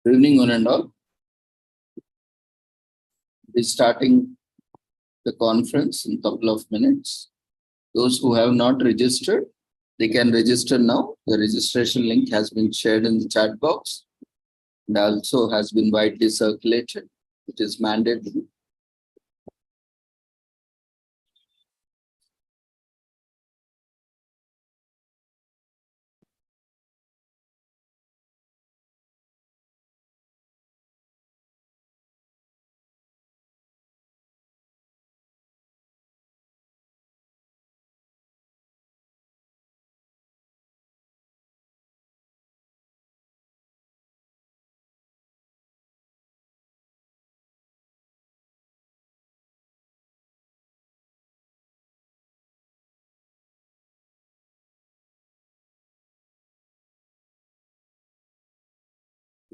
Good evening, one and all. We're starting the conference in a couple of minutes. Those who have not registered, they can register now. The registration link has been shared in the chat box and also has been widely circulated. It is mandatory.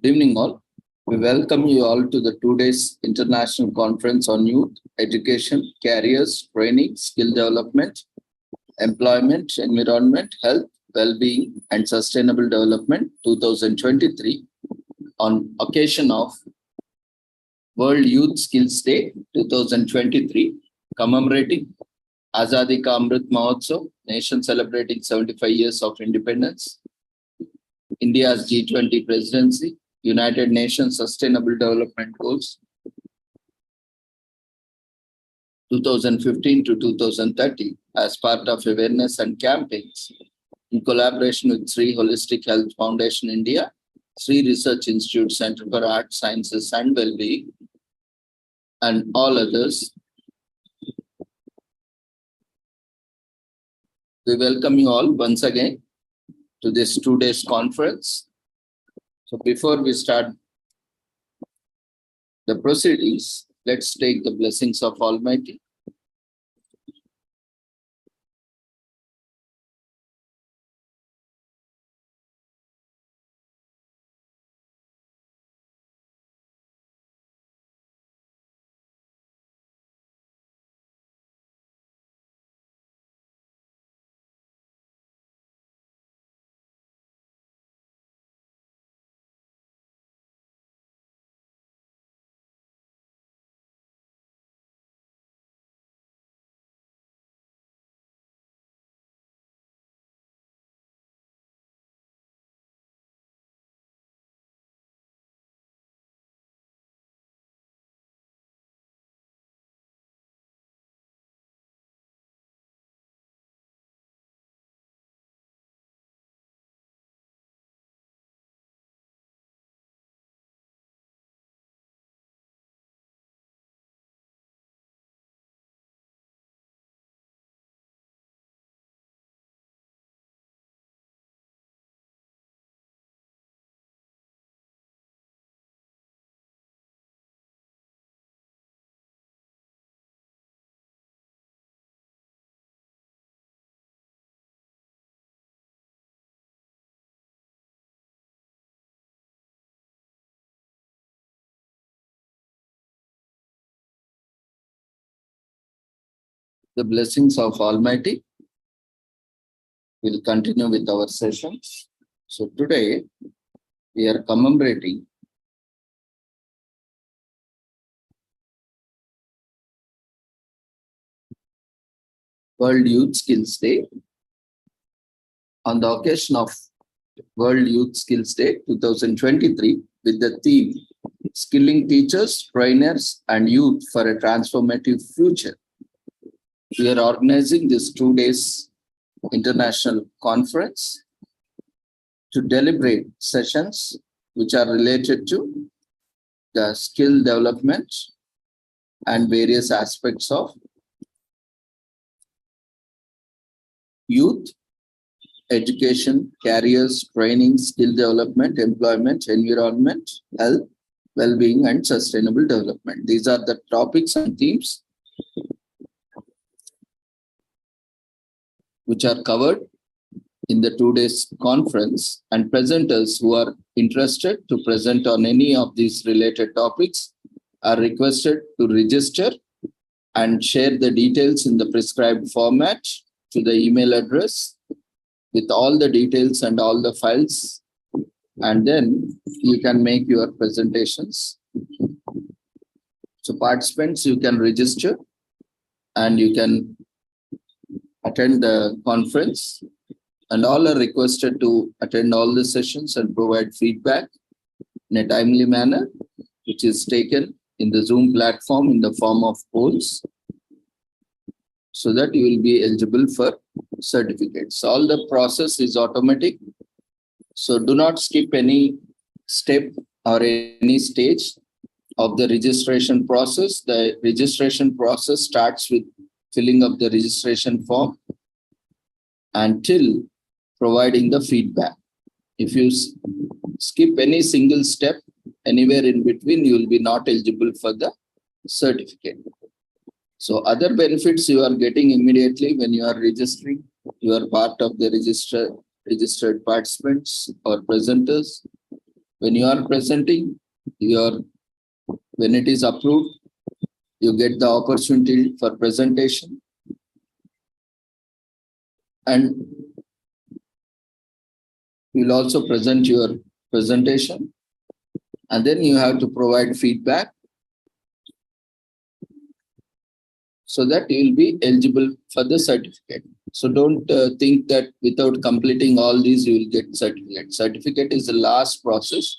Good evening, all. We welcome you all to the 2 days International Conference on Youth, Education, Careers, Training, Skill Development, Employment, Environment, Health, Well-being, and Sustainable Development 2023 on occasion of World Youth Skills Day 2023, commemorating Azadi Ka Amrit Mahotsav, nation celebrating 75 years of independence, India's G20 presidency, United Nations Sustainable Development Goals 2015 to 2030 as part of awareness and campaigns in collaboration with Sri Holistic Health Foundation India, Sri Research Institute Center for Arts, Sciences and Wellbeing, and all others. We welcome you all once again to this 2 days conference. So before we start the proceedings, let's take the blessings of Almighty. The blessings of Almighty. We'll continue with our sessions. So today we are commemorating World Youth Skills Day on the occasion of World Youth Skills Day 2023 with the theme Skilling Teachers, Trainers and Youth for a Transformative Future. We are organizing this 2 days international conference to deliberate sessions which are related to the skill development and various aspects of youth, education, careers, training, skill development, employment, environment, health, well-being, and sustainable development. These are the topics and themes which are covered in the 2 days conference, and presenters who are interested to present on any of these related topics are requested to register and share the details in the prescribed format to the email address with all the details and all the files and then you can make your presentations. So participants, you can register and you can attend the conference, and all are requested to attend all the sessions and provide feedback in a timely manner, which is taken in the Zoom platform in the form of polls, so that you will be eligible for certificates. All the process is automatic, so do not skip any step or any stage of the registration process. The registration process starts with filling up the registration form until providing the feedback. If you skip any single step anywhere in between, you will be not eligible for the certificate. So other benefits you are getting immediately when you are registering. You are part of the registered participants or presenters. When you are presenting, when it is approved, you get the opportunity for presentation. And you will also present your presentation. And then you have to provide feedback so that you will be eligible for the certificate. So don't think that without completing all these, you will get certificate. Certificate is the last process,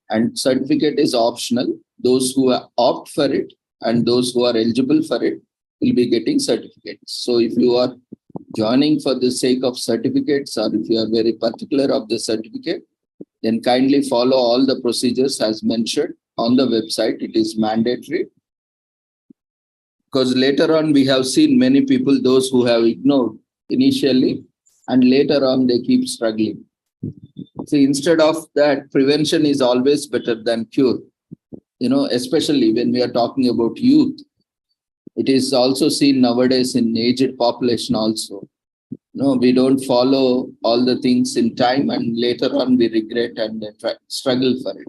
and certificate is optional. Those who opt for it and those who are eligible for it will be getting certificates. So if you are joining for the sake of certificates, or if you are very particular of the certificate, then kindly follow all the procedures as mentioned on the website. It is mandatory. Because later on, we have seen many people, those who have ignored initially, and later on they keep struggling. See, instead of that, prevention is always better than cure. Especially when we are talking about youth, it is also seen nowadays in aged population also. We don't follow all the things in time, and later on we regret and struggle for it.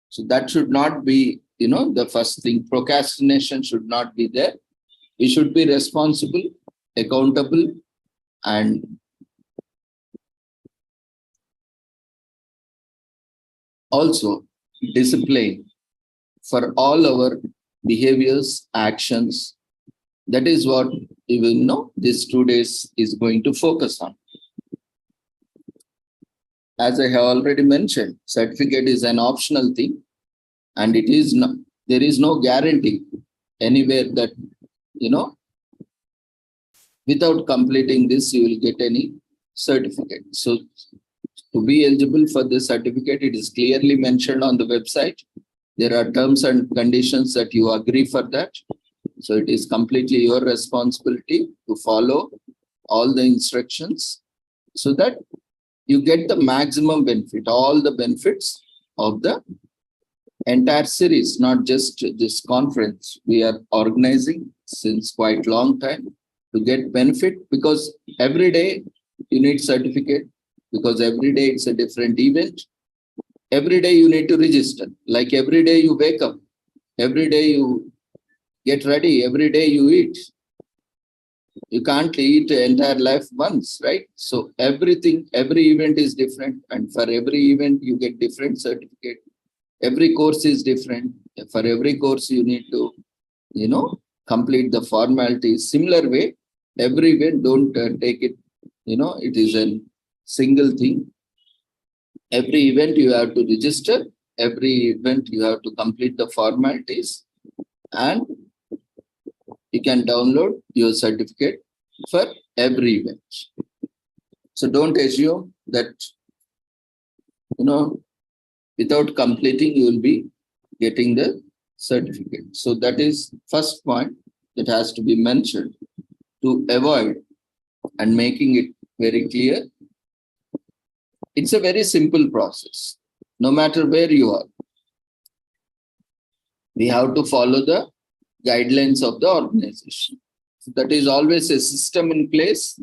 So that should not be, the first thing. Procrastination should not be there. We should be responsible, accountable, and also discipline for all our behaviors, actions. That is what you will know these 2 days is going to focus on. As I have already mentioned, certificate is an optional thing, and there is no guarantee anywhere that, without completing this, you will get any certificate. So to be eligible for the certificate, it is clearly mentioned on the website. There are terms and conditions that you agree for that. So it is completely your responsibility to follow all the instructions so that you get the maximum benefit, all the benefits of the entire series, not just this conference. We are organizing since quite long time to get benefit, because every day you need certificate, because every day it's a different event. Every day you need to register. Like every day you wake up, every day you get ready, every day you eat. You can't eat entire life once, right? So every event is different, and for every event you get different certificate. Every course is different. For every course you need to, complete the formalities. Similar way, every event, don't take it, it is a single thing. Every event you have to register. Every event you have to complete the formalities, and you can download your certificate for every event. So don't assume that, without completing, you will be getting the certificate. So that is first point that has to be mentioned to avoid and making it very clear. It's a very simple process. No matter where you are, we have to follow the guidelines of the organization. So that is always a system in place.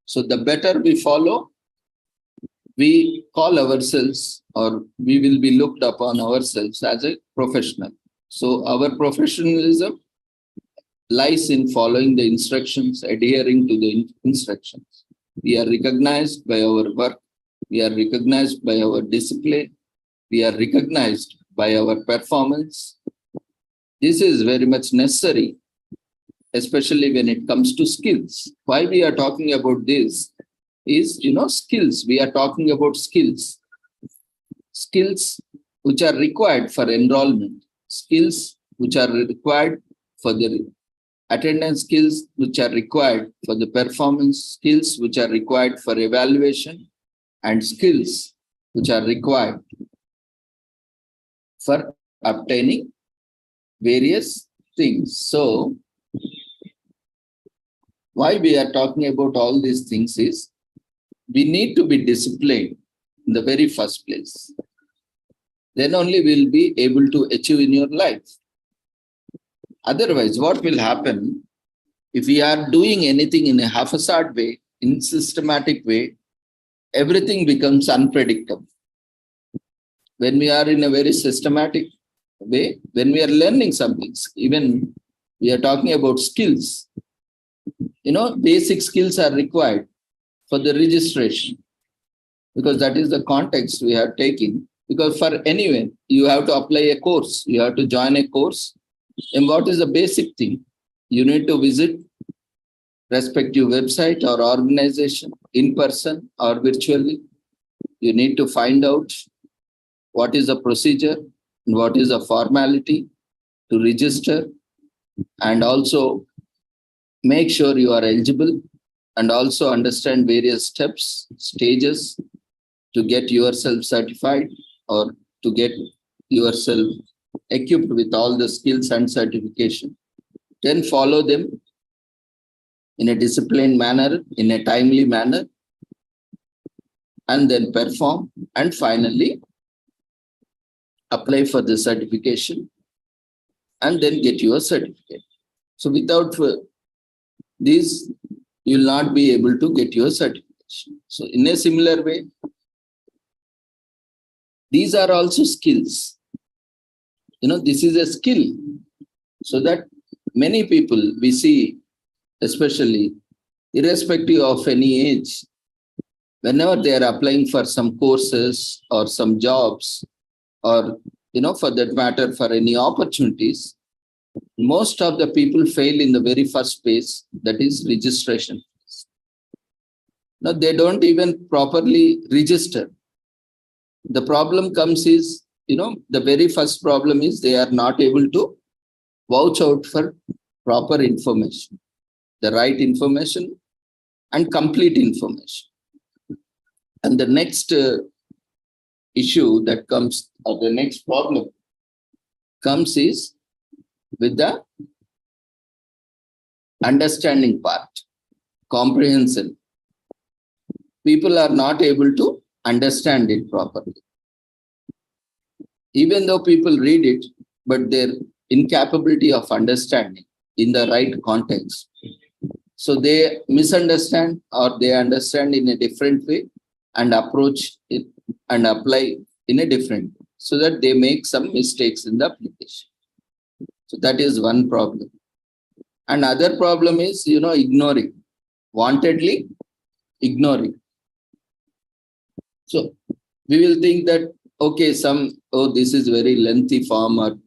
So the better we follow, we call ourselves, or we will be looked upon ourselves as a professional. So our professionalism lies in following the instructions, adhering to the instructions. We are recognized by our work We are recognized by our discipline. We are recognized by our performance. This is very much necessary, especially when it comes to skills. Why we are talking about this is, skills. We are talking about skills. Skills which are required for enrollment. Skills which are required for the attendance, skills which are required for the performance, skills which are required for evaluation, and skills which are required for obtaining various things. So, why we are talking about all these things is we need to be disciplined in the very first place. Then only we'll be able to achieve in your life. Otherwise, what will happen if we are doing anything in a half-assed way, in systematic way, everything becomes unpredictable. When we are in a very systematic way, when we are learning something, even we are talking about skills, basic skills are required for the registration, because that is the context we are taking. Because for anyway, you have to apply a course, you have to join a course. And what is the basic thing? You need to visit respective website or organization in person or virtually. You need to find out what is the procedure and what is the formality to register, and also make sure you are eligible, and also understand various steps, stages to get yourself certified or to get yourself equipped with all the skills and certification. Then follow them in a disciplined manner, in a timely manner, and then perform, and finally apply for the certification and then get your certificate. So without this, you will not be able to get your certification. So in a similar way, these are also skills. This is a skill. So that many people we see, especially irrespective of any age, whenever they are applying for some courses or some jobs, or for that matter, for any opportunities, most of the people fail in the very first phase, that is registration. Now they don't even properly register. The problem comes is, the very first problem is they are not able to vouch out for proper information, the right information and complete information. And the next issue that comes, or the next problem comes, is with the understanding part, comprehension. People are not able to understand it properly. Even though people read it, but their incapability of understanding in the right context. So they misunderstand, or they understand in a different way and approach it and apply in a different way, so that they make some mistakes in the application. So that is one problem. Another problem is, ignoring, wantedly ignoring. So we will think that, okay, this is very lengthy form, or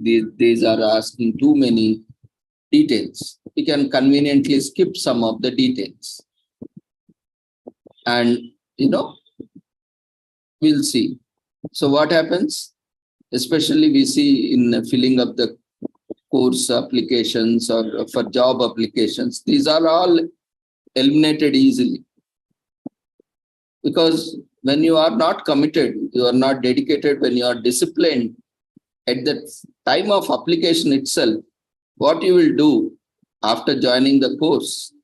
these are asking too many details. We can conveniently skip some of the details. And, we'll see. So what happens? Especially we see in filling up the course applications or for job applications, these are all eliminated easily. Because when you are not committed, you are not dedicated, when you are disciplined, at the time of application itself, what you will do after joining the course,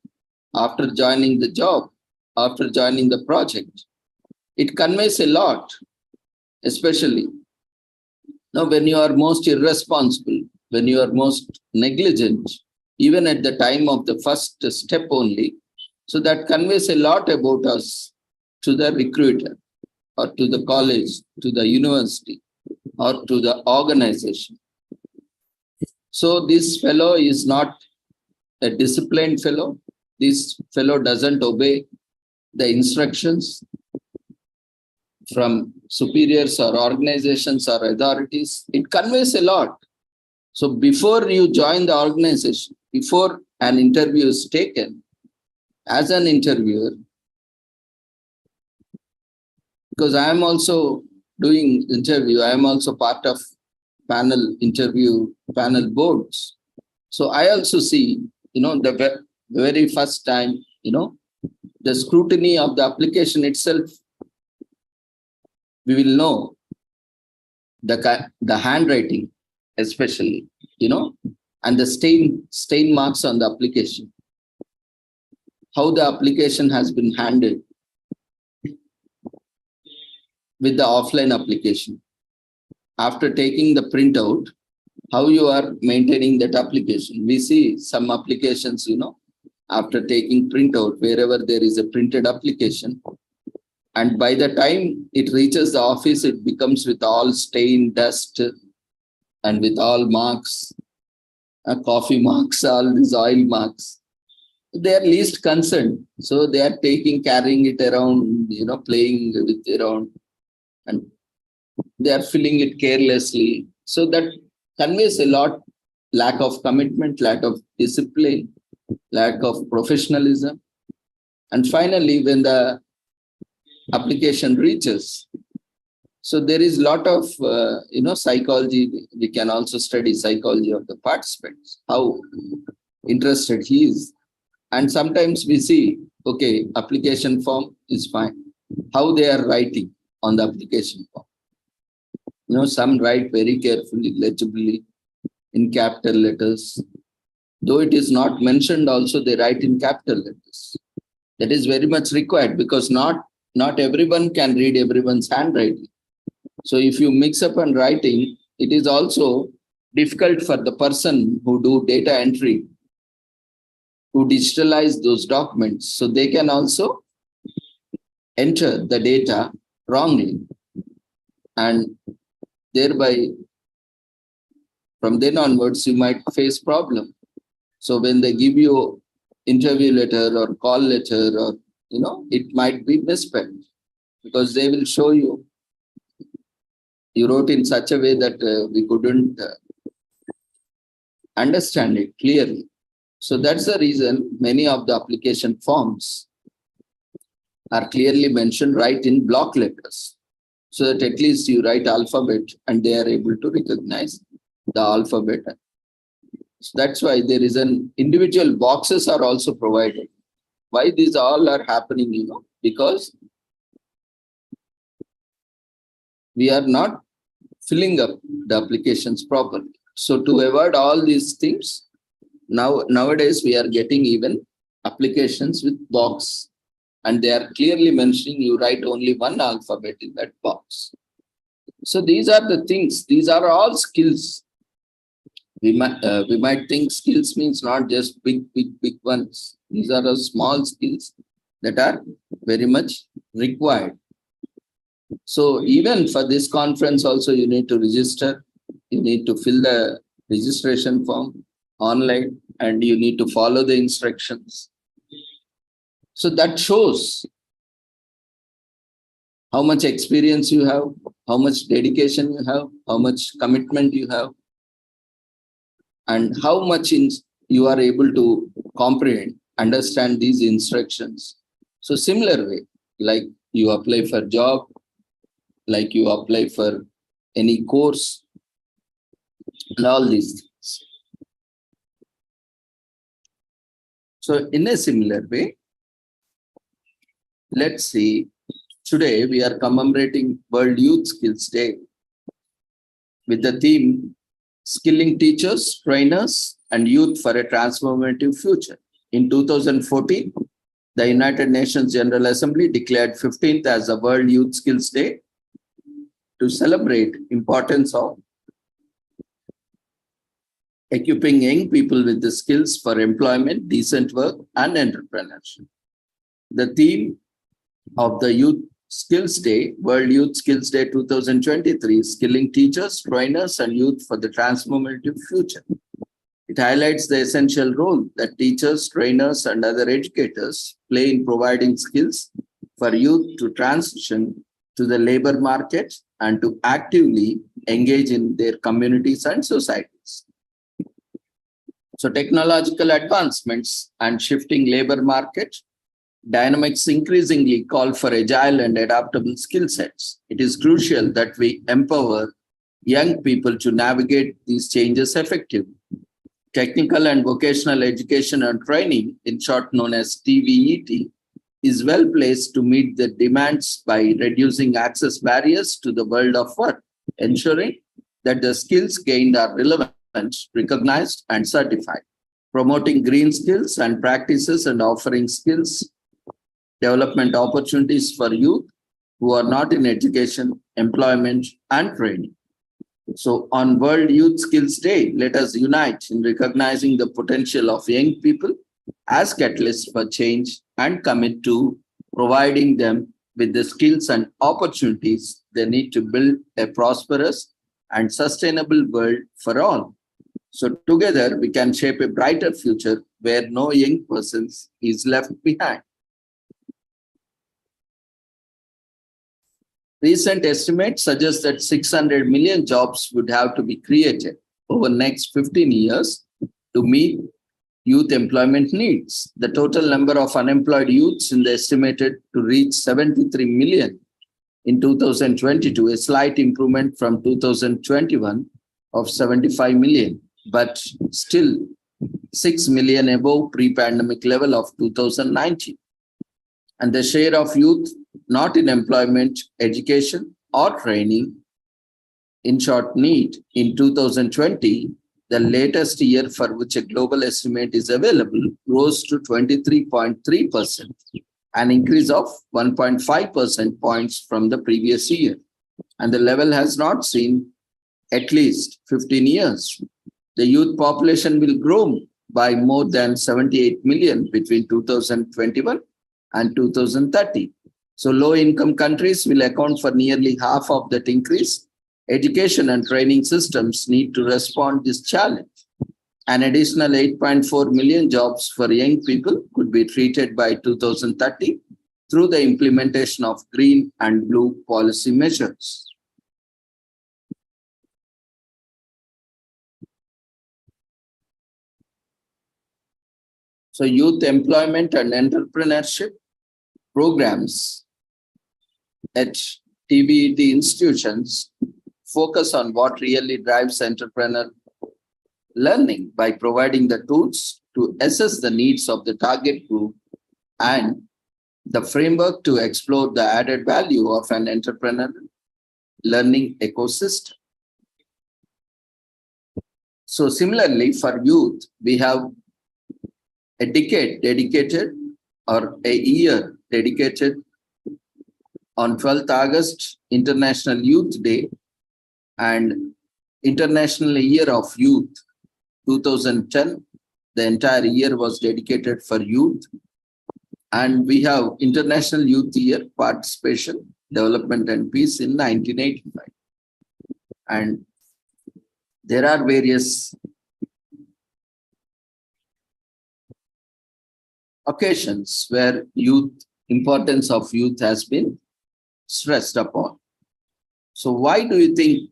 after joining the job, after joining the project, it conveys a lot, especially now when you are most irresponsible, when you are most negligent, even at the time of the first step only. So that conveys a lot about us to the recruiter, or to the college, to the university, or to the organization. So this fellow is not a disciplined fellow. This fellow doesn't obey the instructions. from superiors or organizations or authorities, it conveys a lot. So before you join the organization, before an interview is taken, as an interviewer, because I am also doing interview, I am also part of panel boards. So I also see, the very first time, the scrutiny of the application itself, we will know the handwriting, especially, and the stain marks on the application, how the application has been handled with the offline application. After taking the printout, how you are maintaining that application. We see some applications, after taking printout, wherever there is a printed application, and by the time it reaches the office, it becomes with all stain, dust, and with all marks, coffee marks, all these oil marks. They are least concerned. So they are carrying it around, playing with it around, and they are filling it carelessly. So that conveys a lot, lack of commitment, lack of discipline, lack of professionalism. And finally, when the application reaches, so there is a lot of, psychology. We can also study psychology of the participants, how interested he is. And sometimes we see, okay, application form is fine. How they are writing on the application form. Some write very carefully, legibly, in capital letters. Though it is not mentioned also, they write in capital letters. That is very much required, because not everyone can read everyone's handwriting. So if you mix up on writing, it is also difficult for the person who do data entry to digitalize those documents. So they can also enter the data wrongly. And thereby, from then onwards, you might face problem. So when they give you interview letter or call letter, or, it might be misspelled, because they will show you wrote in such a way that we couldn't understand it clearly. So that's the reason many of the application forms are clearly mentioned right in block letters, so that at least you write alphabet and they are able to recognize the alphabet. So that's why there is an individual boxes are also provided. Why these all are happening, because we are not filling up the applications properly. So to avoid all these things, nowadays we are getting even applications with box, and they are clearly mentioning you write only one alphabet in that box. So these are the things. These are all skills. We might think skills means not just big ones. These are the small skills that are very much required. So even for this conference also, you need to register. You need to fill the registration form online, and you need to follow the instructions. So that shows how much experience you have, how much dedication you have, how much commitment you have, and how much you are able to comprehend, understand these instructions. So similar way, like you apply for job, like you apply for any course, and all these things. So in a similar way, let's see, today we are commemorating World Youth Skills Day with the theme Skilling Teachers, Trainers, and Youth for a Transformative Future. In 2014, the United Nations General Assembly declared 15th as the World Youth Skills Day to celebrate importance of equipping young people with the skills for employment, decent work, and entrepreneurship. The theme of the Youth Skills Day, World Youth Skills Day 2023, Skilling Teachers, Trainers, and Youth for the Transformative Future. It highlights the essential role that teachers, trainers, and other educators play in providing skills for youth to transition to the labor market and to actively engage in their communities and societies. So technological advancements and shifting labor market dynamics increasingly call for agile and adaptable skill sets. It is crucial that we empower young people to navigate these changes effectively. Technical and vocational education and training, in short known as TVET, is well placed to meet the demands by reducing access barriers to the world of work, ensuring that the skills gained are relevant, recognized, and certified, promoting green skills and practices and offering skills development opportunities for youth who are not in education, employment, and training. So on World Youth Skills Day, let us unite in recognizing the potential of young people as catalysts for change and commit to providing them with the skills and opportunities they need to build a prosperous and sustainable world for all. So together we can shape a brighter future where no young person is left behind. Recent estimates suggest that 600 million jobs would have to be created over the next 15 years to meet youth employment needs. The total number of unemployed youths is estimated to reach 73 million in 2022, a slight improvement from 2021 of 75 million, but still 6 million above pre-pandemic level of 2019. And the share of youth not in employment, education, or training, in short need, in 2020, the latest year for which a global estimate is available, rose to 23.3%, an increase of 1.5 percentage points from the previous year. And the level has not seen at least 15 years. The youth population will grow by more than 78 million between 2021 and 2030. So low-income countries will account for nearly half of that increase. Education and training systems need to respond to this challenge. An additional 8.4 million jobs for young people could be created by 2030 through the implementation of green and blue policy measures. So youth employment and entrepreneurship programs at TVET institutions focus on what really drives entrepreneur learning by providing the tools to assess the needs of the target group and the framework to explore the added value of an entrepreneur learning ecosystem. So similarly, for youth, we have a decade dedicated or a year dedicated on 12th August, International Youth Day, and International Year of Youth 2010. The entire year was dedicated for youth. And we have International Youth Year Participation, Development and Peace in 1985. And there are various occasions where importance of youth has been stressed upon. So why do you think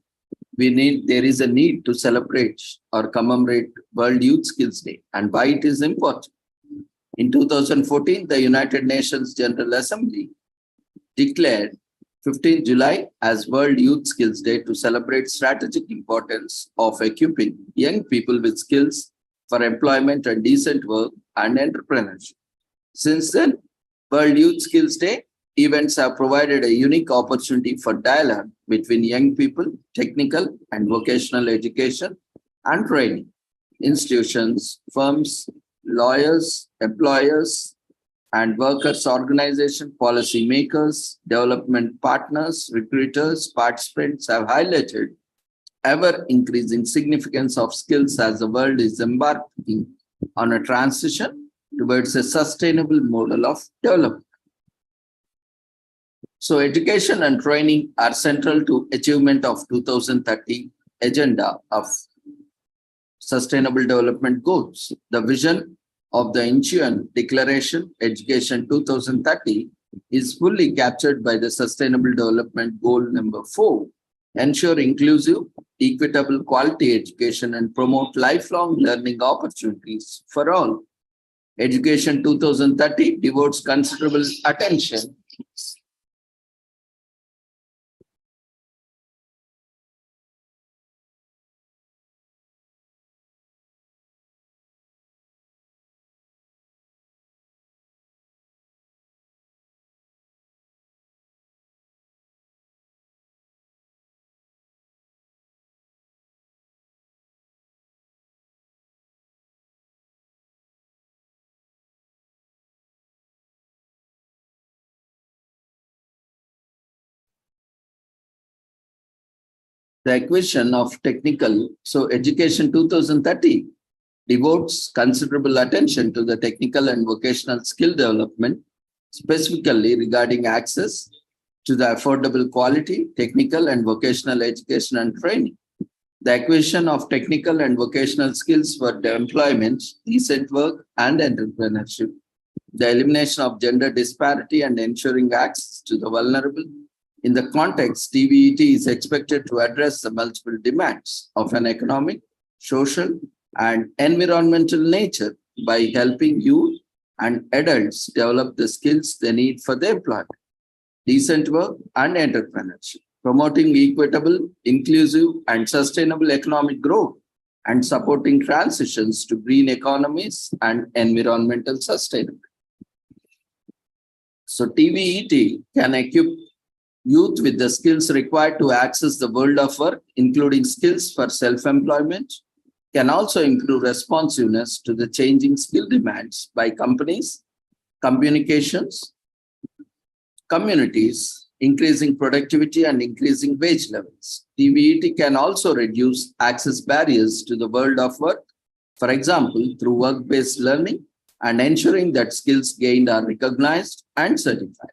there is a need to celebrate or commemorate World Youth Skills Day, and why it is important? In 2014, the United Nations General Assembly declared 15 July as World Youth Skills Day to celebrate strategic importance of equipping young people with skills for employment and decent work and entrepreneurship. Since then, World Youth Skills Day events have provided a unique opportunity for dialogue between young people, technical and vocational education and training, institutions, firms, lawyers, employers, and workers' organizations, policymakers, development partners, recruiters, participants have highlighted ever-increasing significance of skills as the world is embarking on a transition towards a sustainable model of development. So education and training are central to achievement of 2030 agenda of Sustainable Development Goals. The vision of the Incheon Declaration, Education 2030, is fully captured by the Sustainable Development Goal number 4, ensure inclusive, equitable quality education and promote lifelong learning opportunities for all. Education 2030 devotes considerable attention the equation of technical. So Education 2030 devotes considerable attention to the technical and vocational skill development, specifically regarding access to the affordable quality, technical and vocational education and training. The equation of technical and vocational skills for employment, decent work, and entrepreneurship. The elimination of gender disparity and ensuring access to the vulnerable. In the context, TVET is expected to address the multiple demands of an economic, social, and environmental nature by helping youth and adults develop the skills they need for their employment, decent work, and entrepreneurship, promoting equitable, inclusive, and sustainable economic growth, and supporting transitions to green economies and environmental sustainability. So TVET can equip youth with the skills required to access the world of work, including skills for self-employment, can also improve responsiveness to the changing skill demands by companies, communications, communities, increasing productivity and increasing wage levels. TVET can also reduce access barriers to the world of work, for example, through work-based learning and ensuring that skills gained are recognized and certified.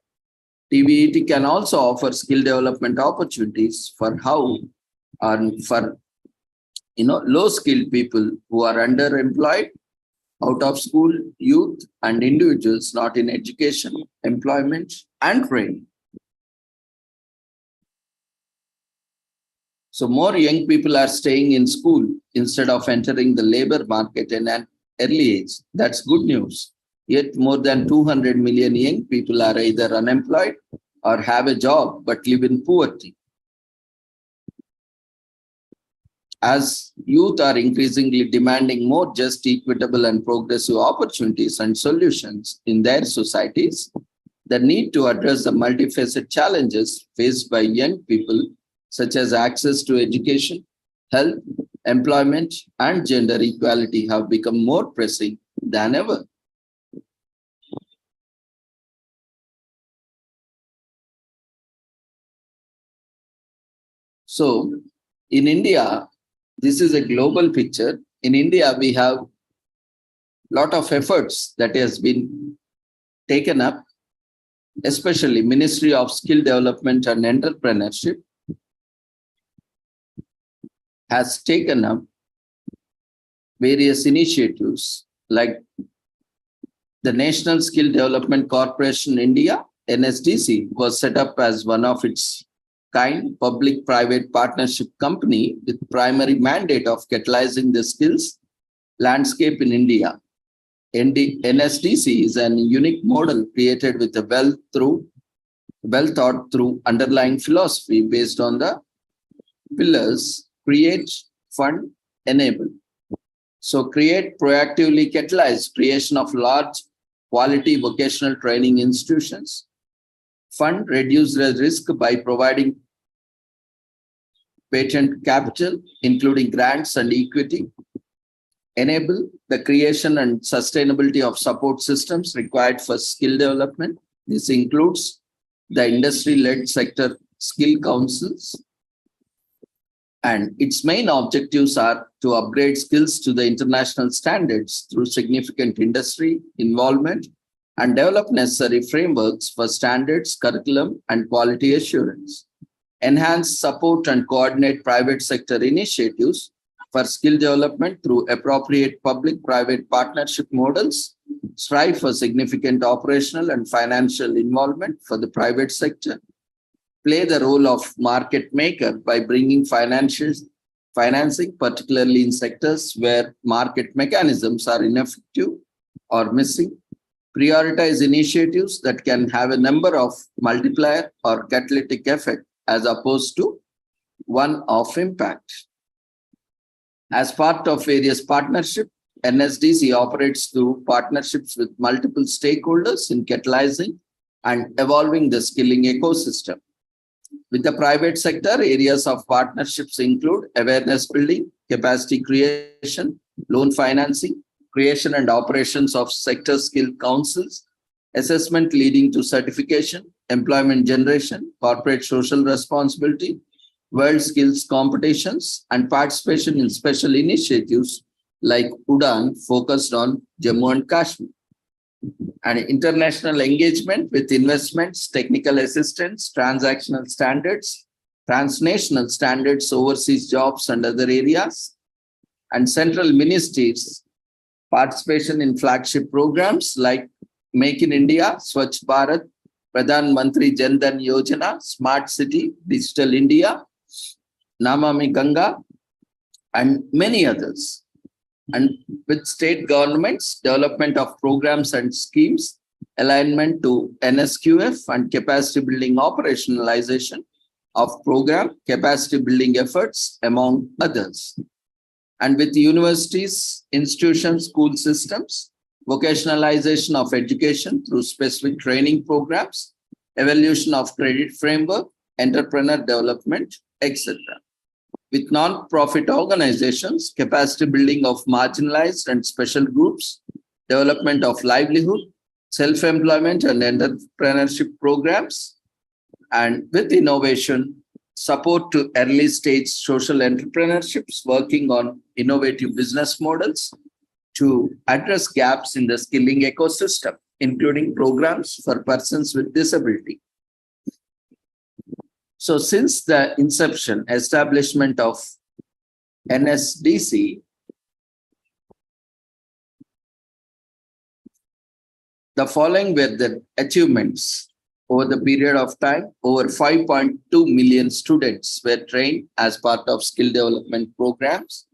TVET can also offer skill development opportunities for low-skilled people who are underemployed, out of school, youth, and individuals not in education, employment, and training. So more young people are staying in school instead of entering the labor market in an early age. That's good news. Yet more than 200 million young people are either unemployed or have a job but live in poverty. As youth are increasingly demanding more just, equitable, and progressive opportunities and solutions in their societies, the need to address the multifaceted challenges faced by young people, such as access to education, health, employment, and gender equality, have become more pressing than ever. So, in India, this is a global picture. In India, we have a lot of efforts that has been taken up, especially Ministry of Skill Development and Entrepreneurship has taken up various initiatives like the National Skill Development Corporation India, NSDC, was set up as one of its kind public-private partnership company with primary mandate of catalyzing the skills landscape in India. NSDC is an unique model created with a well thought through underlying philosophy based on the pillars: create, fund, enable. So create, proactively catalyze creation of large quality vocational training institutions. Fund, reduce the risk by providing patent capital, including grants and equity. Enable, the creation and sustainability of support systems required for skill development. This includes the industry-led sector skill councils. And its main objectives are to upgrade skills to the international standards through significant industry involvement and develop necessary frameworks for standards, curriculum, and quality assurance. Enhance, support, and coordinate private sector initiatives for skill development through appropriate public-private partnership models, strive for significant operational and financial involvement for the private sector, play the role of market maker by bringing financing, particularly in sectors where market mechanisms are ineffective or missing, prioritize initiatives that can have a number of multiplier or catalytic effect as opposed to one-off impact. As part of various partnerships, NSDC operates through partnerships with multiple stakeholders in catalyzing and evolving the skilling ecosystem. With the private sector, areas of partnerships include awareness building, capacity creation, loan financing, creation and operations of sector skill councils, assessment leading to certification, employment generation, corporate social responsibility, world skills competitions, and participation in special initiatives like UDAN focused on Jammu and Kashmir. And international engagement with investments, technical assistance, transactional standards, transnational standards, overseas jobs and other areas, and central ministries participation in flagship programs like Make in India, Swachh Bharat, Pradhan Mantri Jan Dhan Yojana, Smart City, Digital India, Namami Ganga, and many others. And with state governments, development of programs and schemes, alignment to NSQF and capacity building operationalization of program capacity building efforts, among others. And with universities, institutions, school systems, vocationalization of education through specific training programs, evolution of credit framework, entrepreneur development, etc. With non-profit organizations, capacity building of marginalized and special groups, development of livelihood, self-employment and entrepreneurship programs, and with innovation, support to early stage social entrepreneurships working on innovative business models to address gaps in the skilling ecosystem, including programs for persons with disability. So since the inception, establishment of NSDC, the following were the achievements. Over the period of time, over 5.2 million students were trained as part of skill development programs,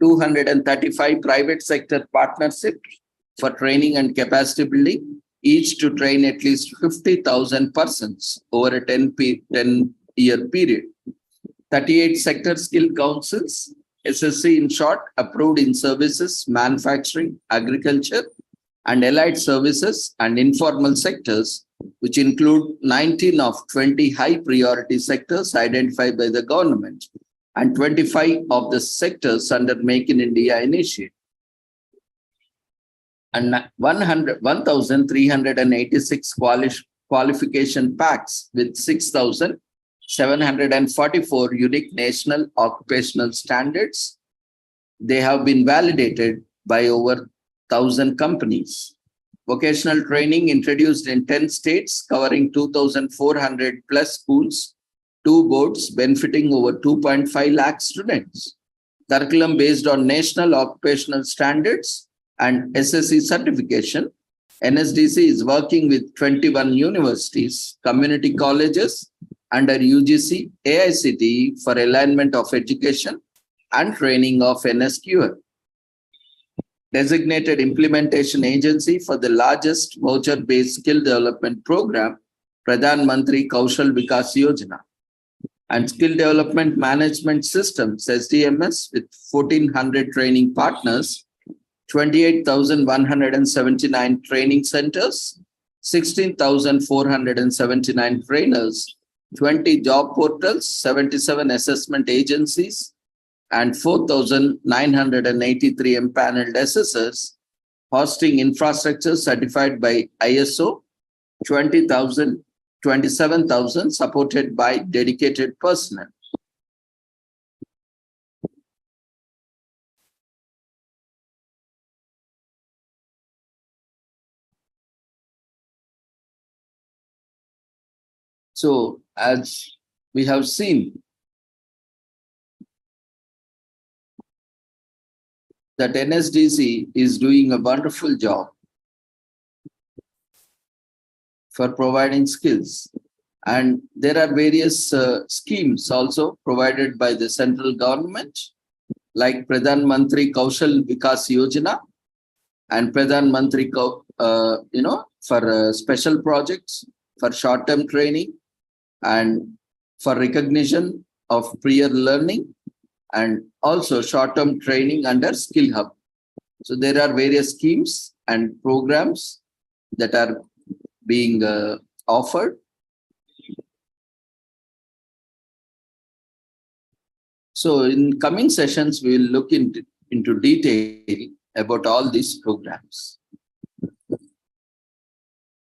235 private sector partnerships for training and capacity building, each to train at least 50,000 persons over a 10-year period. 38 sector skill councils, SSC in short, approved in services, manufacturing, agriculture, and allied services and informal sectors, which include 19 of 20 high priority sectors identified by the government and 25 of the sectors under Make in India initiative. And 1,386 qualification packs with 6,744 unique national occupational standards. They have been validated by over 1,000 companies. Vocational training introduced in 10 states, covering 2,400 plus schools, 2 boards benefiting over 2.5 lakh students. Curriculum based on national occupational standards and SSC certification. NSDC is working with 21 universities, community colleges under UGC, AICTE for alignment of education and training of NSQF. Designated implementation agency for the largest voucher-based skill development program, Pradhan Mantri Kaushal Vikas Yojana. And skill development management systems, SDMS, with 1,400 training partners, 28,179 training centers, 16,479 trainers, 20 job portals, 77 assessment agencies, and 4,983 empaneled assessors, hosting infrastructure certified by ISO 27,000, supported by dedicated personnel. So, as we have seen, that NSDC is doing a wonderful job for providing skills. And there are various schemes also provided by the central government, like Pradhan Mantri Kaushal Vikas Yojana and Pradhan Mantri, for special projects, for short-term training, and for recognition of prior learning, and also short-term training under Skill Hub. So there are various schemes and programs that are being offered. So in coming sessions, we will look into detail about all these programs.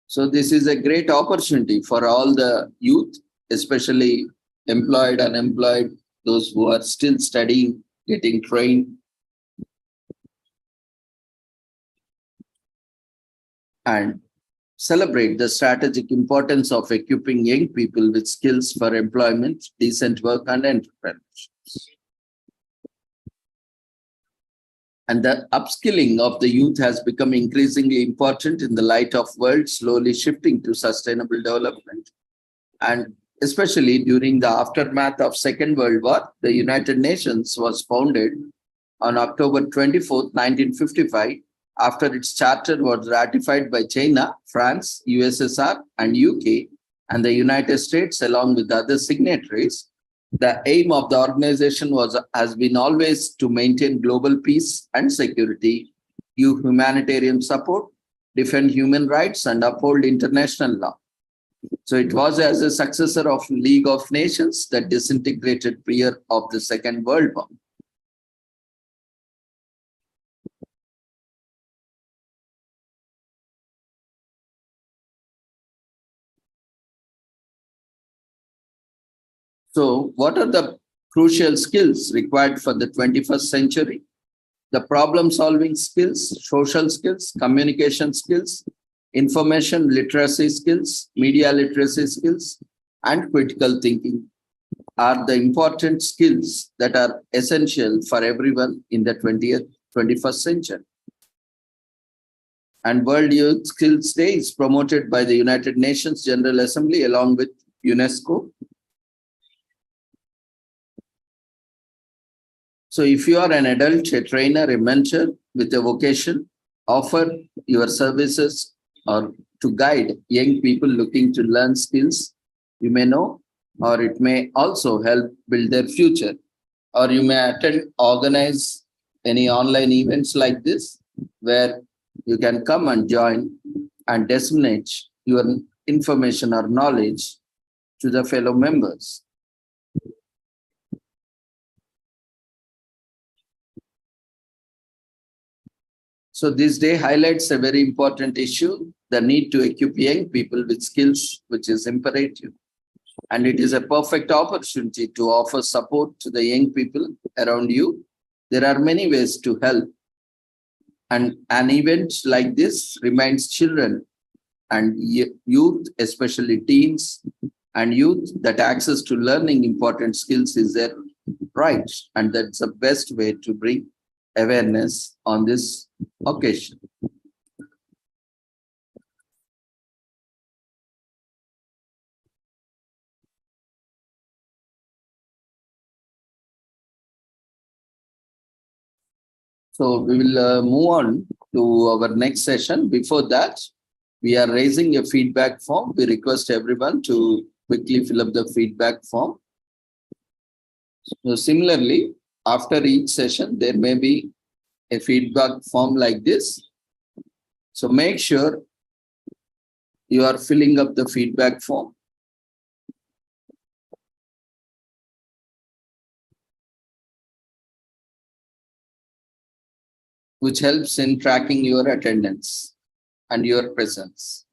So this is a great opportunity for all the youth, especially employed, unemployed, those who are still studying, getting trained, and celebrate the strategic importance of equipping young people with skills for employment, decent work, and entrepreneurship. And the upskilling of the youth has become increasingly important in the light of world slowly shifting to sustainable development. And especially during the aftermath of Second World War, the United Nations was founded on October 24, 1955, after its charter was ratified by China, France, USSR, and UK, and the United States, along with other signatories. The aim of the organization has been always to maintain global peace and security, give humanitarian support, defend human rights, and uphold international law. So it was as a successor of League of Nations that disintegrated prior of the Second World War. So what are the crucial skills required for the 21st century? The problem-solving skills, social skills, communication skills, information literacy skills, media literacy skills, and critical thinking are the important skills that are essential for everyone in the 21st century. And World Youth Skills Day is promoted by the United Nations General Assembly along with UNESCO. So if you are an adult, a trainer, a mentor with a vocation, offer your services or to guide young people looking to learn skills you may know, or it may also help build their future. Or you may organize any online events like this, where you can come and join and disseminate your information or knowledge to the fellow members. So this day highlights a very important issue, the need to equip young people with skills, which is imperative. And it is a perfect opportunity to offer support to the young people around you. There are many ways to help. And an event like this reminds children and youth, especially teens and youth, that access to learning important skills is their right. And that's the best way to bring awareness on this occasion. So we will move on to our next session. Before that, we are raising a feedback form. We request everyone to quickly fill up the feedback form. So similarly, after each session, there may be a feedback form like this. So make sure you are filling up the feedback form. Which helps in tracking your attendance and your presence.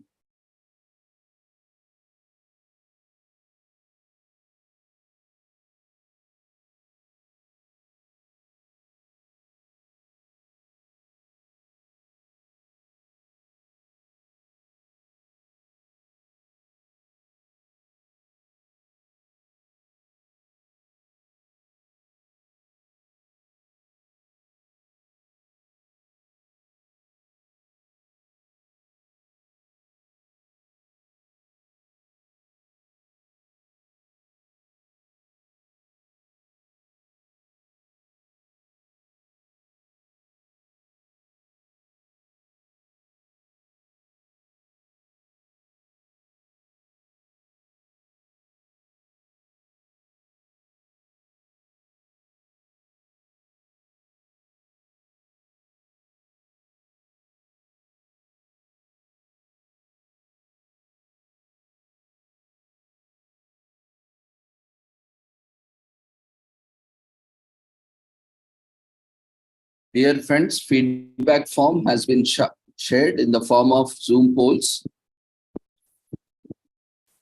Dear friends, feedback form has been shared in the form of Zoom polls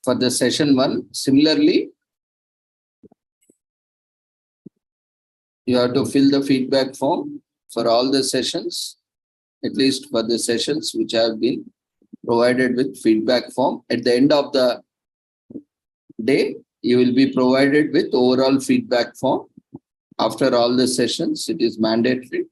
for the session 1. Similarly, you have to fill the feedback form for all the sessions, at least for the sessions which have been provided with feedback form. At the end of the day, you will be provided with overall feedback form. After all the sessions, it is mandatory.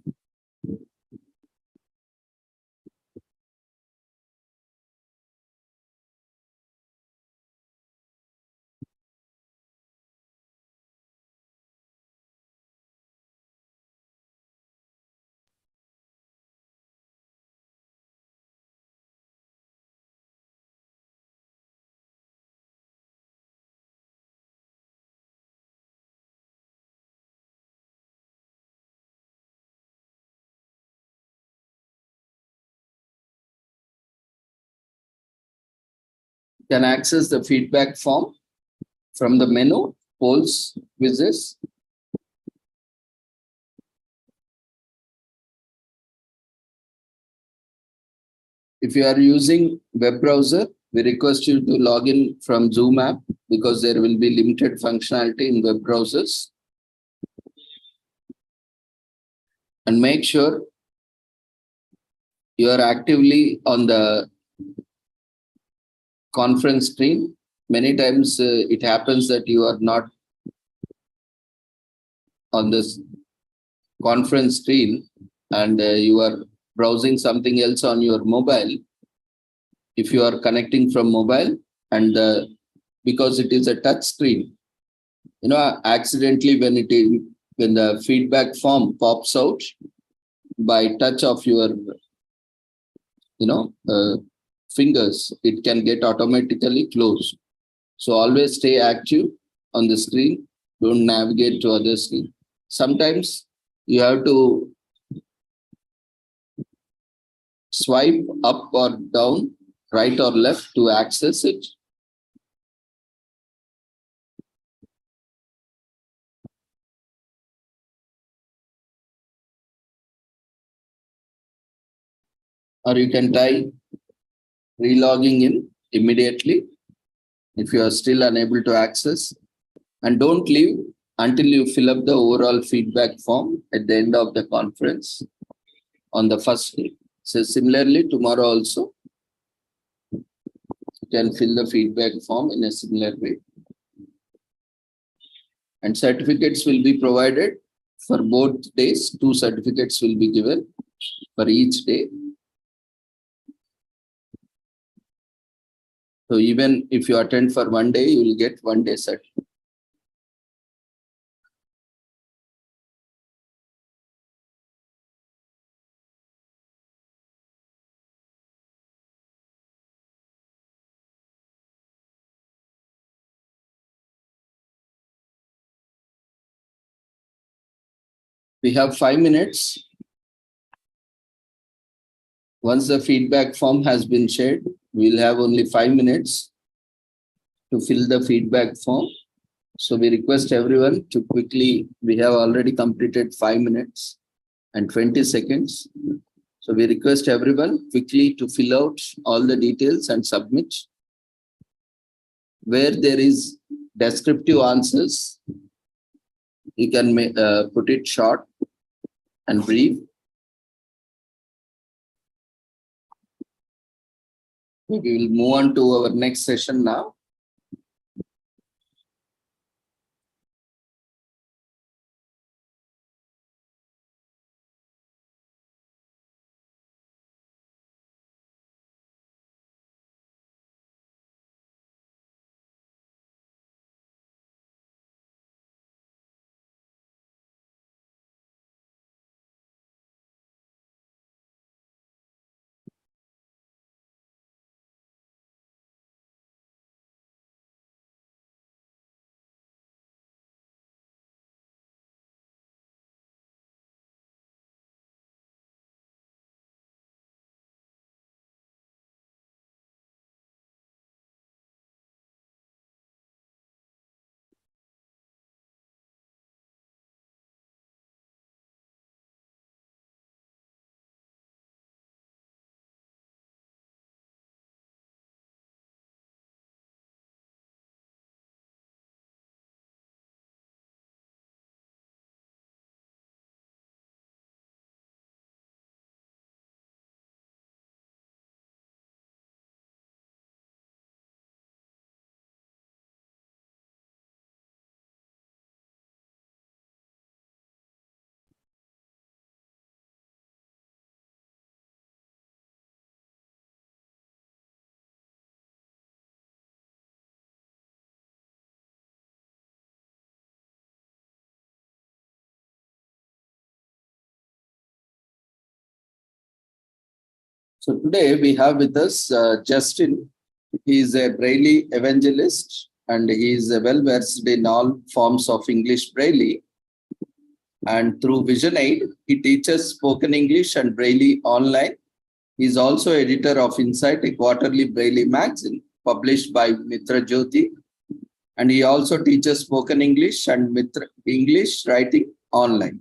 You can access the feedback form from the menu, polls, quizzes. If you are using web browser, we request you to log in from Zoom app because there will be limited functionality in web browsers. And make sure you are actively on the conference screen. Many times it happens that you are not on this conference screen and you are browsing something else on your mobile. If you are connecting from mobile and because it is a touch screen, accidentally when the feedback form pops out by touch of your fingers, it can get automatically closed. So always stay active on the screen. Don't navigate to other screen. Sometimes you have to swipe up or down, right or left to access it. Or you can try relogging in immediately if you are still unable to access. And don't leave until you fill up the overall feedback form at the end of the conference on the first day. So similarly, tomorrow also, you can fill the feedback form in a similar way. And certificates will be provided for both days. 2 certificates will be given for each day. So even if you attend for 1 day, you will get 1 day certificate. We have 5 minutes. Once the feedback form has been shared, we'll have only 5 minutes to fill the feedback form. So we request everyone to quickly, we have already completed 5 minutes and 20 seconds. So we request everyone quickly to fill out all the details and submit. Where there is descriptive answers, you can put it short and brief. We will move on to our next session now. So today we have with us Justin. He is a Braille evangelist and he is well versed in all forms of English Braille. And through Vision Aid, he teaches spoken English and Braille online. He is also editor of Insight, a quarterly Braille magazine published by Mitra Jyoti. And he also teaches spoken English and Mitra English writing online.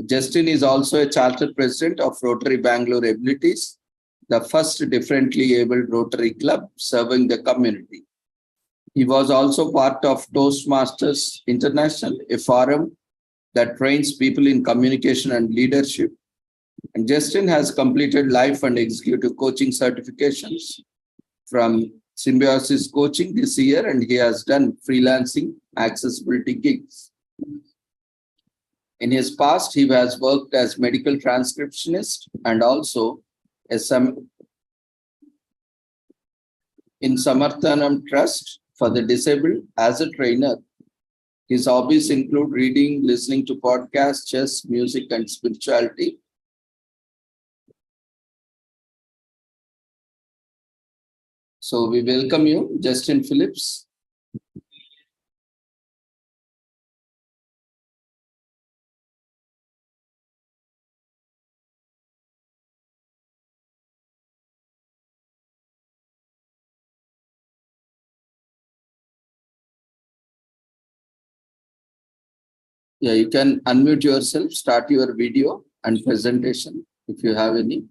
Justin is also a chartered president of Rotary Bangalore Abilities, the first differently abled Rotary club serving the community. He was also part of Toastmasters International, a forum that trains people in communication and leadership. And Justin has completed life and executive coaching certifications from Symbiosis Coaching this year, and he has done freelancing accessibility gigs. In his past, he has worked as medical transcriptionist and also in Samarthanam Trust for the Disabled as a trainer. His hobbies include reading, listening to podcasts, chess, music, and spirituality. So we welcome you, Justin Phillips. Yeah, you can unmute yourself, start your video and presentation if you have any.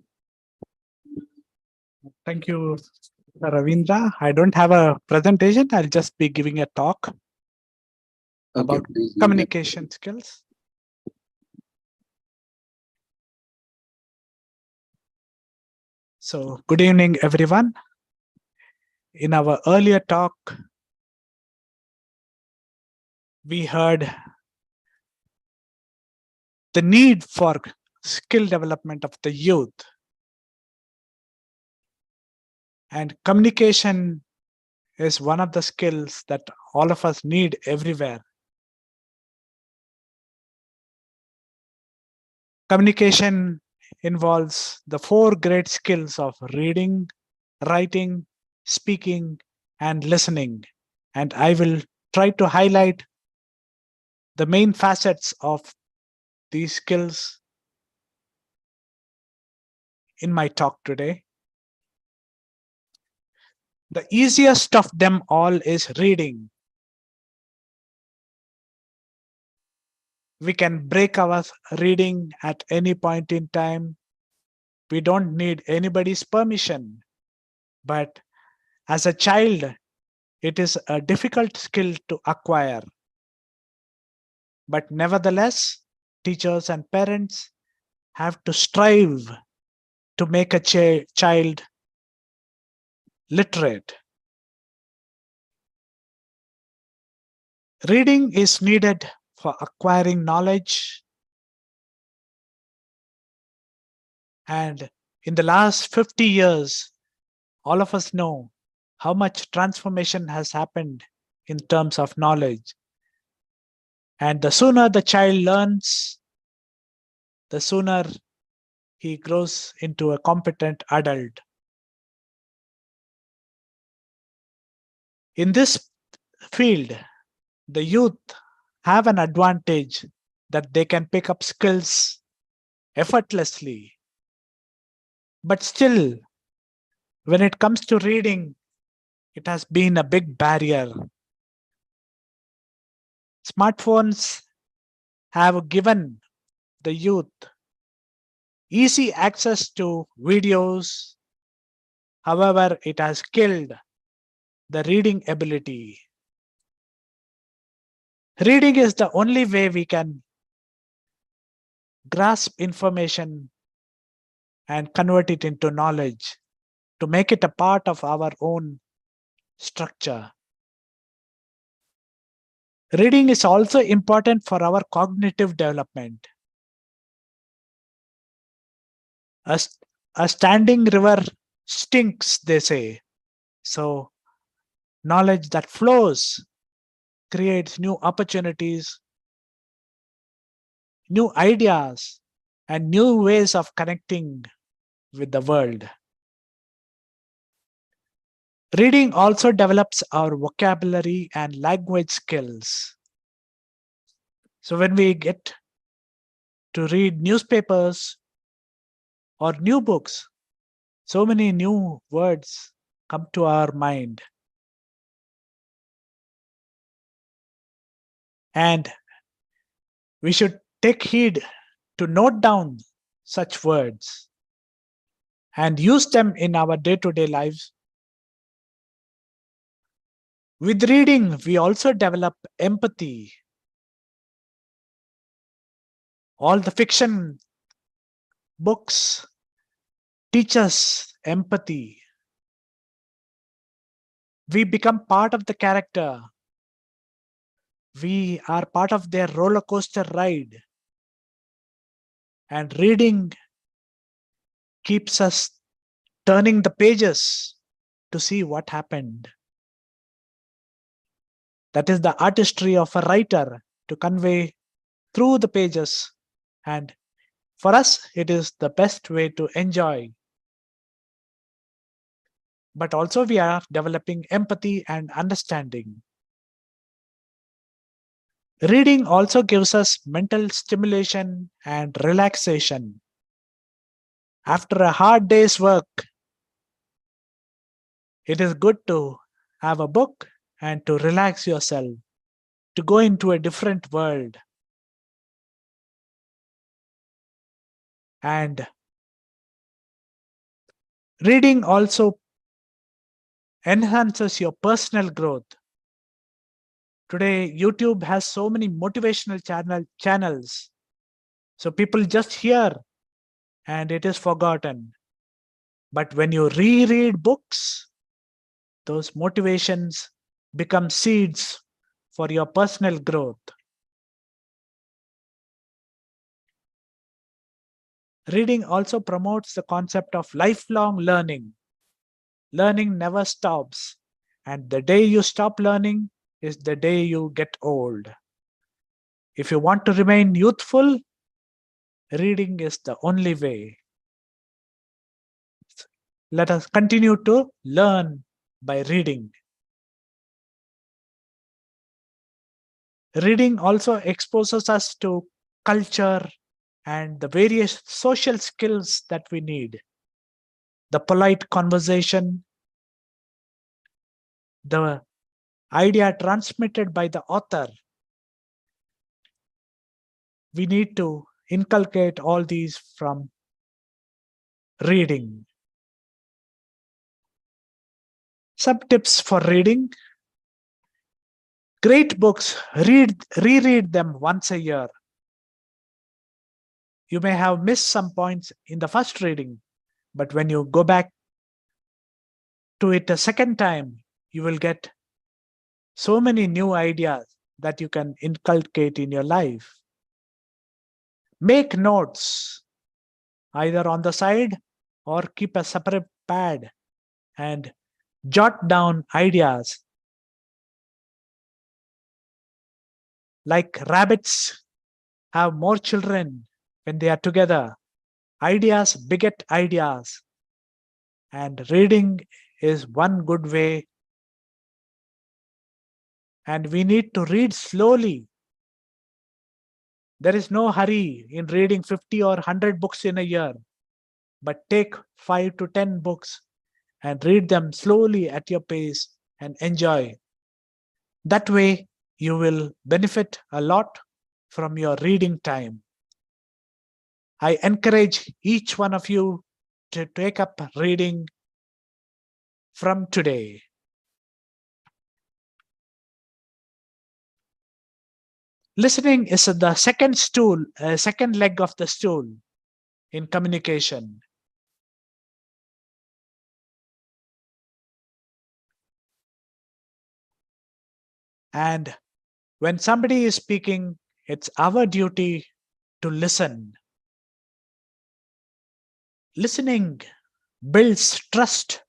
Thank you, Ravindra. I don't have a presentation. I'll just be giving a talk about communication skills. So, good evening, everyone. In our earlier talk, we heard the need for skill development of the youth. And communication is one of the skills that all of us need everywhere. Communication involves the 4 great skills of reading, writing, speaking, and listening. And I will try to highlight the main facets of these skills in my talk today. The easiest of them all is reading. We can break our reading at any point in time. We don't need anybody's permission. But as a child, it is a difficult skill to acquire. But nevertheless, teachers and parents have to strive to make a child literate. Reading is needed for acquiring knowledge. And in the last 50 years, all of us know how much transformation has happened in terms of knowledge. And the sooner the child learns, the sooner he grows into a competent adult. In this field, the youth have an advantage that they can pick up skills effortlessly. But still, when it comes to reading, it has been a big barrier. Smartphones have given the youth easy access to videos. However, it has killed the reading ability. Reading is the only way we can grasp information and convert it into knowledge, to make it a part of our own structure. Reading is also important for our cognitive development. A standing river stinks, they say. So, knowledge that flows creates new opportunities, new ideas, and new ways of connecting with the world. Reading also develops our vocabulary and language skills. So when we get to read newspapers or new books, so many new words come to our mind. And we should take heed to note down such words and use them in our day-to-day lives. With reading, we also develop empathy. All the fiction books teach us empathy. We become part of the character. We are part of their roller coaster ride. And reading keeps us turning the pages to see what happened. That is the artistry of a writer, to convey through the pages. And for us, it is the best way to enjoy. But also we are developing empathy and understanding. Reading also gives us mental stimulation and relaxation. After a hard day's work, it is good to have a book and to relax yourself, to go into a different world. And reading also enhances your personal growth. Today, YouTube has so many motivational channels. So people just hear and it is forgotten. But when you reread books, those motivations become seeds for your personal growth. Reading also promotes the concept of lifelong learning. Learning never stops, and the day you stop learning is the day you get old. If you want to remain youthful, reading is the only way. Let us continue to learn by reading. Reading also exposes us to culture and the various social skills that we need. The polite conversation, the idea transmitted by the author. We need to inculcate all these from reading. Some tips for reading. Great books, reread them once a year. You may have missed some points in the first reading, but when you go back to it a second time, you will get so many new ideas that you can inculcate in your life. Make notes, either on the side or keep a separate pad and jot down ideas. Like rabbits have more children when they are together. Ideas beget ideas. And reading is one good way. And we need to read slowly. There is no hurry in reading 50 or 100 books in a year. But take 5 to 10 books and read them slowly at your pace and enjoy. That way, you will benefit a lot from your reading time. I encourage each one of you to take up reading from today. Listening is the second leg of the stool in communication. And when somebody is speaking, it's our duty to listen. Listening builds trust.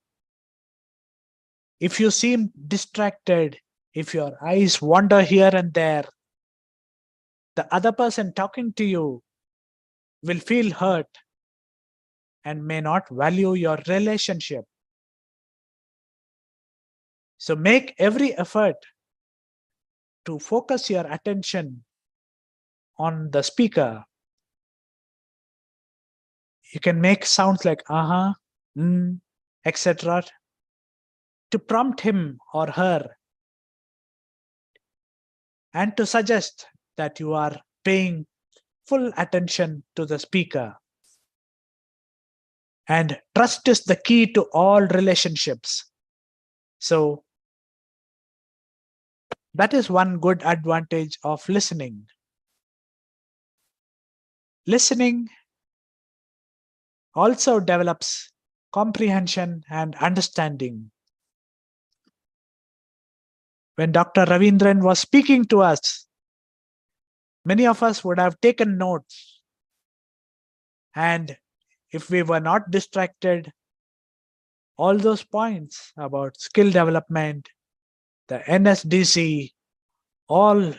If you seem distracted, if your eyes wander here and there, the other person talking to you will feel hurt and may not value your relationship. So make every effort to focus your attention on the speaker. You can make sounds like uh-huh, etc. to prompt him or her and to suggest that you are paying full attention to the speaker. And trust is the key to all relationships. So that is one good advantage of listening. Listening also develops comprehension and understanding. When Dr. Ravindran was speaking to us, many of us would have taken notes. And if we were not distracted, all those points about skill development, the NSDC, all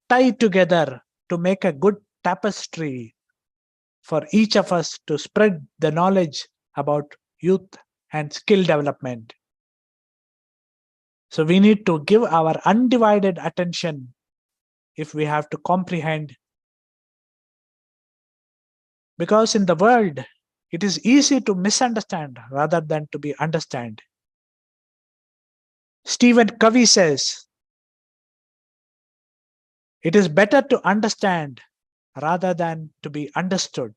tie together to make a good tapestry for each of us to spread the knowledge about youth and skill development. So we need to give our undivided attention if we have to comprehend. Because in the world, it is easy to misunderstand rather than to be understood. Stephen Covey says, it is better to understand rather than to be understood.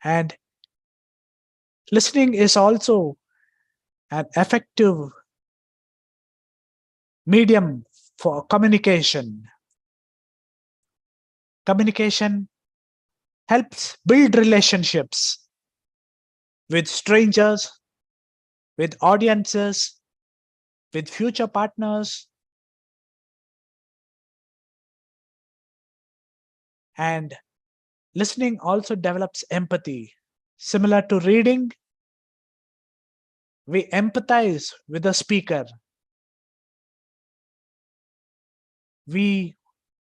And listening is also an effective medium for communication. Communication helps build relationships with strangers, with audiences, with future partners. And listening also develops empathy. Similar to reading, we empathize with the speaker. We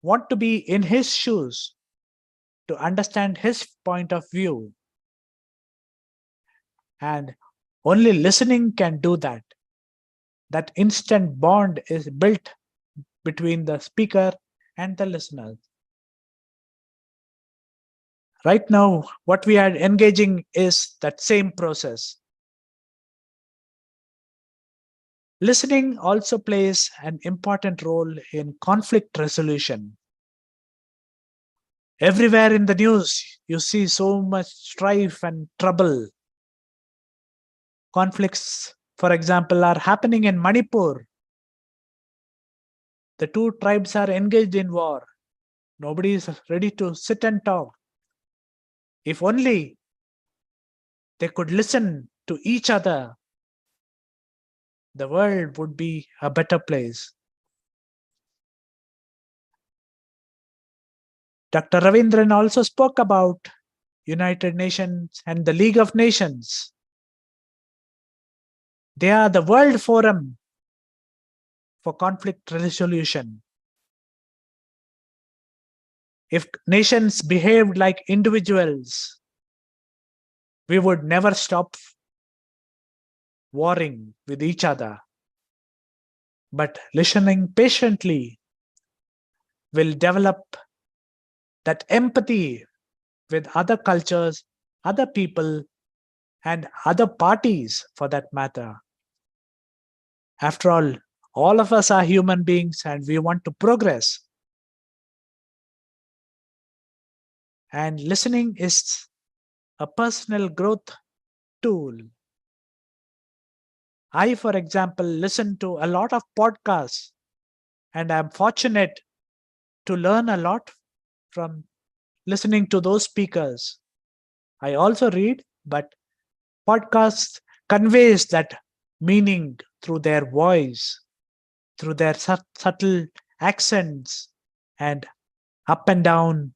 want to be in his shoes to understand his point of view. And only listening can do that. That instant bond is built between the speaker and the listener. Right now, what we are engaging is that same process. Listening also plays an important role in conflict resolution. Everywhere in the news, you see so much strife and trouble. Conflicts, for example, are happening in Manipur. The two tribes are engaged in war. Nobody is ready to sit and talk. If only they could listen to each other, the world would be a better place. Dr. Ravindran also spoke about United Nations and the League of Nations. They are the World Forum for conflict resolution. If nations behaved like individuals, we would never stop warring with each other. But listening patiently will develop that empathy with other cultures, other people, and other parties for that matter. After all of us are human beings and we want to progress. And listening is a personal growth tool. I, for example, listen to a lot of podcasts, and I'm fortunate to learn a lot from listening to those speakers. I also read, but podcasts conveys that meaning through their voice, through their subtle accents and up and down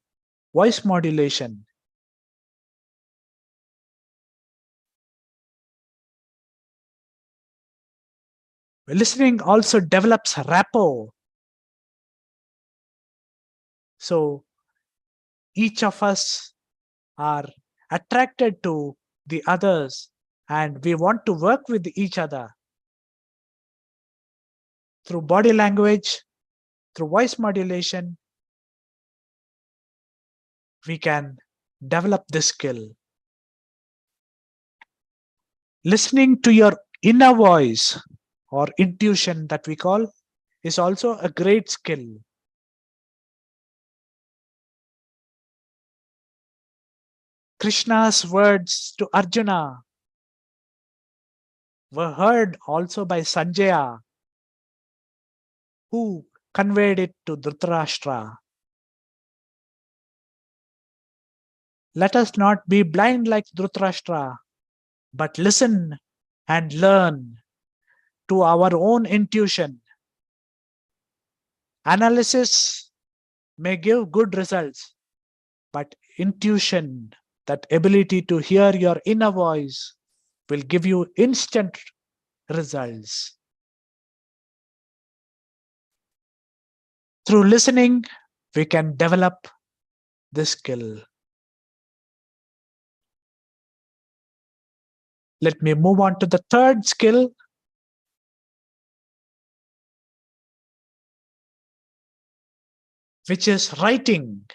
voice modulation. Listening also develops rapport. So each of us are attracted to the others and we want to work with each other through body language, through voice modulation, we can develop this skill. Listening to your inner voice or intuition that we call is also a great skill. Krishna's words to Arjuna were heard also by Sanjaya, who conveyed it to Dhritarashtra. Let us not be blind like Dhritarashtra, but listen and learn to our own intuition. Analysis may give good results, but intuition, that ability to hear your inner voice, will give you instant results. Through listening, we can develop this skill. Let me move on to the third skill, which is writing.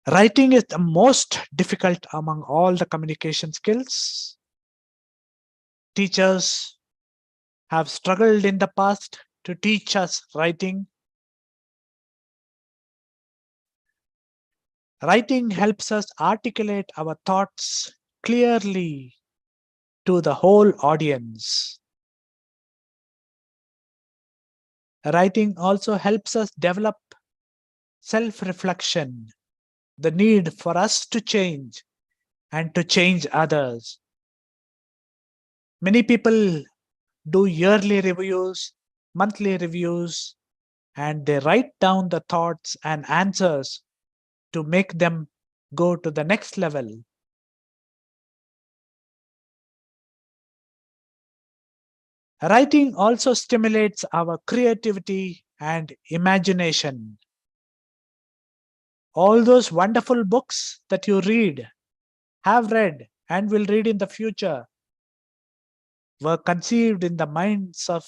Writing is the most difficult among all the communication skills. Teachers have struggled in the past to teach us writing. Writing helps us articulate our thoughts clearly to the whole audience. Writing also helps us develop self-reflection, the need for us to change and to change others. Many people do yearly reviews, monthly reviews, and they write down the thoughts and answers to make them go to the next level. Writing also stimulates our creativity and imagination. All those wonderful books that you read, have read, and will read in the future were conceived in the minds of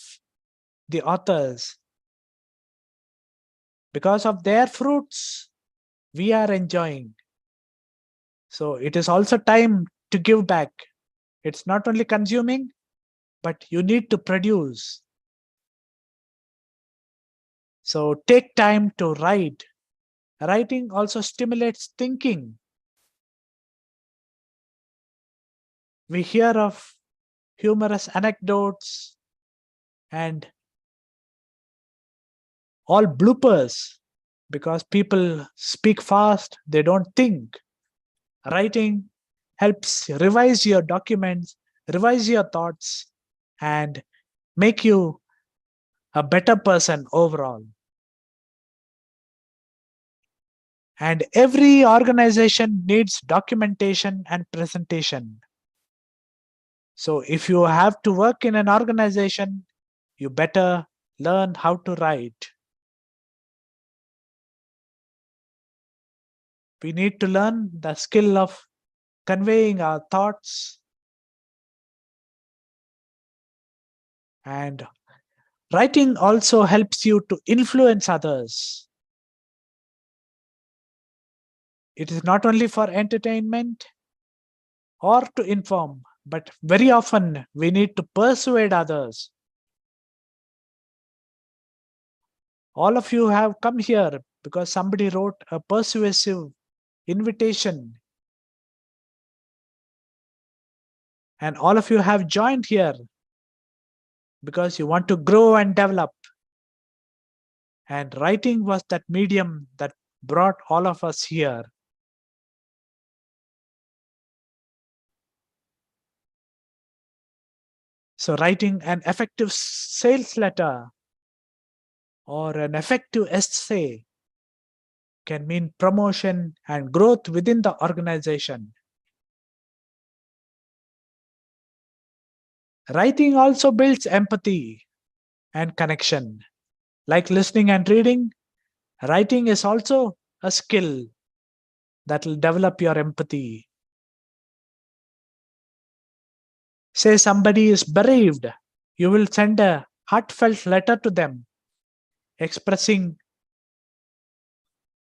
the authors. Because of their fruits, we are enjoying. So it is also time to give back. It's not only consuming, but you need to produce. So take time to write. Writing also stimulates thinking. We hear of humorous anecdotes and all bloopers because people speak fast, they don't think. Writing helps revise your documents, revise your thoughts, and make you a better person overall. And every organization needs documentation and presentation. So if you have to work in an organization, you better learn how to write. We need to learn the skill of conveying our thoughts. And writing also helps you to influence others. It is not only for entertainment or to inform, but very often we need to persuade others. All of you have come here because somebody wrote a persuasive invitation. And all of you have joined here because you want to grow and develop. And writing was that medium that brought all of us here. So writing an effective sales letter or an effective essay can mean promotion and growth within the organization. Writing also builds empathy and connection. Like listening and reading, writing is also a skill that will develop your empathy. Say somebody is bereaved, you will send a heartfelt letter to them, expressing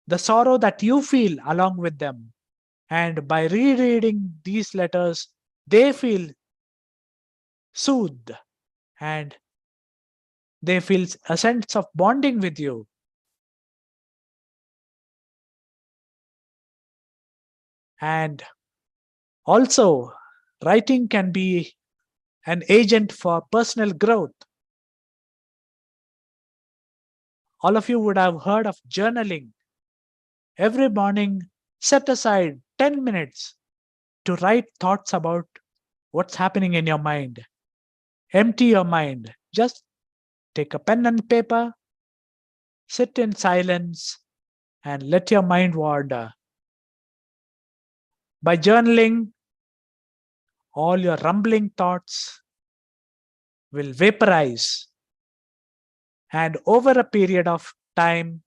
the sorrow that you feel along with them. And by rereading these letters, they feel soothed and they feel a sense of bonding with you. And also, writing can be an agent for personal growth. All of you would have heard of journaling. Every morning, set aside 10 minutes to write thoughts about what's happening in your mind. Empty your mind. Just take a pen and paper, sit in silence, and let your mind wander. By journaling, all your rumbling thoughts will vaporize. And over a period of time,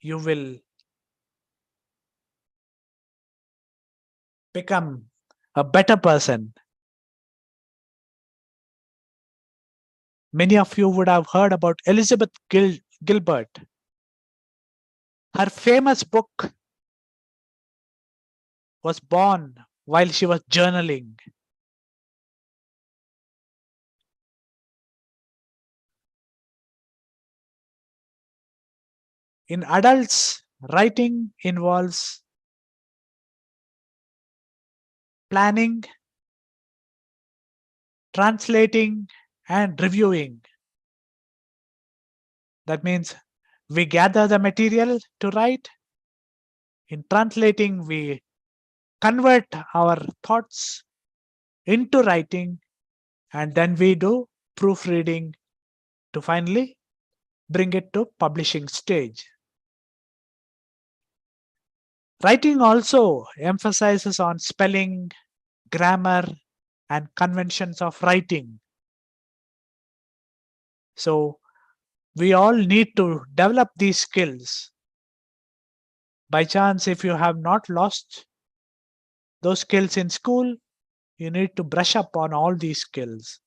you will become a better person. Many of you would have heard about Elizabeth Gilbert. Her famous book was born while she was journaling. In adults, writing involves planning, translating, and reviewing. That means we gather the material to write. In translating, we convert our thoughts into writing, and then we do proofreading to finally bring it to publishing stage. Writing also emphasizes on spelling, grammar, and conventions of writing. So we all need to develop these skills. By chance, if you have not lost those skills in school, you need to brush up on all these skills.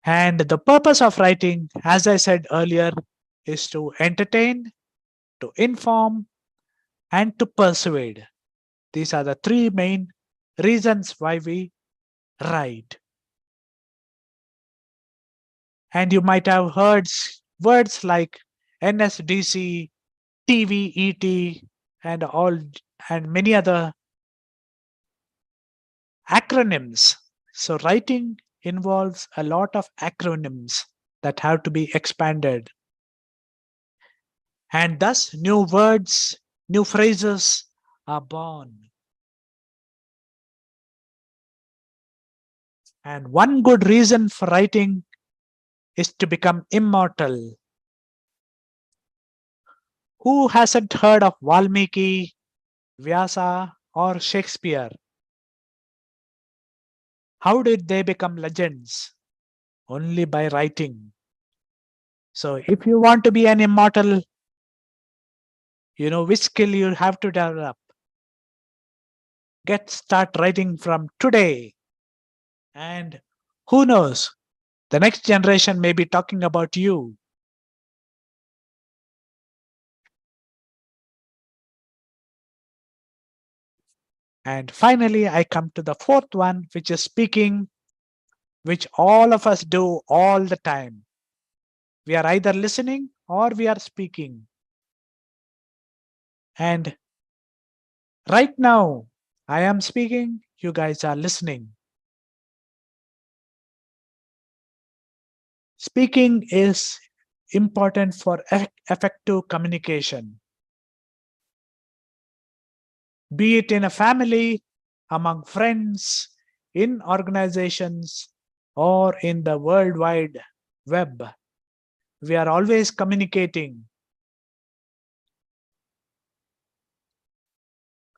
And the purpose of writing, as I said earlier, is to entertain, to inform, and to persuade. These are the three main reasons why we write. And you might have heard words like NSDC, TVET, and many other acronyms. So writing involves a lot of acronyms that have to be expanded. And thus new words, new phrases are born. And one good reason for writing is to become immortal. Who hasn't heard of Valmiki, Vyasa, or Shakespeare? How did they become legends? Only by writing. So if you want to be an immortal, you know which skill you have to develop. Start writing from today. And who knows, the next generation may be talking about you. And finally, I come to the fourth one, which is speaking, which all of us do all the time. We are either listening or we are speaking. And right now, I am speaking, you guys are listening. Speaking is important for effective communication. Be it in a family, among friends, in organizations, or in the World Wide Web. We are always communicating.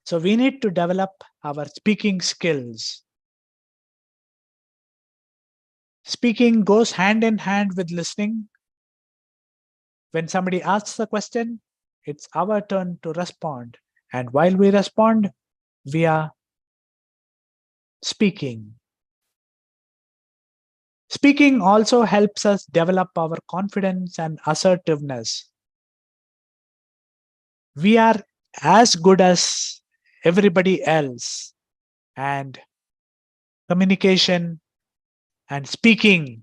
So we need to develop our speaking skills. Speaking goes hand in hand with listening. When somebody asks a question, it's our turn to respond. And while we respond, via speaking. Speaking also helps us develop our confidence and assertiveness. We are as good as everybody else, and communication and speaking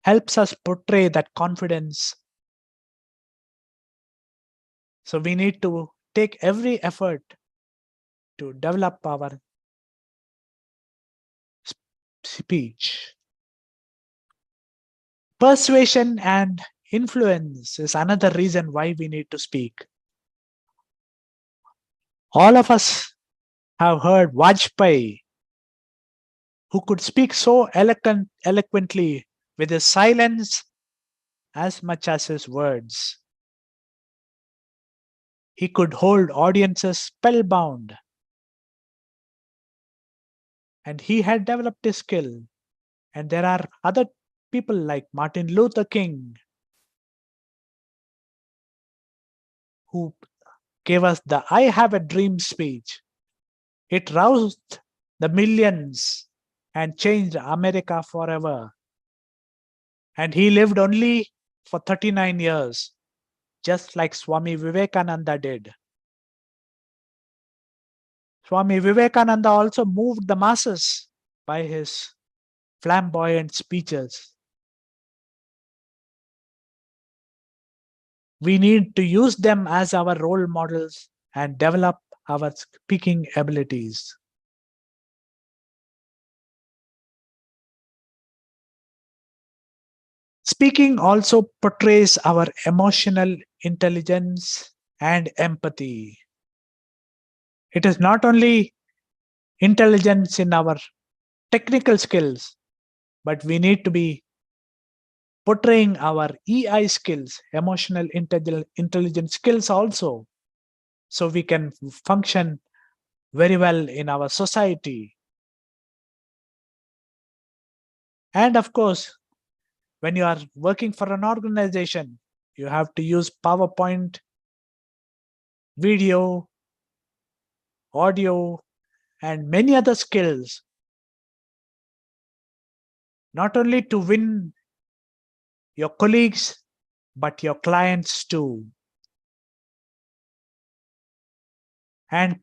helps us portray that confidence. So we need to take every effort to develop our speech. Persuasion and influence is another reason why we need to speak. All of us have heard Vajpayee, who could speak so eloquently with his silence as much as his words. He could hold audiences spellbound. And he had developed a skill. And there are other people like Martin Luther King, who gave us the I Have a Dream speech. It roused the millions and changed America forever. And he lived only for 39 years, just like Swami Vivekananda did. Swami Vivekananda also moved the masses by his flamboyant speeches. We need to use them as our role models and develop our speaking abilities. Speaking also portrays our emotional intelligence and empathy. It is not only intelligence in our technical skills, but we need to be portraying our EI skills, emotional intelligence skills also, so we can function very well in our society. And of course, when you are working for an organization, you have to use PowerPoint, video, audio, and many other skills, not only to win your colleagues, but your clients too. And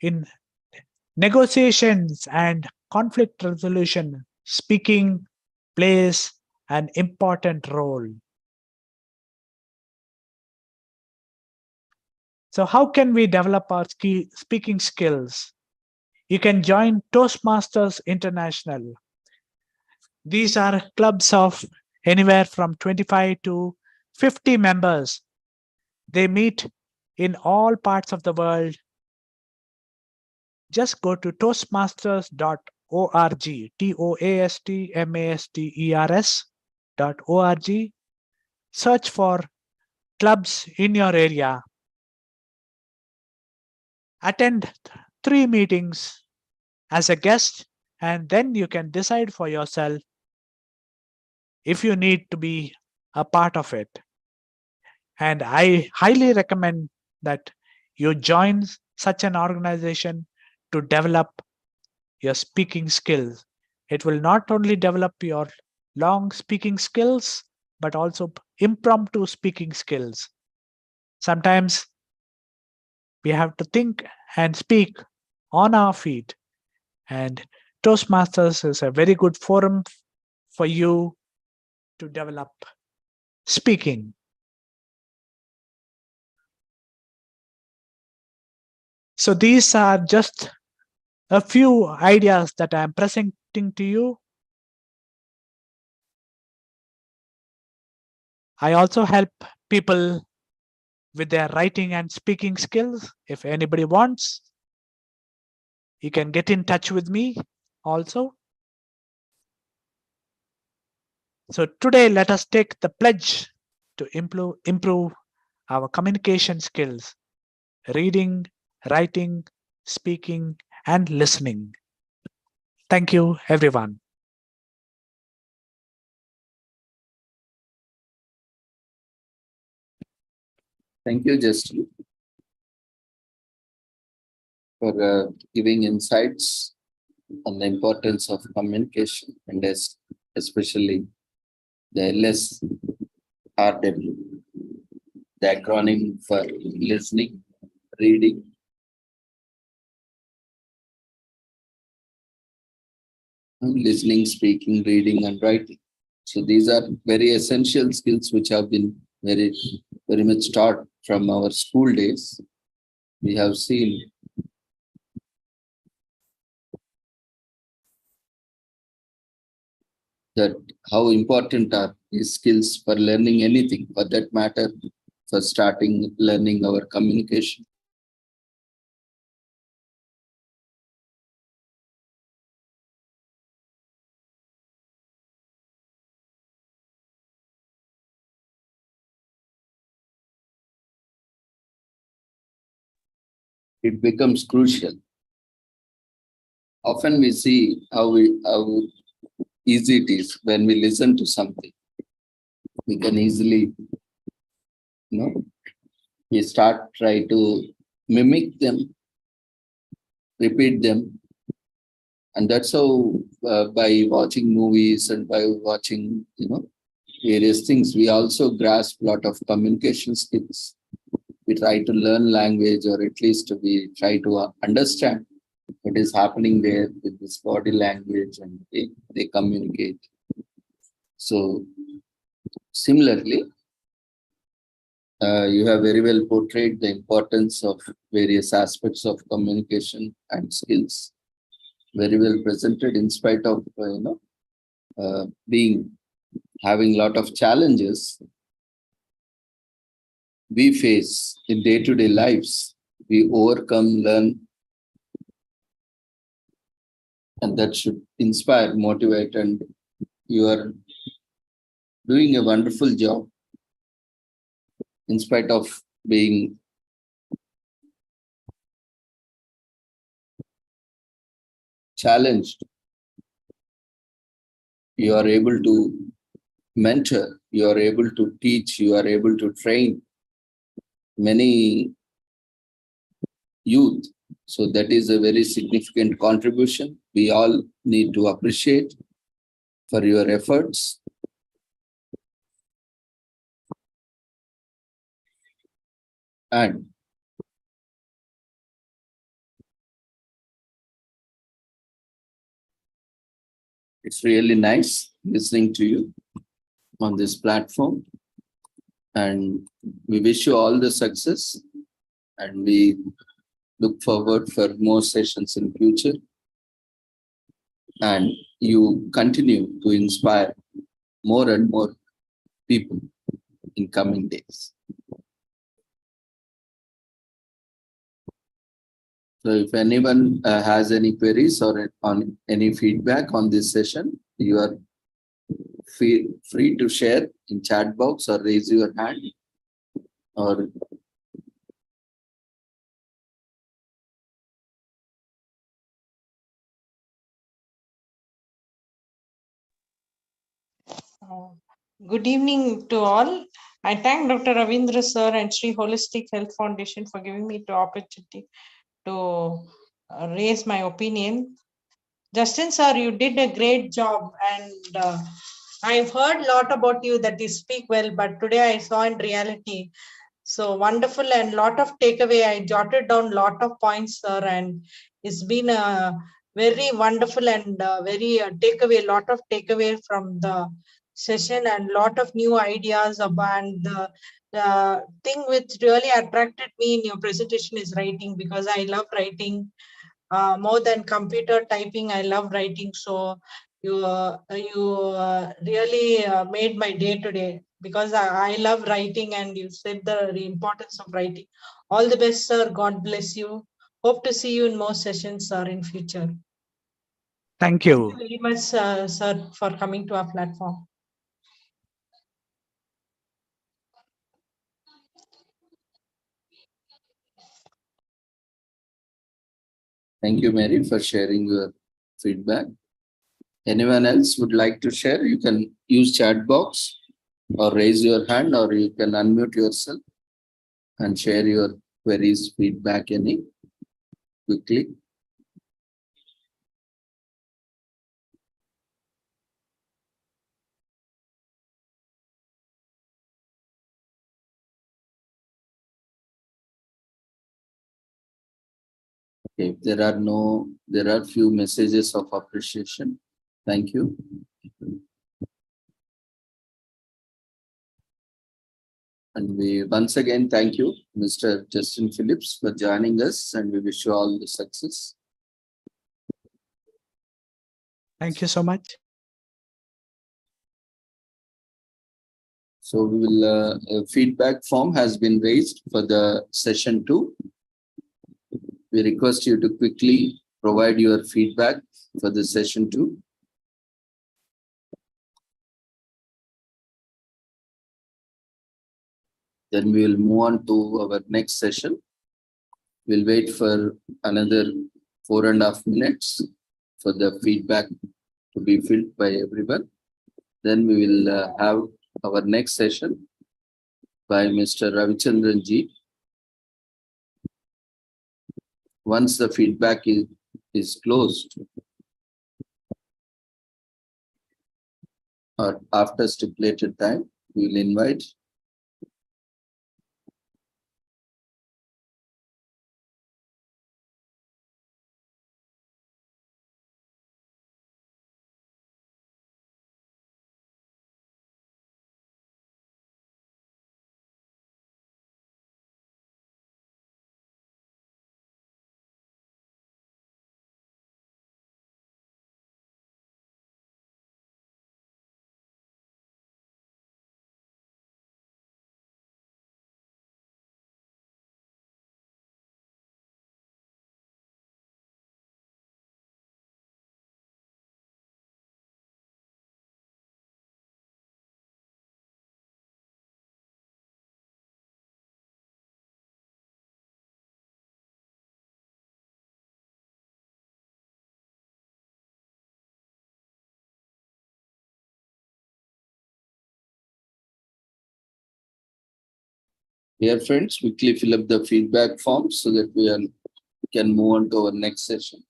in negotiations and conflict resolution, speaking plays an important role. So how can we develop our speaking skills? You can join Toastmasters International. These are clubs of anywhere from 25 to 50 members. They meet in all parts of the world. Just go to toastmasters.org, toastmasters.org. Search for clubs in your area. Attend 3 meetings as a guest, and then you can decide for yourself if you need to be a part of it. And I highly recommend that you join such an organization to develop your speaking skills. It will not only develop your long speaking skills, but also impromptu speaking skills. Sometimes we have to think and speak on our feet, and Toastmasters is a very good forum for you to develop speaking. So these are just a few ideas that I am presenting to you. I also help people with their writing and speaking skills. If anybody wants, you can get in touch with me also. So today, let us take the pledge to improve our communication skills, reading, writing, speaking, and listening. Thank you, everyone. Thank you, Justin, for giving insights on the importance of communication and especially the LSRW, the acronym for listening, reading, speaking, reading, and writing. So these are very essential skills which have been very much taught from our school days. We have seen that how important are these skills for learning anything, for that matter, for starting learning our communication. It becomes crucial. Often we see how easy it is when we listen to something. We can easily, we try to mimic them, repeat them. And that's how by watching movies and by watching, various things, we also grasp a lot of communication skills. We try to learn language, or at least we try to understand what is happening there with this body language, and they communicate. So similarly, you have very well portrayed the importance of various aspects of communication and skills. Very well presented, in spite of having a lot of challenges we face in day-to-day lives. We overcome, learn, and that should inspire, motivate, and you are doing a wonderful job in spite of being challenged. You are able to mentor, you are able to teach, you are able to train many youth. So that is a very significant contribution. We all need to appreciate for your efforts. And it's really nice listening to you on this platform. And we wish you all the success, and we look forward for more sessions in future. And you continue to inspire more and more people in coming days. So if anyone has any queries or on any feedback on this session, you are free to share in chat box or raise your hand, or Good evening to all. I thank Dr. Ravindra sir and Sri Holistic Health Foundation for giving me the opportunity to raise my opinion. Justin sir, you did a great job, and I've heard a lot about you that you speak well, but today I saw in reality. So wonderful, and lot of takeaway. I jotted down lot of points, sir, and it's been a very wonderful and very lot of takeaway from the session, and lot of new ideas about. And the thing which really attracted me in your presentation is writing, because I love writing. More than computer typing, I love writing. So you really made my day today, because I love writing, and you said the importance of writing. All the best, sir. God bless you. Hope to see you in more sessions, sir, in future. Thank you. Thank you very much, sir, for coming to our platform. thank you, Mary, for sharing your feedback. Anyone else would like to share? You can use chat box or raise your hand, or you can unmute yourself and share your queries, feedback, any. quickly. Okay, there are few messages of appreciation. Thank you. And we once again thank you, Mr. Justin Phillips, for joining us, and we wish you all the success. Thank you so much. So we will a feedback form has been raised for the session 2. We request you to quickly provide your feedback for the session 2. Then we will move on to our next session. We'll wait for another 4.5 minutes for the feedback to be filled by everyone. Then we will have our next session by Mr. Ravichandran Ji. Once the feedback is closed, or after stipulated time, we will invite Dear friends, quickly fill up the feedback form so that we can move on to our next session.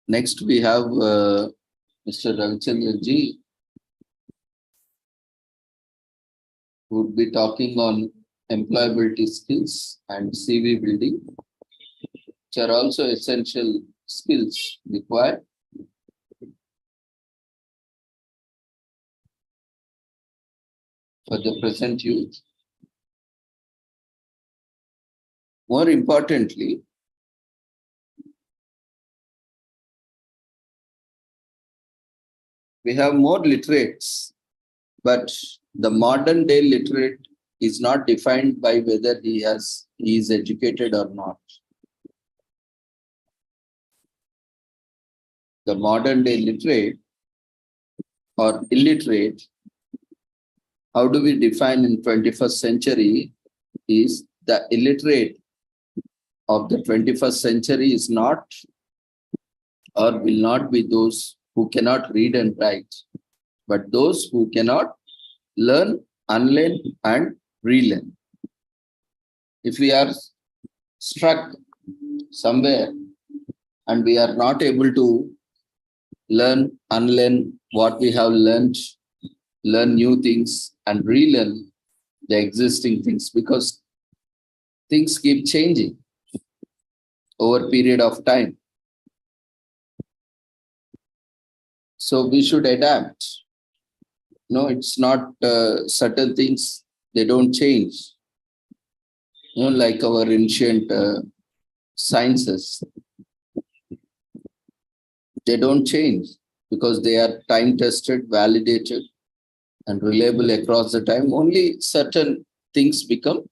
Next, we have Mr. Ravichandran Ji, who would be talking on employability skills and CV building, which are also essential skills required for the present youth. More importantly, we have more literates, but the modern day literate is not defined by whether he is educated or not. The modern day literate or illiterate, how do we define in 21st century, is the illiterate of the 21st century is not or will not be those who cannot read and write, but those who cannot learn, unlearn, and relearn. If we are stuck somewhere and we are not able to learn, unlearn what we have learned, learn new things, and relearn the existing things, because things keep changing over a period of time. So we should adapt. No, it's not certain things, they don't change. You know, like our ancient sciences, they don't change because they are time tested, validated, and reliable across the time. Only certain things become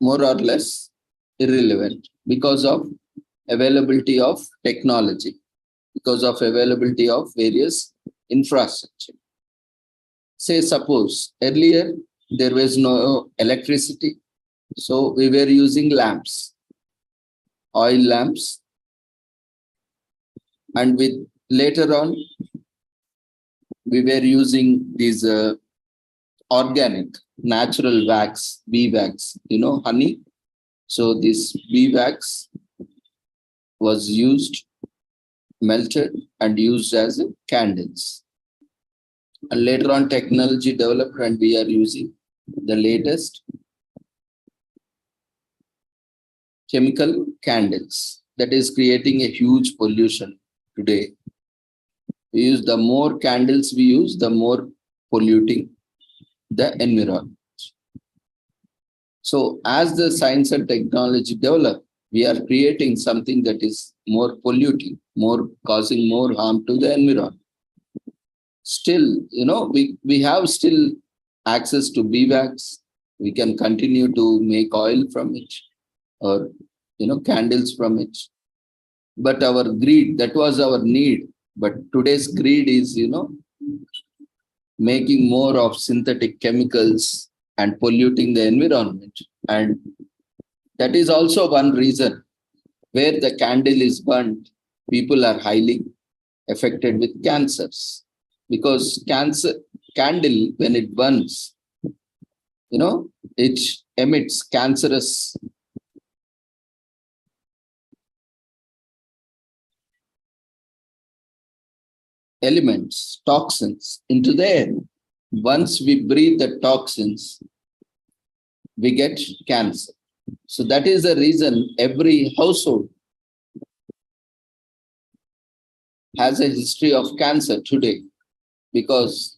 more or less irrelevant because of availability of technology, because of availability of various infrastructure. Say, suppose earlier there was no electricity, so we were using lamps, oil lamps, and with later on we were using these organic, natural wax, bee wax, honey. So this bee wax was used, melted and used as candles. And later on technology developed and we are using the latest chemical candles that is creating a huge pollution today. We use the more candles we use, the more polluting the environment. So as the science and technology develop, we are creating something that is more polluting, more causing more harm to the environment. Still, we have still access to bee wax. We can continue to make oil from it or, candles from it. But our greed, that was our need. But today's greed is, making more of synthetic chemicals and polluting the environment. And that is also one reason where the candle is burnt, people are highly affected with cancers. Because candle, when it burns, it emits cancerous elements, toxins into the air. Once we breathe the toxins, we get cancer. So that is the reason every household has a history of cancer today, because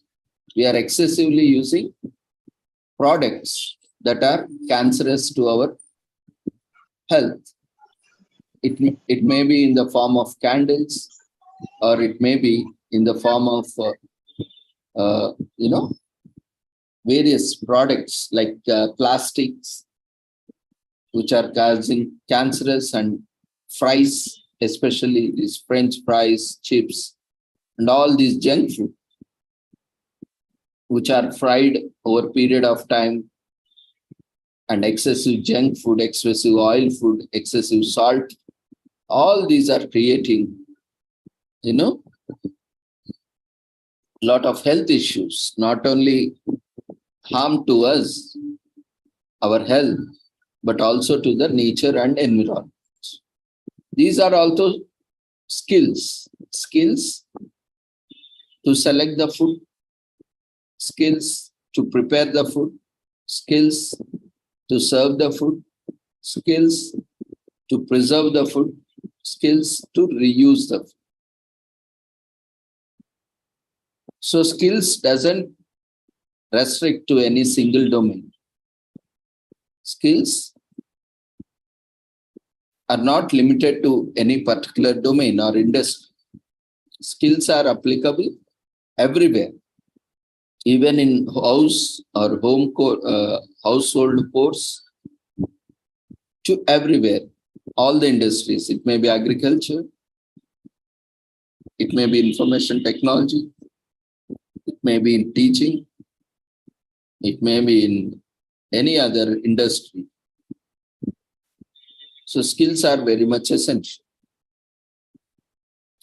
we are excessively using products that are cancerous to our health. It may be in the form of candles, or it may be in the form of, various products like plastics, which are causing cancerous, and fries, especially these French fries, chips, and all these junk food, which are fried over a period of time, and excessive junk food, excessive oil food, excessive salt, all these are creating, a lot of health issues, not only harm to us, our health, but also to the nature and environment. These are also skills to select the food, skills to prepare the food, skills to serve the food, skills to preserve the food, skills to reuse the food. So skills doesn't restrict to any single domain. Skills are not limited to any particular domain or industry. Skills are applicable everywhere, even in house or household course, to everywhere, all the industries. It may be agriculture, it may be information technology, it may be in teaching, it may be in any other industry. So skills are very much essential.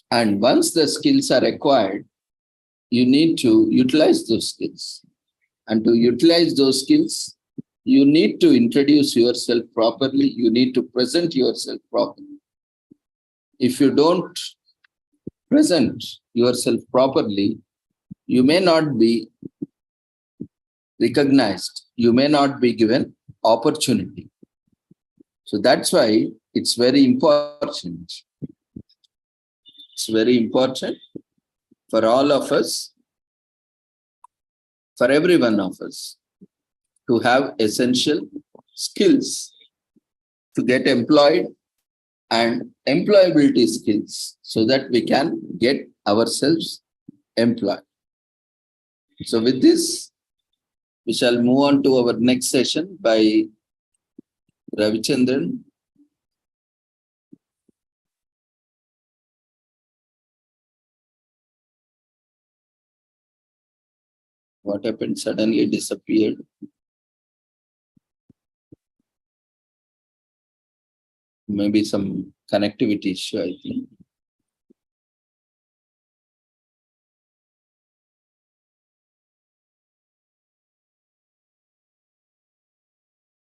And once the skills are acquired, you need to utilize those skills. And to utilize those skills, you need to introduce yourself properly. You need to present yourself properly. If you don't present yourself properly, you may not be recognized. You may not be given opportunity. So that's why it's very important. It's very important for all of us, for every one of us, to have essential skills to get employed and employability skills so that we can get ourselves employed. So with this, we shall move on to our next session by Ravichandran. What happened? Suddenly disappeared. Maybe some connectivity issue, I think.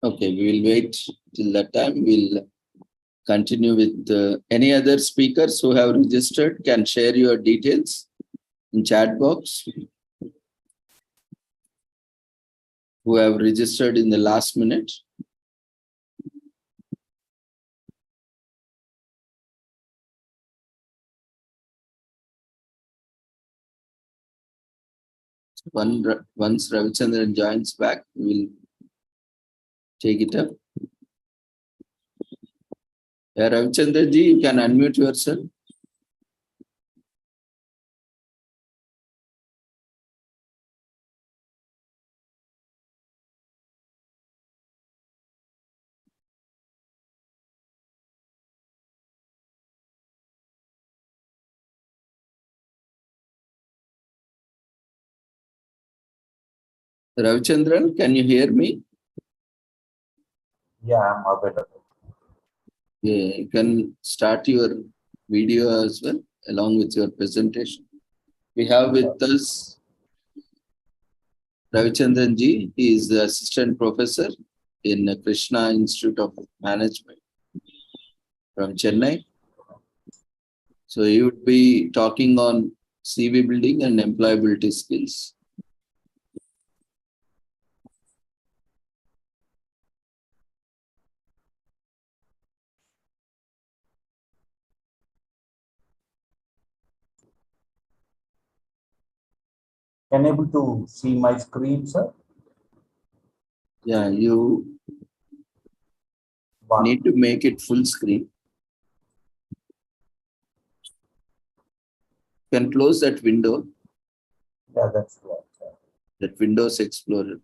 Okay, we will wait till that time. We'll continue with any other speakers who have registered can share your details in chat box. Who have registered in the last minute. Once Ravichandran joins back, we'll take it up. Yeah, Ravichandran ji, you can unmute yourself. Ravichandran, can you hear me? Yeah, I'm available. Yeah, you can start your video as well, along with your presentation. We have with us Ravichandran ji. He is the assistant professor in Krishna Institute of Management from Chennai. So he would be talking on CV building and employability skills. Can able to see my screen, sir? Yeah, you One. need to make it full screen. You can close that window, Yeah, that's right, sir. that Windows Explorer.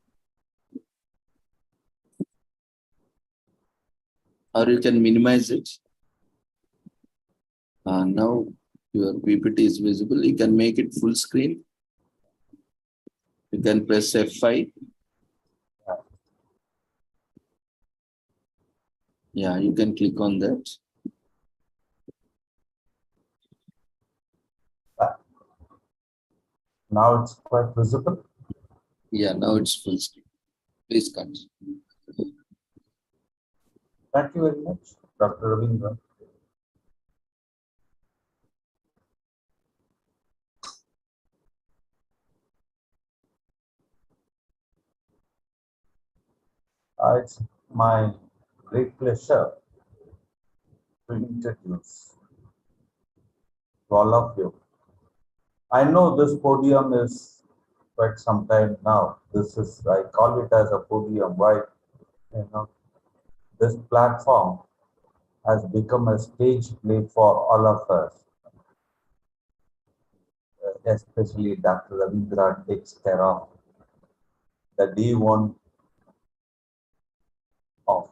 Or you can minimize it. Now your PPT is visible. You can make it full screen. You can press F5. Yeah, you can click on that. Now it's quite visible. Yeah, now it's full screen. Please continue. Thank you very much, Dr. Ravindra. It's my great pleasure to introduce to all of you. I know this podium is quite some time now. I call it as a podium, right? You know, this platform has become a stage play for all of us. Especially Dr. Ravindra takes care of the day one of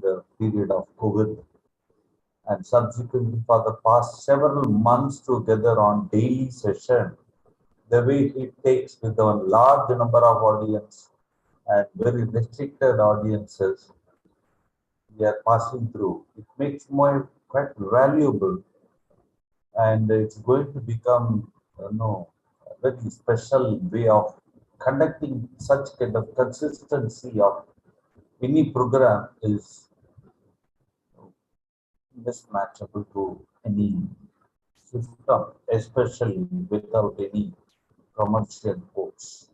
the period of COVID, and subsequently for the past several months together on daily session, the way he takes with a large number of audience and very restricted audiences we are passing through. It makes more quite valuable, and it's going to become a very special way of conducting such kind of consistency of any program is mismatchable to any system, especially without any commercial force.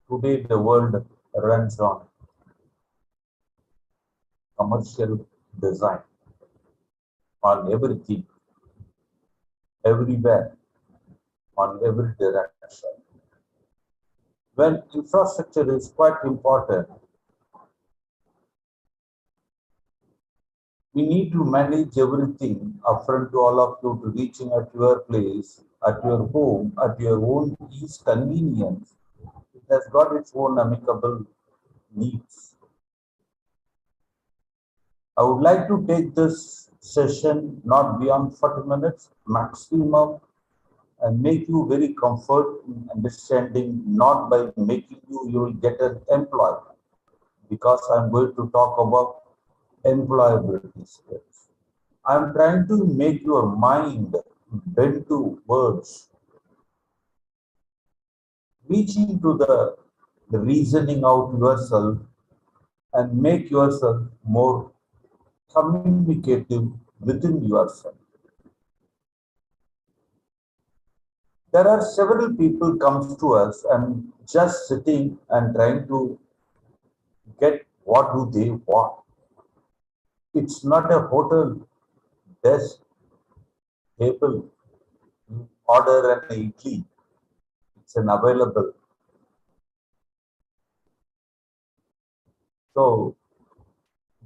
Today, the world runs on commercial design, on everything, everywhere, on every direction. When infrastructure is quite important, we need to manage everything upfront to all of you to reaching at your place, at your home, at your own ease convenience. It has got its own amicable needs. I would like to take this session not beyond 40 minutes maximum and make you very comfort in understanding, not by making you will get an employee, because I'm going to talk about employability skills. I'm trying to make your mind bend to words, reaching to the reasoning out yourself and make yourself more communicative within yourself. There are several people comes to us and just sitting and trying to get what do they want. It's not a hotel desk table. You order an idli. It's an available. So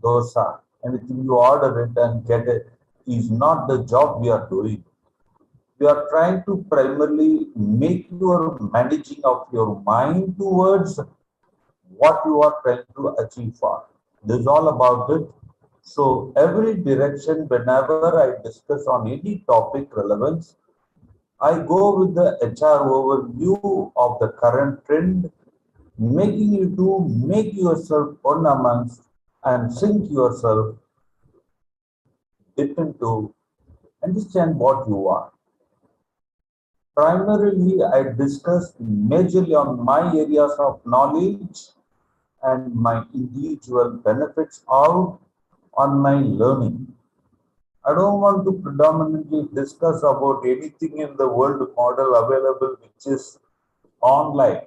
dosa, anything you order it and get it is not the job we are doing. We are trying to primarily make your managing of your mind towards what you are trying to achieve for. This is all about it. So every direction, whenever I discuss on any topic relevance, I go with the HR overview of the current trend, making you to make yourself ornaments and sink yourself deep into understand what you are. Primarily, I discuss majorly on my areas of knowledge and my individual benefits out on my learning. I don't want to predominantly discuss about anything in the world model available which is online.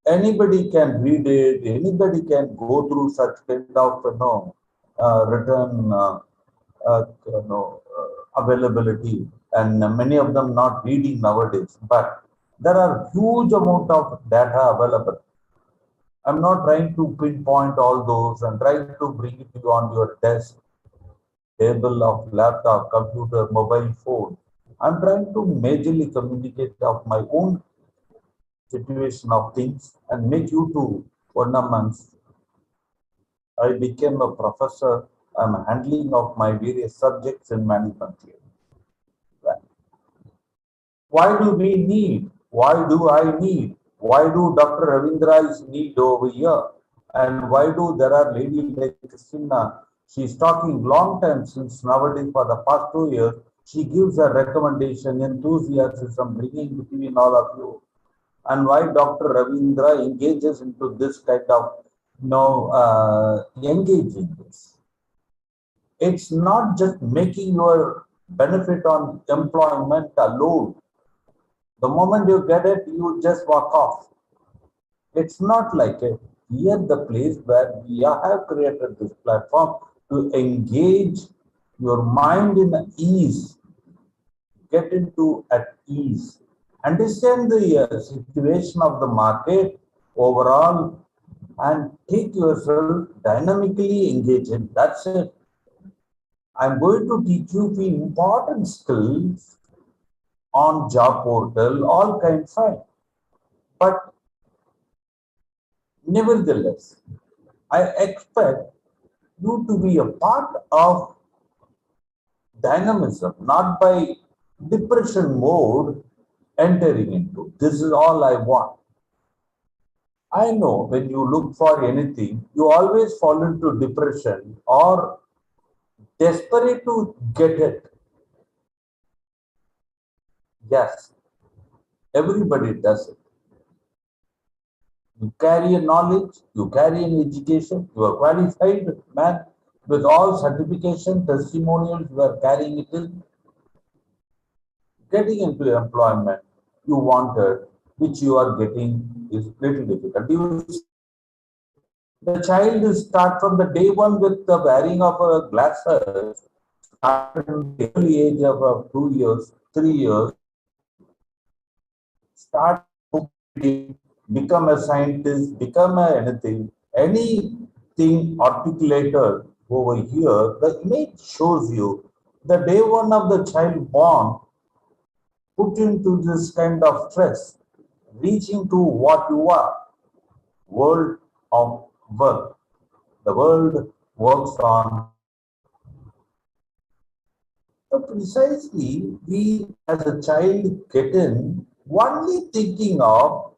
Anybody can read it, anybody can go through such kind of written availability, and many of them not reading nowadays. But there are huge amount of data available. I'm not trying to pinpoint all those and trying to bring it to you on your desk, table of laptop, computer, mobile phone. I'm trying to majorly communicate of my own situation of things and make you to ornaments. I became a professor. I'm handling of my various subjects in management here. Why do we need? Why do I need? Why do Dr. Ravindra is need over here? And why do there are ladies like Christina? She's talking long time since nowadays for the past 2 years. She gives a recommendation, enthusiasm, bringing between all of you. And why Dr. Ravindra engages into this kind of engaging this. It's not just making your benefit on employment alone. The moment you get it, you just walk off. It's not like it. Here, the place where we have created this platform to engage your mind in ease, get into at ease, understand the situation of the market overall, and take yourself dynamically engage in. That's it. I'm going to teach you the important skills on job portal, all kinds of. But nevertheless, I expect you to be a part of dynamism, not by depression mode entering into. This is all I want. I know when you look for anything, you always fall into depression or desperate to get it. Yes, everybody does it. You carry a knowledge, you carry an education, you are qualified man with all certification, testimonials, you are carrying it in. Getting into employment you wanted, which you are getting, is little difficult. The child is start from the day one with the wearing of a glasses, start in the early age of 2 years, 3 years, start become a scientist, become anything articulated over here. The image shows you the day one of the child born put into this kind of stress, reaching to what you are, world of work. The world works on. So precisely, we as a child get in only thinking of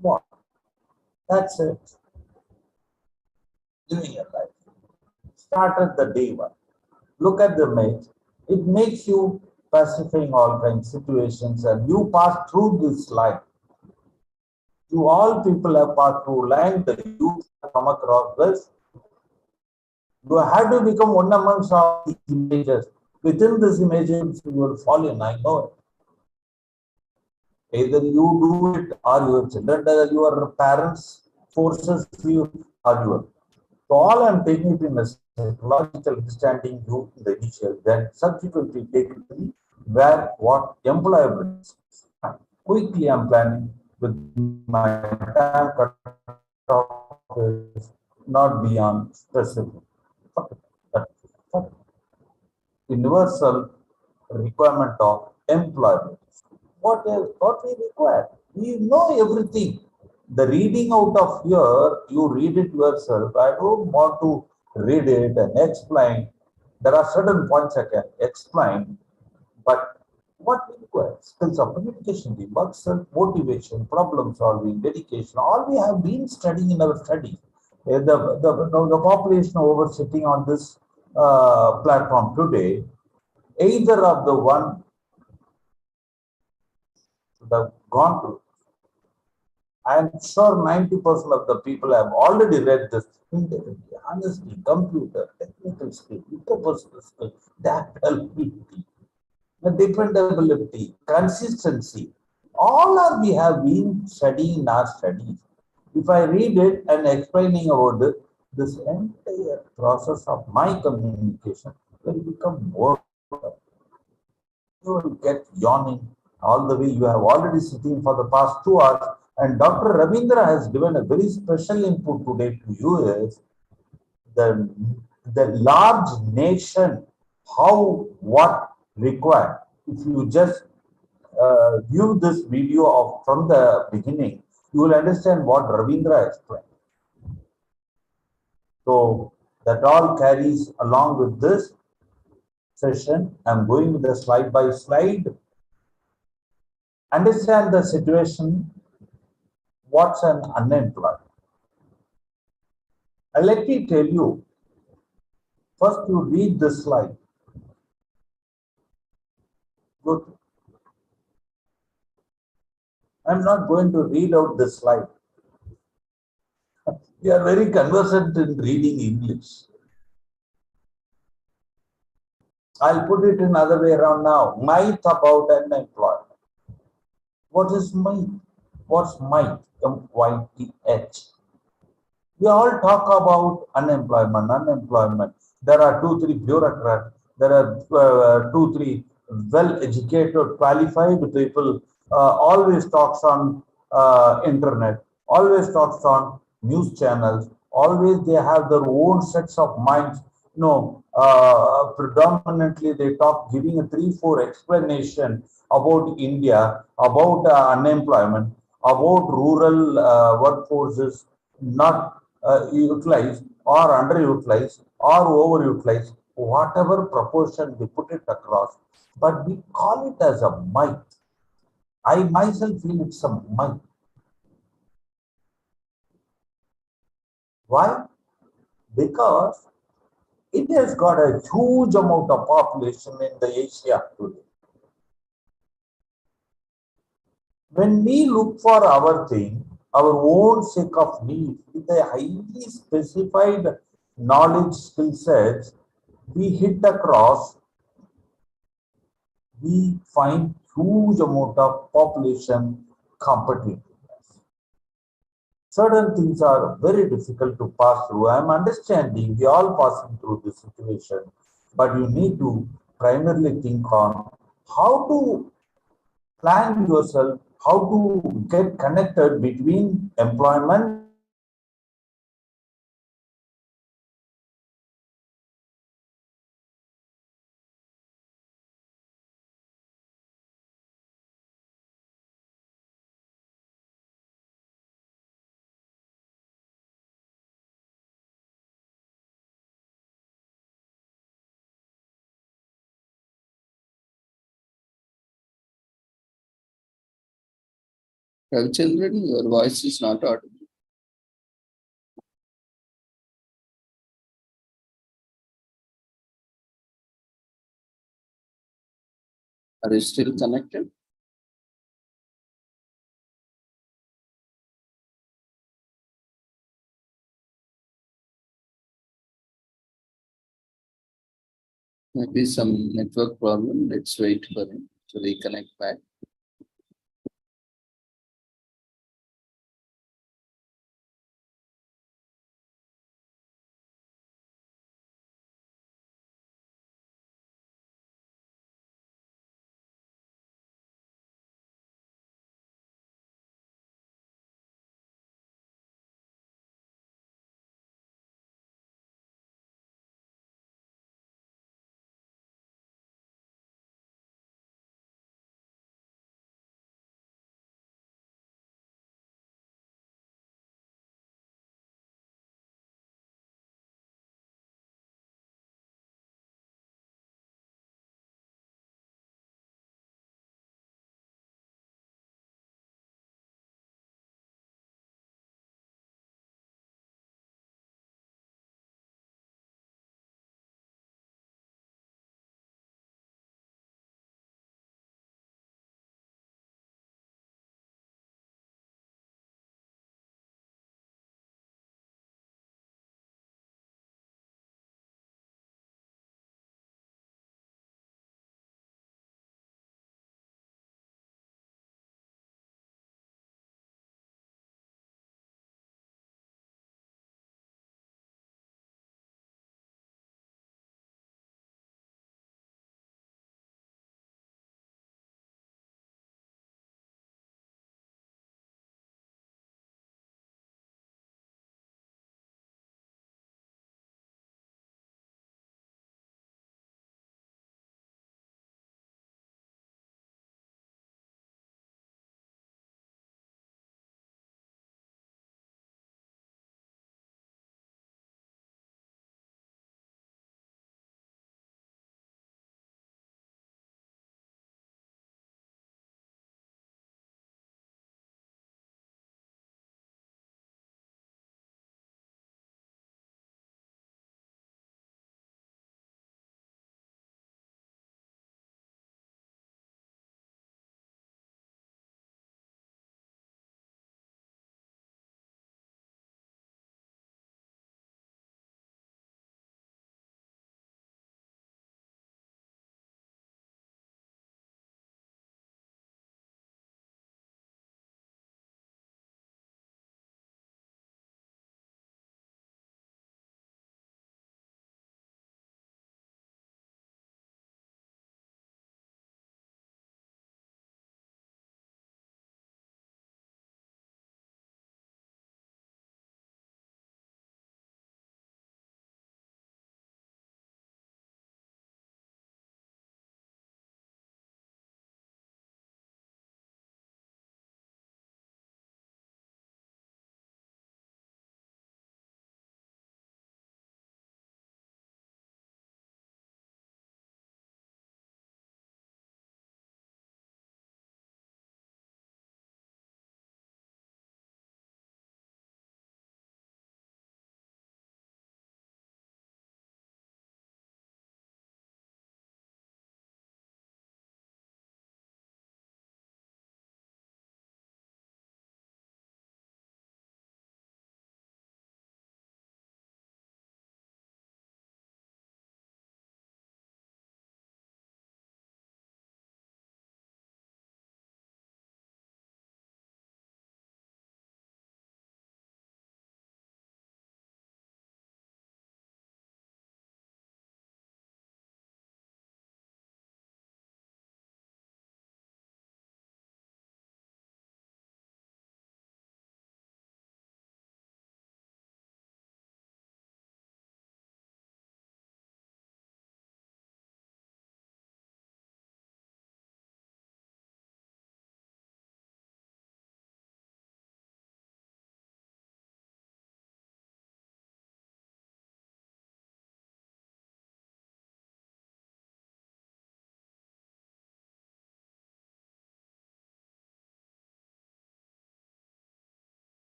what? That's it. Living your life. Start at the day one. Look at the image. It makes you pacifying all kinds of situations, and you pass through this life. You all people have passed through line, the youth have come across this. You have to become one amongst all these images. Within these images, you will fall in, I know it. Either you do it or your children, your parents forces you or your. So all I'm taking it in a psychological understanding you in the initial, then subsequently take it to where what employability. Quickly I'm planning with my time cut off is not beyond specific. Universal requirement of employment. What we require? We know everything. The reading out of here, you read it yourself. I don't want to read it and explain. There are certain points I can explain, but what we require? Skills of communication, the work self motivation, problem solving, dedication, all we have been studying in our studies. The population over sitting on this platform today, either of the one that have gone through. I am sure 90% of the people have already read this. Integrity, honesty, computer, technical skill, interpersonal skill, adaptability, the dependability, consistency. All are we have been studying in our studies. If I read it and explaining about it, this entire process of my communication will become more. You will get yawning all the way. You have already sitting for the past 2 hours, and Dr. Ravindra has given a very special input today to you is the large nation, how, what required. If you just view this video from the beginning, you will understand what Ravindra explained. So that all carries along with this session. I'm going with the slide by slide. Understand the situation. What's an unemployed? Let me tell you. First, you read this slide. Good. I'm not going to read out this slide. You are very conversant in reading English. I'll put it another way around now. Myth about unemployment. What is myth? What's myth? M-Y-T-H. We all talk about unemployment. There are 2-3 bureaucrats. There are 2-3 well-educated, qualified people. Always talks on internet. Always talks on news channels. Always they have their own sets of minds. Predominantly they talk, giving a 3-4 explanation about India, about unemployment, about rural workforces not utilized or underutilized or overutilized, whatever proportion we put it across, but we call it as a myth. I myself feel it's a myth. Why? Because it has got a huge amount of population in the Asia today. When we look for our thing, our own sake of need, with a highly specified knowledge skill sets, we hit across, we find huge amount of population competitiveness. Certain things are very difficult to pass through. I am understanding we all passing through this situation, but you need to primarily think on how to plan yourself, how to get connected between employment Ravichandran, your voice is not audible. Are you still connected? Maybe some network problem. Let's wait for him to reconnect back.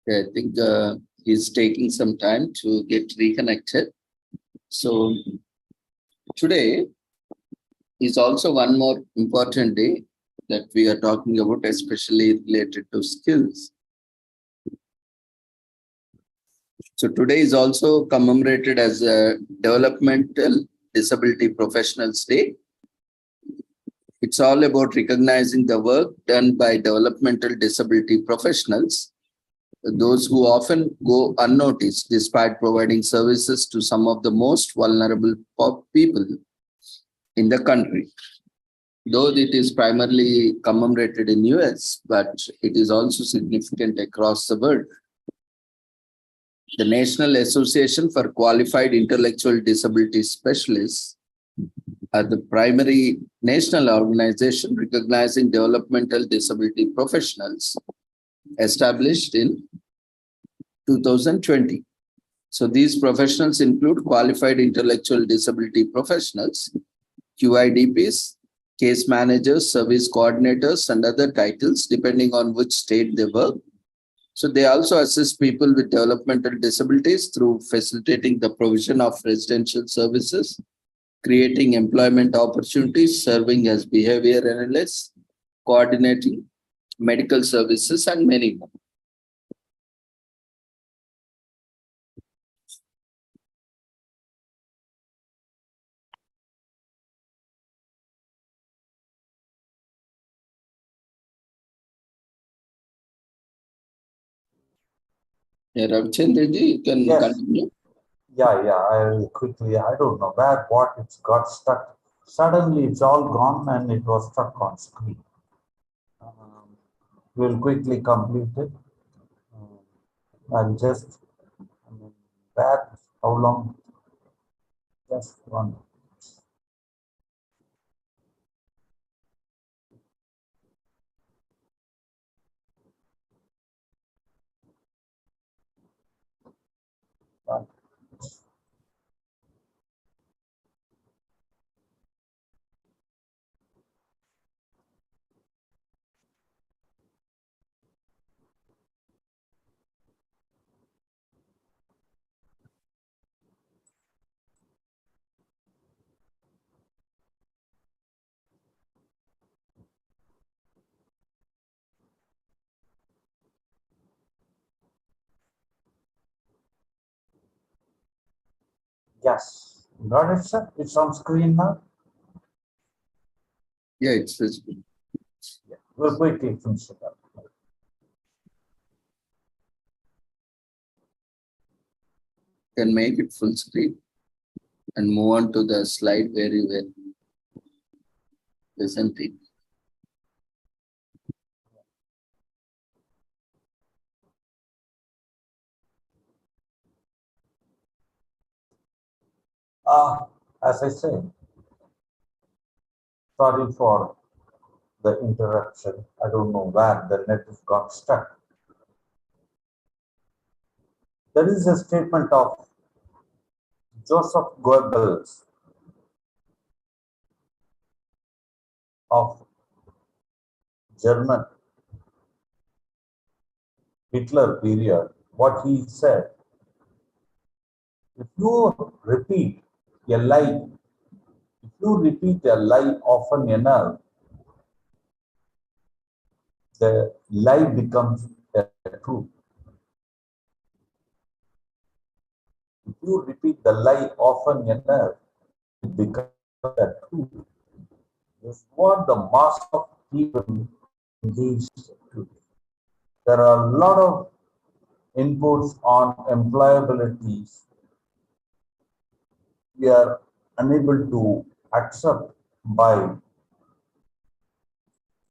I think he's taking some time to get reconnected. So today is also one more important day that we are talking about, especially related to skills. So today is also commemorated as a Developmental Disability Professionals Day. It's all about recognizing the work done by developmental disability professionals, those who often go unnoticed despite providing services to some of the most vulnerable people in the country. Though it is primarily commemorated in US, but it is also significant across the world. The National Association for Qualified Intellectual Disability Specialists are the primary national organization recognizing developmental disability professionals, established in 2020. So these professionals include qualified intellectual disability professionals, QIDPs, case managers, service coordinators, and other titles depending on which state they work. So they also assist people with developmental disabilities through facilitating the provision of residential services, creating employment opportunities, serving as behavior analysts, coordinating medical services, and many more. Yeah, Ravichandra ji, you can Yes. continue. Yeah, I will quickly. I don't know what it's got stuck. Suddenly, it's all gone and it was stuck on screen. We'll quickly complete it. And just how long? Just one. Yes. Got it, sir? It's on screen now. Yeah, it's visible. Yeah. We'll quickly finish it up. Can make it full screen and move on to the slide where you were presenting. As I said, sorry for the interruption. I don't know where the net has got stuck. There is a statement of Joseph Goebbels of German Hitler period. What he said: if you repeat a lie, often enough, the lie becomes a truth. If you repeat the lie often enough, it becomes a truth. This is what the mass of people engage today. There are a lot of inputs on employability we are unable to accept by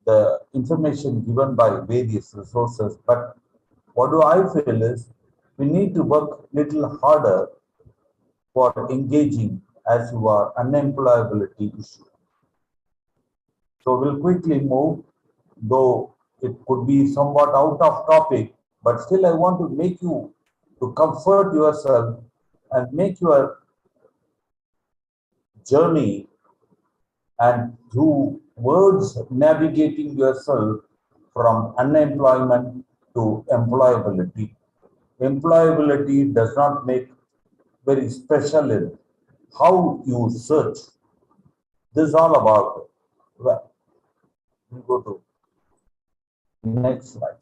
the information given by various resources. But what do I feel is we need to work a little harder for engaging as to our unemployability issue. So we'll quickly move, though it could be somewhat out of topic, but still I want to make you to comfort yourself and make your journey and through words navigating yourself from unemployment to employability. employability does not make very special in how you search. This is all about, well, we go to next slide.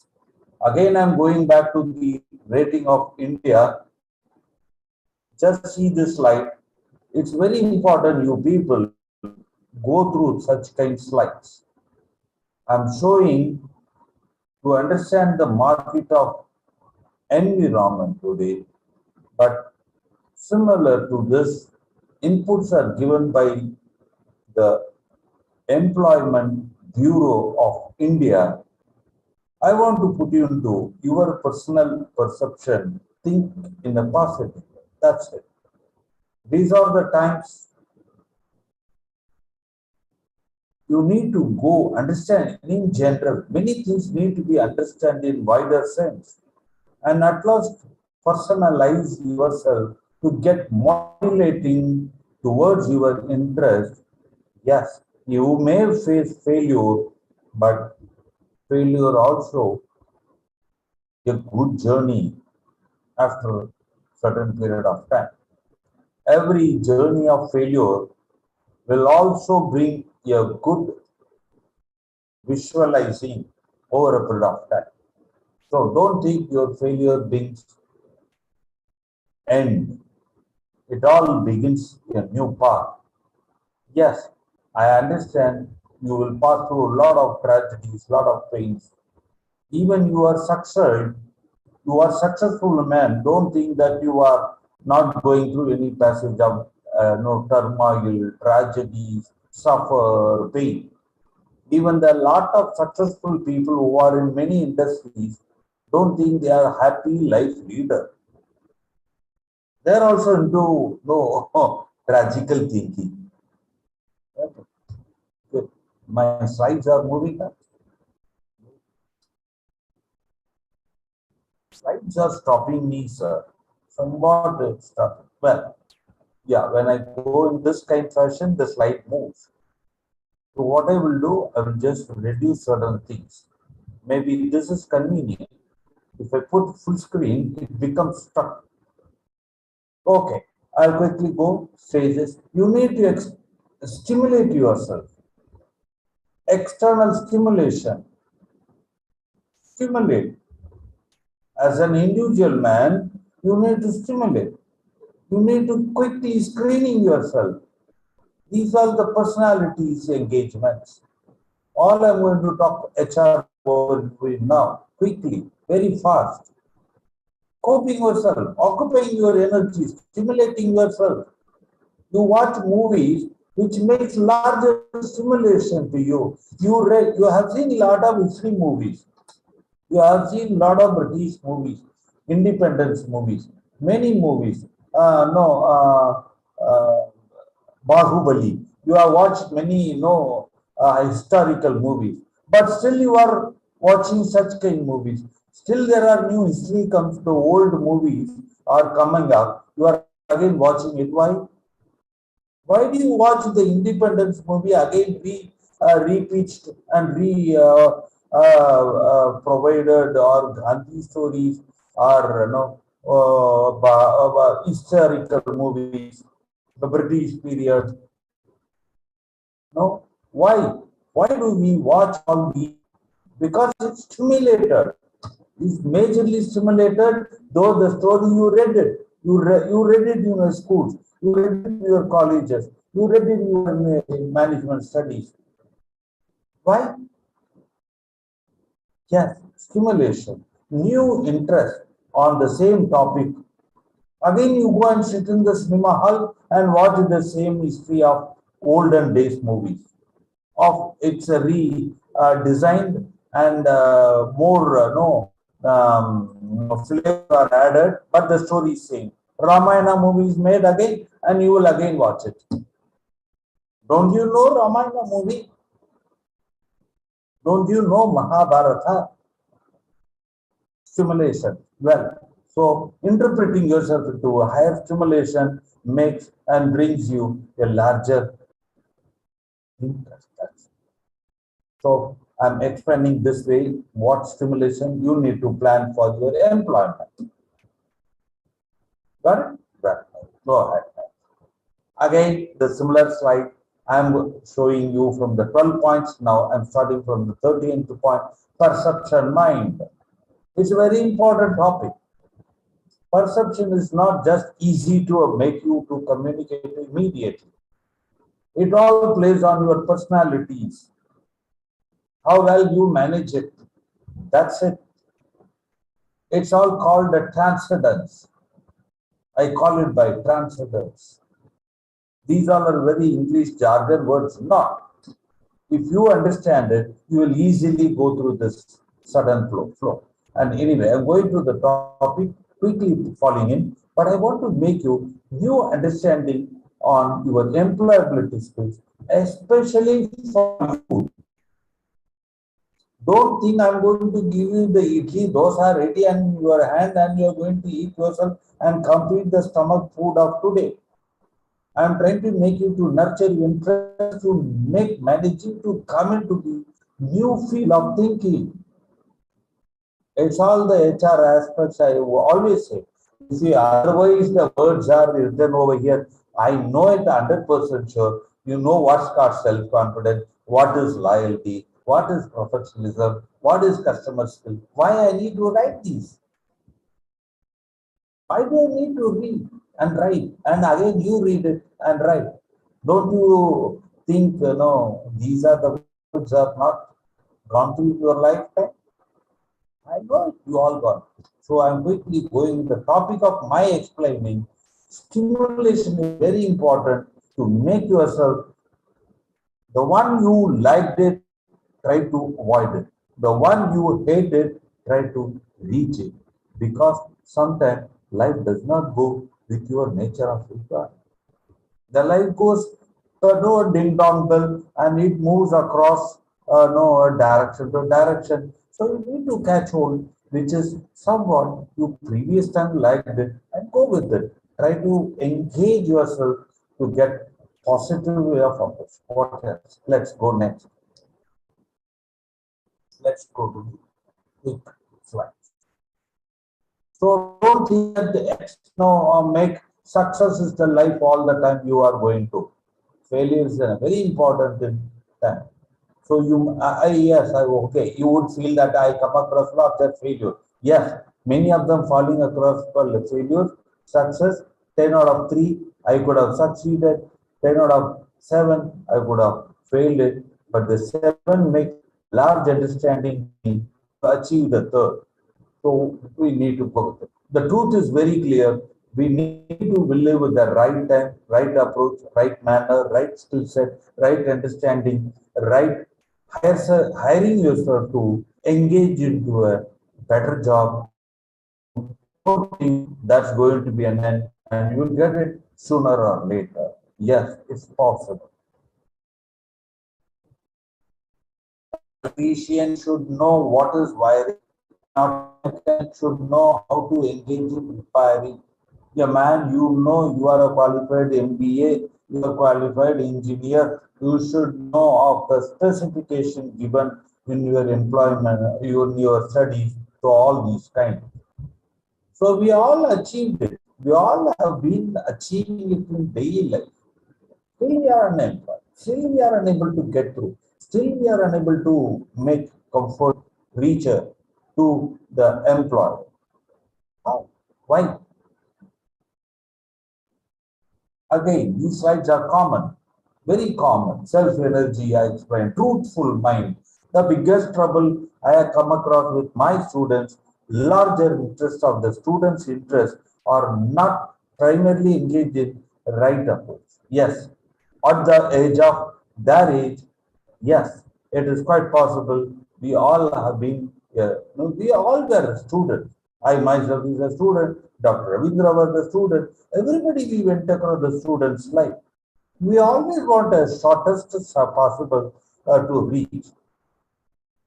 Again, I'm going back to the rating of India. Just see this slide. It's very important you people go through such kind of slides. I'm showing to understand the market of environment today, but similar to this, inputs are given by the Employment Bureau of India. I want to put you into your personal perception. Think in a positive way. That's it. These are the times you need to go understand in general. Many things need to be understood in wider sense. And at last, personalize yourself to get modulating towards your interest. Yes, you may face failure, but failure also a good journey after certain period of time. Every journey of failure will also bring a good visualizing over a period of time. So don't think your failure brings end. It all begins a new path. Yes, I understand you will pass through a lot of tragedies, lot of pains. Even you are successful man. Don't think that you are not going through any passage of no turmoil, tragedies, suffer, pain. Even there are a lot of successful people who are in many industries. Don't think they are happy life leader. They are also into no tragical thinking. Okay. My slides are moving up. Slides are stopping me, sir. Somewhat stopping. Well, yeah, when I go in this kind of fashion, the slide moves. So what I will do, I will just reduce certain things. Maybe this is convenient. If I put full screen, it becomes stuck. Okay, I'll quickly go say this. You need to stimulate yourself. External stimulation. Stimulate. As an individual man, you need to stimulate. You need to quickly screening yourself. These are the personalities engagements. All I'm going to talk HR now, quickly, very fast. Coping yourself, occupying your energy, stimulating yourself. You watch movies which makes larger stimulation to you. You have seen a lot of history movies. You have seen a lot of British movies, independence movies, many movies. Bahubali. You have watched many, historical movies, but still you are watching such kind of movies. Still, there are new history comes. The old movies are coming up. You are again watching it. Why? Why do you watch the independence movie again? Repitched and provided or Gandhi stories or historical movies, the British period. No, why? Why do we watch all these? Because it's stimulated. It's majorly stimulated. Though the story you read it, you read it in your schools, you read it in your colleges, you read it in your management studies. Why? Yes, stimulation, new interest on the same topic. Again, you go and sit in the cinema hall and watch the same history of olden days movies. It's a redesigned and more flavor are added, but the story is same. Ramayana movie is made again, and you will again watch it. Don't you know Ramayana movie? Don't you know Mahabharata? Stimulation. Well, so interpreting yourself into a higher stimulation makes and brings you a larger interest. So I'm explaining this way what stimulation you need to plan for your employment. Got it? Right. Go ahead. Again, the similar slide. I'm showing you from the 12 points. Now I'm starting from the 13th point, perception mind. It's a very important topic. Perception is not just easy to make you to communicate immediately. It all plays on your personalities, how well you manage it. That's it. It's all called a transcendence. I call it by transcendence. These all are very English jargon words. Not. If you understand it, you will easily go through this sudden flow. And anyway, I'm going to the topic, quickly falling in, but I want to make you new understanding on your employability skills, especially for you. Don't think I'm going to give you the idli, those are ready in your hand and you're going to eat yourself and complete the stomach food of today. I'm trying to make you to nurture your interest, to make managing to come into the new field of thinking. It's all the HR aspects I always say. You see, otherwise the words are written over here. I know it 100% sure. You know what's called self-confidence, what is loyalty, what is professionalism, what is customer skill. Why I need to write these? Why do I need to read and write? And again, you read it and write. Don't you think, these are the words are not gone through your lifetime? I know it, you all got it. So I'm quickly going to the topic of my explaining. Stimulation is very important to make yourself the one you liked it, try to avoid it. The one you hated, try to reach it. Because sometimes life does not go with your nature of requirement. The life goes no ding dong bell and it moves across direction to direction. So you need to catch hold, which is somewhat you previous time liked it and go with it. Try to engage yourself to get positive way of approach. What else? Let's go next. Let's go to the quick slides. So don't think that make success is the life all the time you are going to. Failure is a very important time. So okay, you would feel that I come across lots of failure. Yes, many of them falling across failures. Success, 10 out of 3, I could have succeeded. 10 out of 7, I could have failed it. But the 7 makes large understanding to achieve the 3rd. So we need to go with it. The truth is very clear. We need to live with the right time, right approach, right manner, right skill set, right understanding, right hiring yourself to engage into a better job. Don't think that's going to be an end and you'll get it sooner or later. Yes, it's possible. Technician should know what is wiring. Should know how to engage in wiring. Yeah, man, you are a qualified MBA, you are a qualified engineer. You should know of the specification given in your employment, in your studies, to all these kinds. So we all achieved it. We all have been achieving it in daily life. Still we are unemployed. Still we are unable to get through. Still we are unable to make comfort reacher to the employer. How? Why? Again, these slides are common, very common. Self-energy, I explained, truthful mind. The biggest trouble I have come across with my students, larger interest of the students' interest are not primarily engaged in right approach. Yes, at the age of their age, yes, it is quite possible. We all have been, we all were students. I myself is a student, Dr. Ravindra was a student, everybody we went across the student's life. We always want a shortest possible to reach.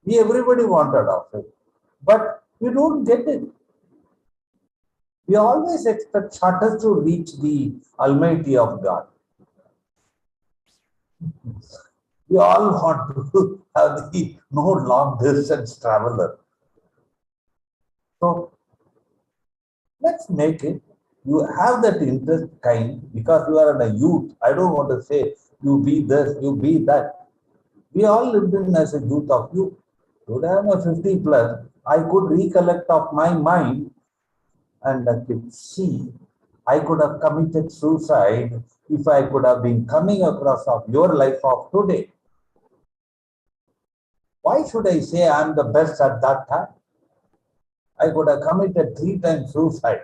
Everybody wanted of it, but we don't get it. We always expect shortest to reach the Almighty of God. We all want to have the no long distance traveler. So let's make it You have that interest kind because you are a youth. I don't want to say you be this, you be that. We all lived in as a youth of youth. Today I'm a 50 plus. I could recollect of my mind and I could see I could have committed suicide if I could have been coming across of your life of today. Why should I say I'm the best at that time? I could have committed 3 times suicide.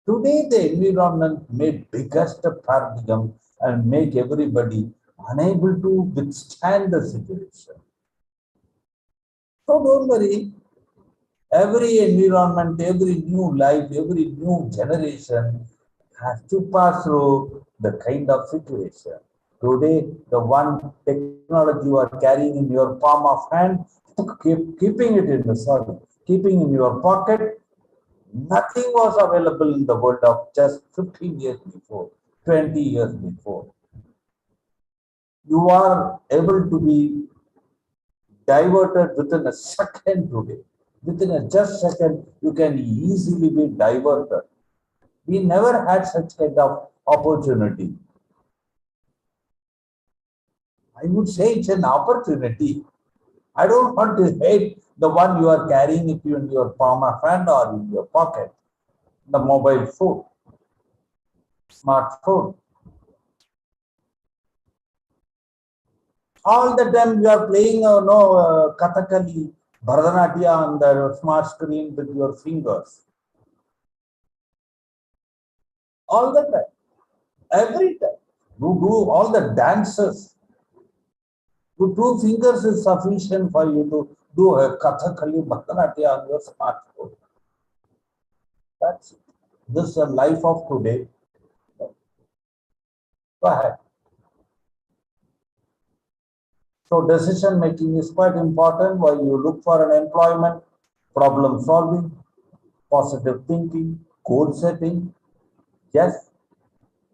Today, the environment made biggest paradigm and make everybody unable to withstand the situation. So don't worry. Every environment, every new life, every new generation has to pass through the kind of situation. Today, the one technology you are carrying in your palm of hand, keeping it in the soil, keeping in your pocket, nothing was available in the world of just 15 years before, 20 years before. You are able to be diverted within a second today. Within a just second, you can easily be diverted. We never had such kind of opportunity. I would say it's an opportunity. I don't want to hate the one you are carrying it in your palm of hand or in your pocket, the mobile phone, smartphone. All the time you are playing Kathakali, Bharatanatyam on the smart screen with your fingers. All the time. Every time. You do all the dances. Your 2 fingers is sufficient for you to do a Kathakali, Bharatanatyam on your smartphone. That's it. This is the life of today. Go ahead. So decision making is quite important while you look for an employment, problem solving, positive thinking, goal setting. Yes,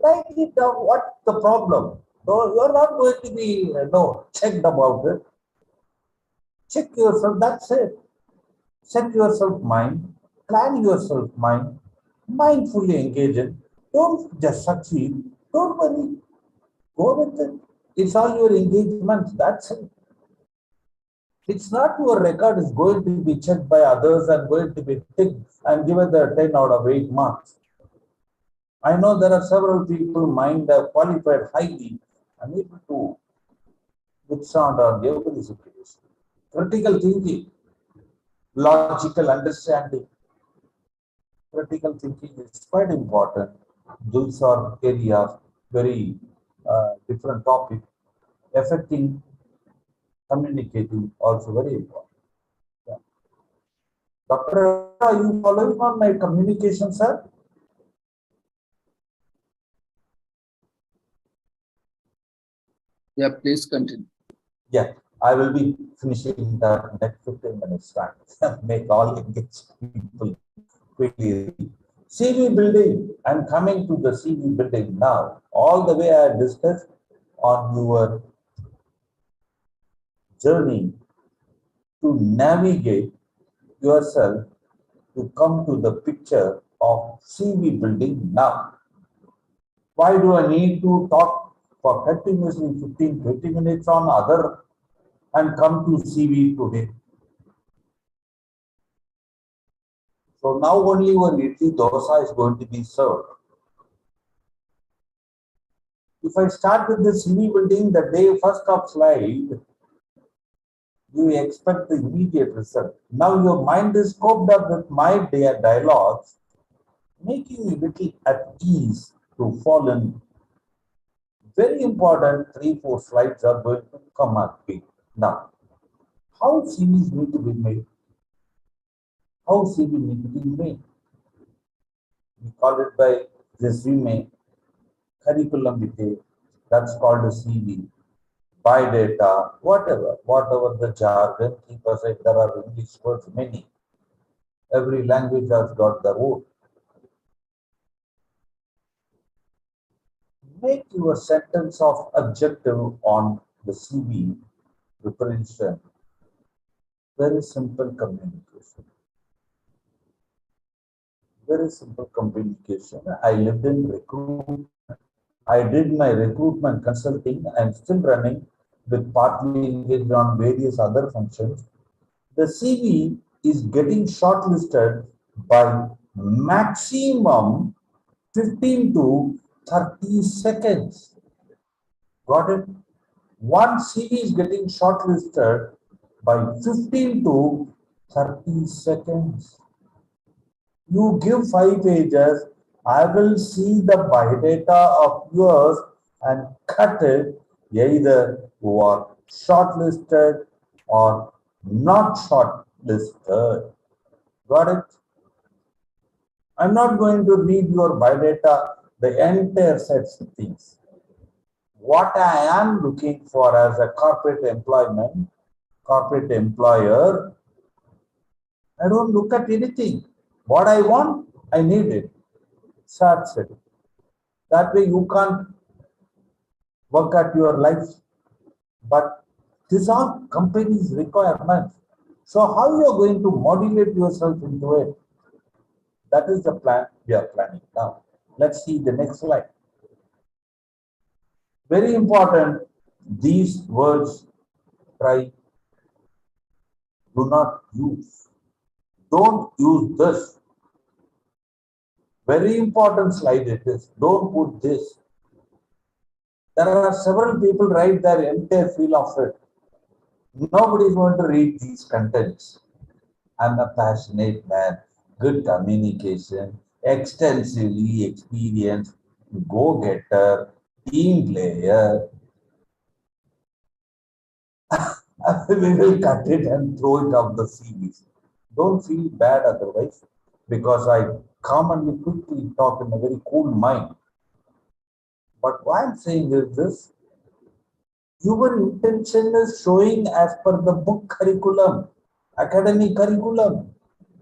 write it down. What's the problem? So you're not going to be checked about it. Check yourself. That's it. Set yourself mind, plan yourself mind, mindfully engage it. Don't just succeed. Don't worry. Go with it. It's all your engagement. That's it. It's not your record is going to be checked by others and going to be ticked and given the 10 out of 8 marks. I know there are several people mind qualified highly, unable to withstand on every situation. Critical thinking, logical understanding. Critical thinking is quite important. Those are areas, very different topic. Affecting, communicating, also very important. Yeah. Doctor, are you following on my communication, sir? Yeah, please continue. Yeah, I will be finishing the next 15 minutes time. Make all engaged people quickly. CV building. I'm coming to the CV building now. All the way I discussed on your journey to navigate yourself to come to the picture of CV building now. Why do I need to talk for continuously 15-20 minutes on other and come to CV today? So now only one idli dosa is going to be served. If I start with the CV building the day first of slide, you expect the immediate result. Now your mind is coped up with my dialogues, making you little at ease to fall in. Very important 3-4 slides are going to come at me. Now, how CVs need to be made? How CV need to be made? We call it by resume, curriculum vitae, that's called a CV, by data, whatever the jargon, keep aside, there are English words many. Every language has got their own. Make your sentence of objective on the CV preparation. Very simple communication. Very simple communication. I lived in recruitment. I did my recruitment consulting. I'm still running with partly engaged on various other functions. The CV is getting shortlisted by maximum 15 to 30 seconds. Got it? One CV is getting shortlisted by 15 to 30 seconds. You give 5 pages, I will see the biodata of yours and cut it. Either you are shortlisted or not shortlisted. Got it? I'm not going to read your biodata, the entire sets of things. What I am looking for as a corporate employer, I don't look at anything. What I want, I need it. That's it. That way you can't work at your life. But these are companies' requirements. So how you are going to modulate yourself into it? That is the plan we are planning now. Let's see the next slide. Very important, these words try, do not use. Don't use this. Very important slide it is. Don't put this. There are several people write their entire feel of it. Nobody is going to read these contents. I'm a passionate man, good communication, extensively experienced, go-getter, team player. We will cut it and throw it off the CVs. Don't feel bad otherwise, because I commonly quickly talk in a very cool mind. But why I'm saying is this, your intention is showing as per the book curriculum, academic curriculum.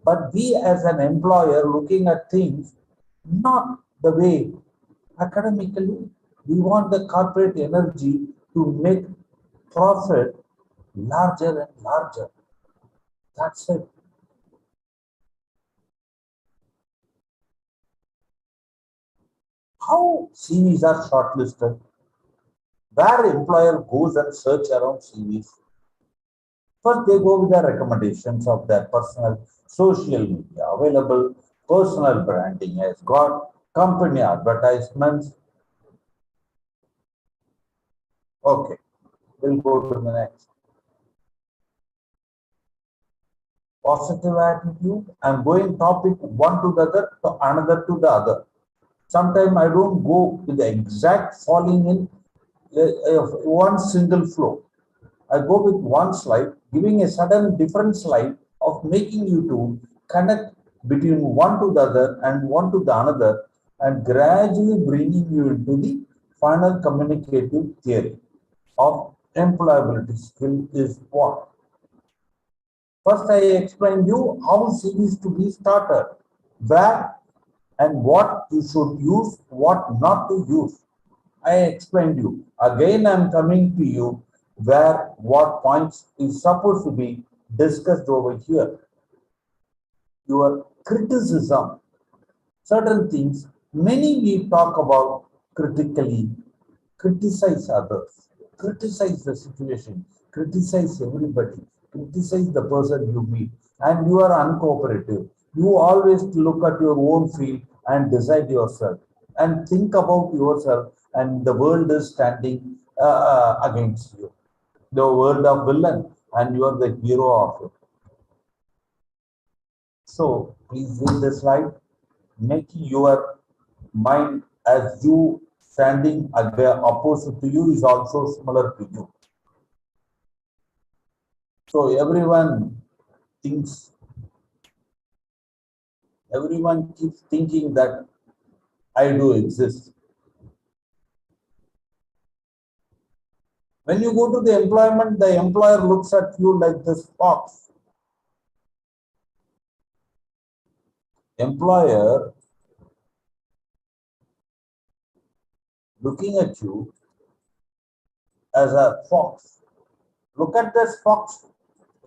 But we as an employer looking at things not the way academically. We want the corporate energy to make profit larger and larger. That's it. How CVs are shortlisted? Where employer goes and search around CVs. First, they go with the recommendations of their personal social media available, personal branding has got, company advertisements. Okay, we'll go to the next. Positive attitude. I'm going topic one to the other, to another to the other. Sometimes I don't go with the exact falling in one single flow. I go with one slide, giving a sudden different slide of making you to connect between one to the other and one to the another, and gradually bringing you into the final communicative theory of employability skill is what. First, I explained you how CVs to be started, where and what you should use, what not to use. I explained you. Again, I am coming to you where what points is supposed to be discussed over here. Your criticism, certain things, many we talk about critically, criticize others, criticize the situation, criticize everybody, criticize the person you meet, and you are uncooperative. You always look at your own field and decide yourself and think about yourself, and the world is standing against you. The world of villain, and you are the hero of it. So please read the slide. Making your mind as you standing opposite to you is also similar to you. So everyone thinks, everyone keeps thinking that I do exist. When you go to the employment, the employer looks at you like this fox. Employer looking at you as a fox. Look at this fox.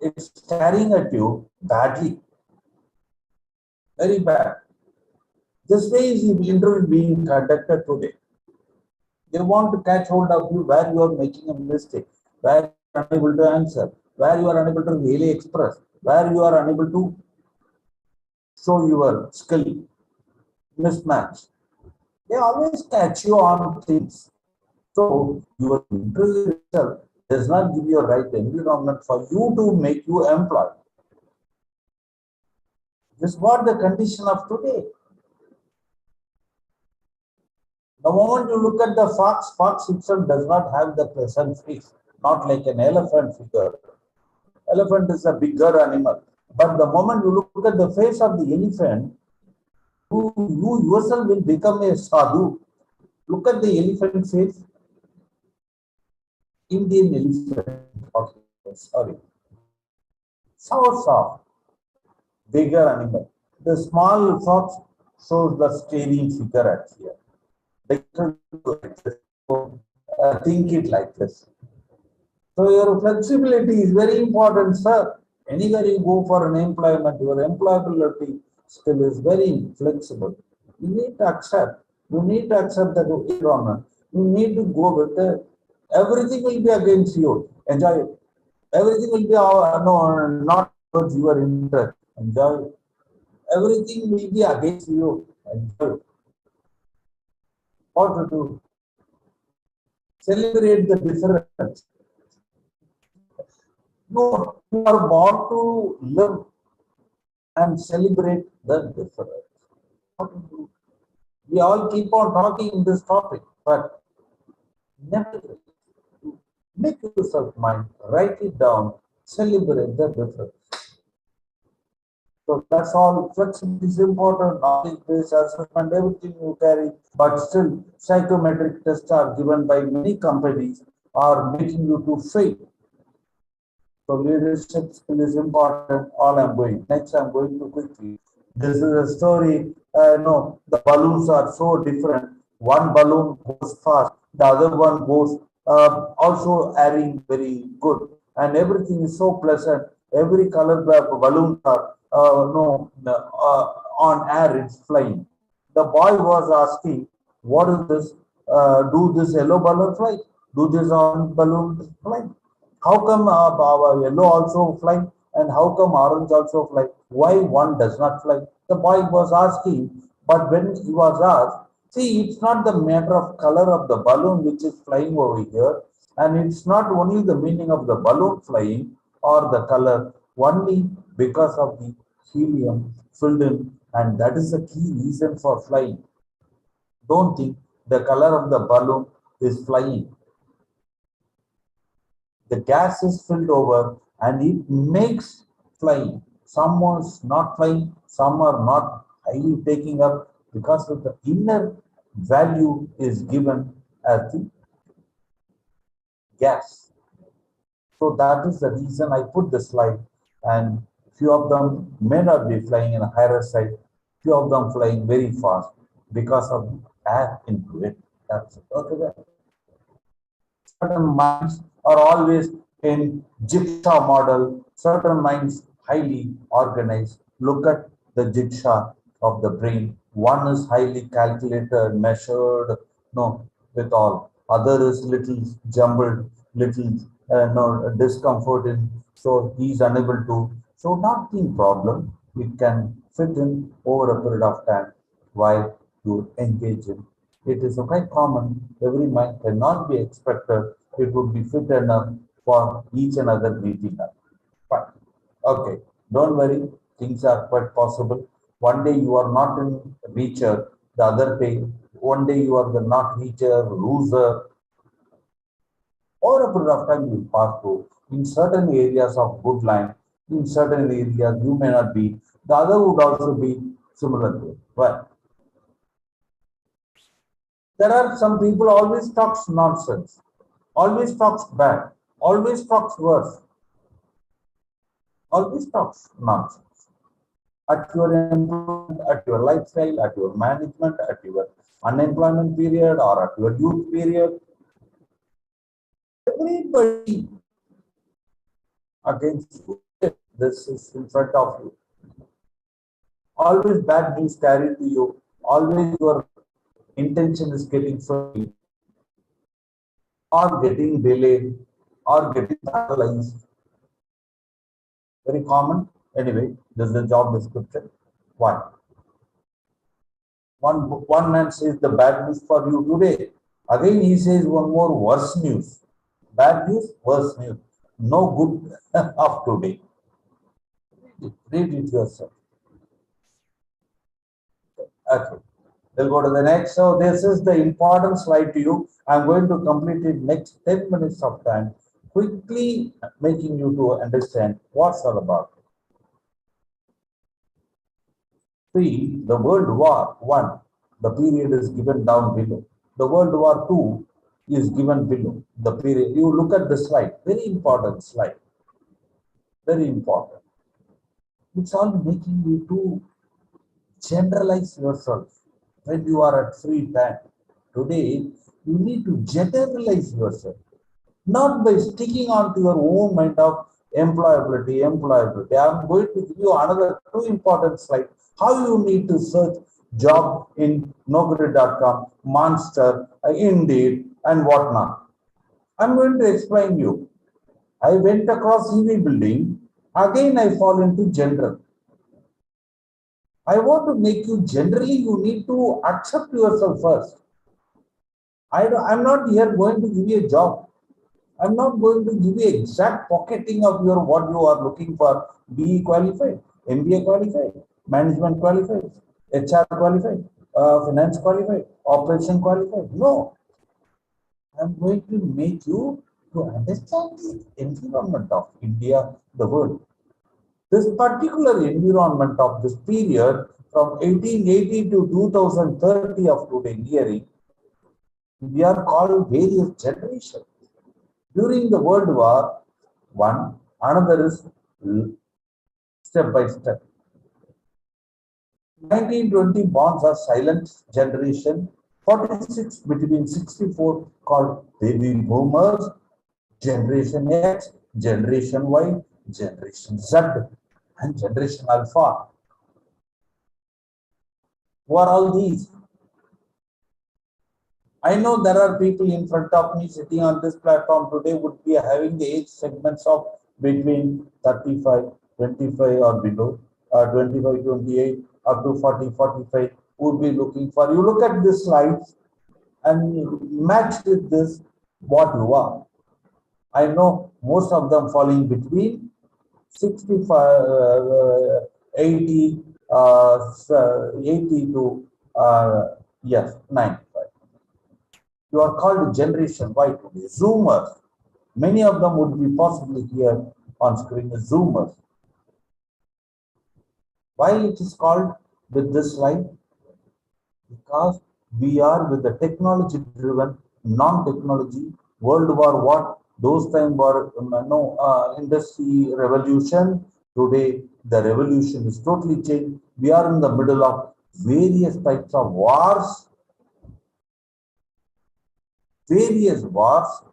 It's staring at you badly. Very bad. This way is the interview being conducted today. They want to catch hold of you where you are making a mistake, where you are unable to answer, where you are unable to really express, where you are unable to show your skill mismatch. They always catch you on things. So your interview itself does not give you a right environment for you to make you employed. This is what the condition of today. The moment you look at the fox itself does not have the present face, not like an elephant figure. Elephant is a bigger animal. But the moment you look at the face of the elephant, you yourself will become a sadhu. Look at the elephant face. Indian elephant. Okay, sorry. So soft, bigger animal. The small fox shows the steering figure at here. Like this. Think it like this. So your flexibility is very important, sir. Anywhere you go for an employment, your employability skill is very flexible. You need to accept. You need to accept that environment. You need to go with it. Everything will be against you. Enjoy it. Everything will be not towards your interest. Enjoy it. Everything will be against you. Enjoy it. What to do? Celebrate the difference. No, you are born to live and celebrate the difference. What to do? We all keep on talking this topic, but never make yourself mind, write it down, celebrate the difference. So that's all. Flexibility is important, knowledge-based assessment, everything you carry, but still psychometric tests are given by many companies are making you to fail. So leadership skill is important. All I'm going. Next, I'm going to quickly. This is a story. No, the balloons are so different. One balloon goes fast, the other one goes also airing very good, and everything is so pleasant. Every color balloons are on air. It's flying. The boy was asking, "What is this? Do this yellow balloon fly? Do this orange balloon fly? How come our yellow also fly and how come orange also fly? Why one does not fly?" The boy was asking, but when he was asked, see, it's not the matter of color of the balloon which is flying over here, and it's not only the meaning of the balloon flying or the color, only because of the helium filled in, and that is the key reason for flying. Don't think the color of the balloon is flying. The gas is filled over and it makes flying. Some are not flying, some are not highly taking up because of the inner value is given as the gas. So that is the reason I put the slide, and few of them may not be flying in a higher side, few of them flying very fast because of the air into it. That's it. Okay. Certain minds are always in jigsaw model, certain minds highly organized. Look at the jigsaw of the brain. One is highly calculated, measured, no, with all. Other is little jumbled, little discomforted, so he's unable to. So not the problem. It can fit in over a period of time while you engage in. It is quite common. Every mind cannot be expected. It would be fit enough for each and other meeting up. Fine. Okay. Don't worry. Things are quite possible. One day you are not in reacher. The other day, one day you are the not reacher, loser. Over a period of time you will pass through. In certain areas of good line, in certain areas you may not be. The other would also be similar to it. Well, there are some people always talks nonsense, always talks bad, always talks worse, always talks nonsense. At your employment, at your lifestyle, at your management, at your unemployment period or at your youth period, everybody against you. This is in front of you. Always bad news carried to you. always your intention is getting failed or getting delayed or getting paralyzed. Very common. Anyway, this is the job description. One man says the bad news for you today. Again, he says one more worse news. Bad news, worse news. No good of today. Read it yourself. Okay. We'll go to the next. So this is the important slide to you. I'm going to complete it next 10 minutes of time, quickly making you to understand what's all about. See, the World War I, the period is given down below. The World War II is given below. The period, you look at the slide, very important slide. Very important. It's all making you to generalize yourself when you are at free time. Today, you need to generalize yourself, not by sticking on to your own mind of employability. I'm going to give you another two important slides. How you need to search job in Naukri.com, Monster, Indeed, and whatnot. I'm going to explain you. I went across EV building. Again, I fall into general. I want to make you generally, you need to accept yourself first. I'm not here going to give you a job. I'm not going to give you exact pocketing of your what you are looking for. BE qualified, MBA qualified, management qualified, HR qualified, finance qualified, operation qualified. No. I'm going to make you to understand the environment of India, the world. This particular environment of this period from 1880 to 2030 of today hearing, we are called various generations. During the World War I, another is step by step. 1920 bonds are silent generation. 46 between 64 called baby boomers, generation X, generation Y, generation Z, and generation Alpha. Who are all these? I know there are people in front of me sitting on this platform today would be having the age segments of between 35, 25 or below, 25, 28 up to 40, 45 would be looking for. You look at this slides and match with this what you are. I know most of them falling between 65, 80, 80 to yes, 95. You are called Generation Y today, Zoomers. Many of them would be possibly here on screen as Zoomers. Why it is called with this slide? Because we are with the technology-driven, non-technology, World War what? Those time were industry revolution. Today, the revolution is totally changed. We are in the middle of various types of wars.